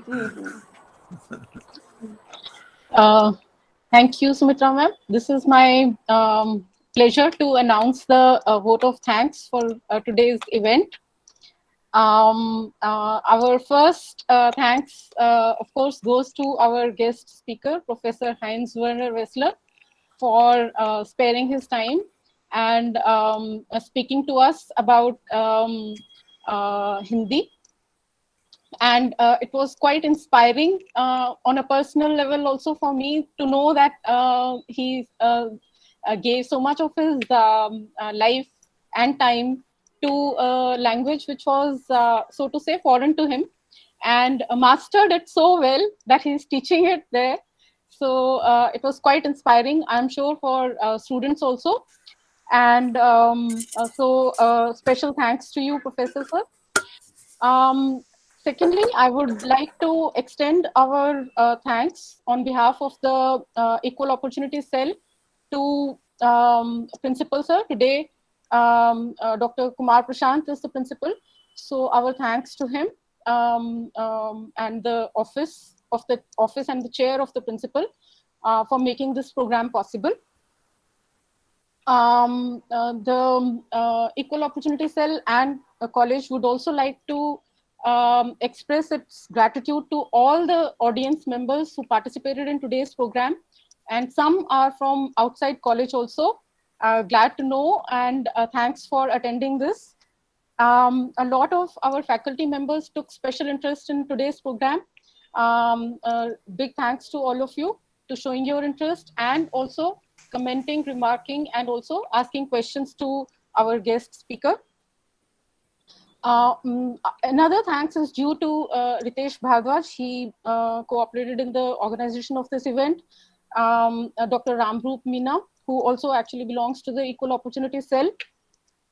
जी जी। Thank you, Sumitra ma'am. This is my pleasure to announce the vote of thanks for today's event. Our first thanks, of course, goes to our guest speaker, Professor Heinz Werner Wessler, for sparing his time and speaking to us about Hindi. And it was quite inspiring on a personal level also for me to know that he gave so much of his life and time to a language which was, so to say, foreign to him, and mastered it so well that he's teaching it there. So it was quite inspiring, I'm sure, for students also. And so special thanks to you, Professor sir. Secondly, I would like to extend our thanks on behalf of the Equal Opportunity Cell to Principal Sir. Today, Dr. Kumar Prashant is the principal. So our thanks to him and the office and the chair of the principal for making this program possible. The Equal Opportunity Cell and college would also like to express its gratitude to all the audience members who participated in today's program, and some are from outside college also. Glad to know, and thanks for attending this. A lot of our faculty members took special interest in today's program. Big thanks to all of you to showing your interest and also commenting, remarking, and also asking questions to our guest speaker. Another thanks is due to Ritesh Bhardwaj. He cooperated in the organization of this event. Dr. Ramroop Meena, who also actually belongs to the Equal Opportunity Cell.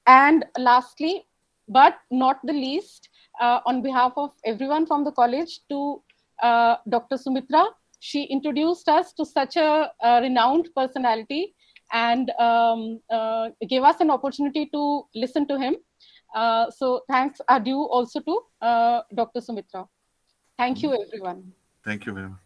And lastly, but not the least, on behalf of everyone from the college, to Dr. Sumitra. She introduced us to such a renowned personality and gave us an opportunity to listen to him. So thanks are due also to Dr. Sumitra. Thank you, everyone. Thank you very much.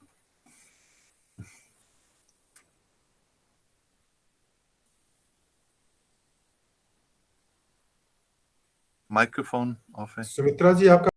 Microphone of है। सुमित्रा जी आपका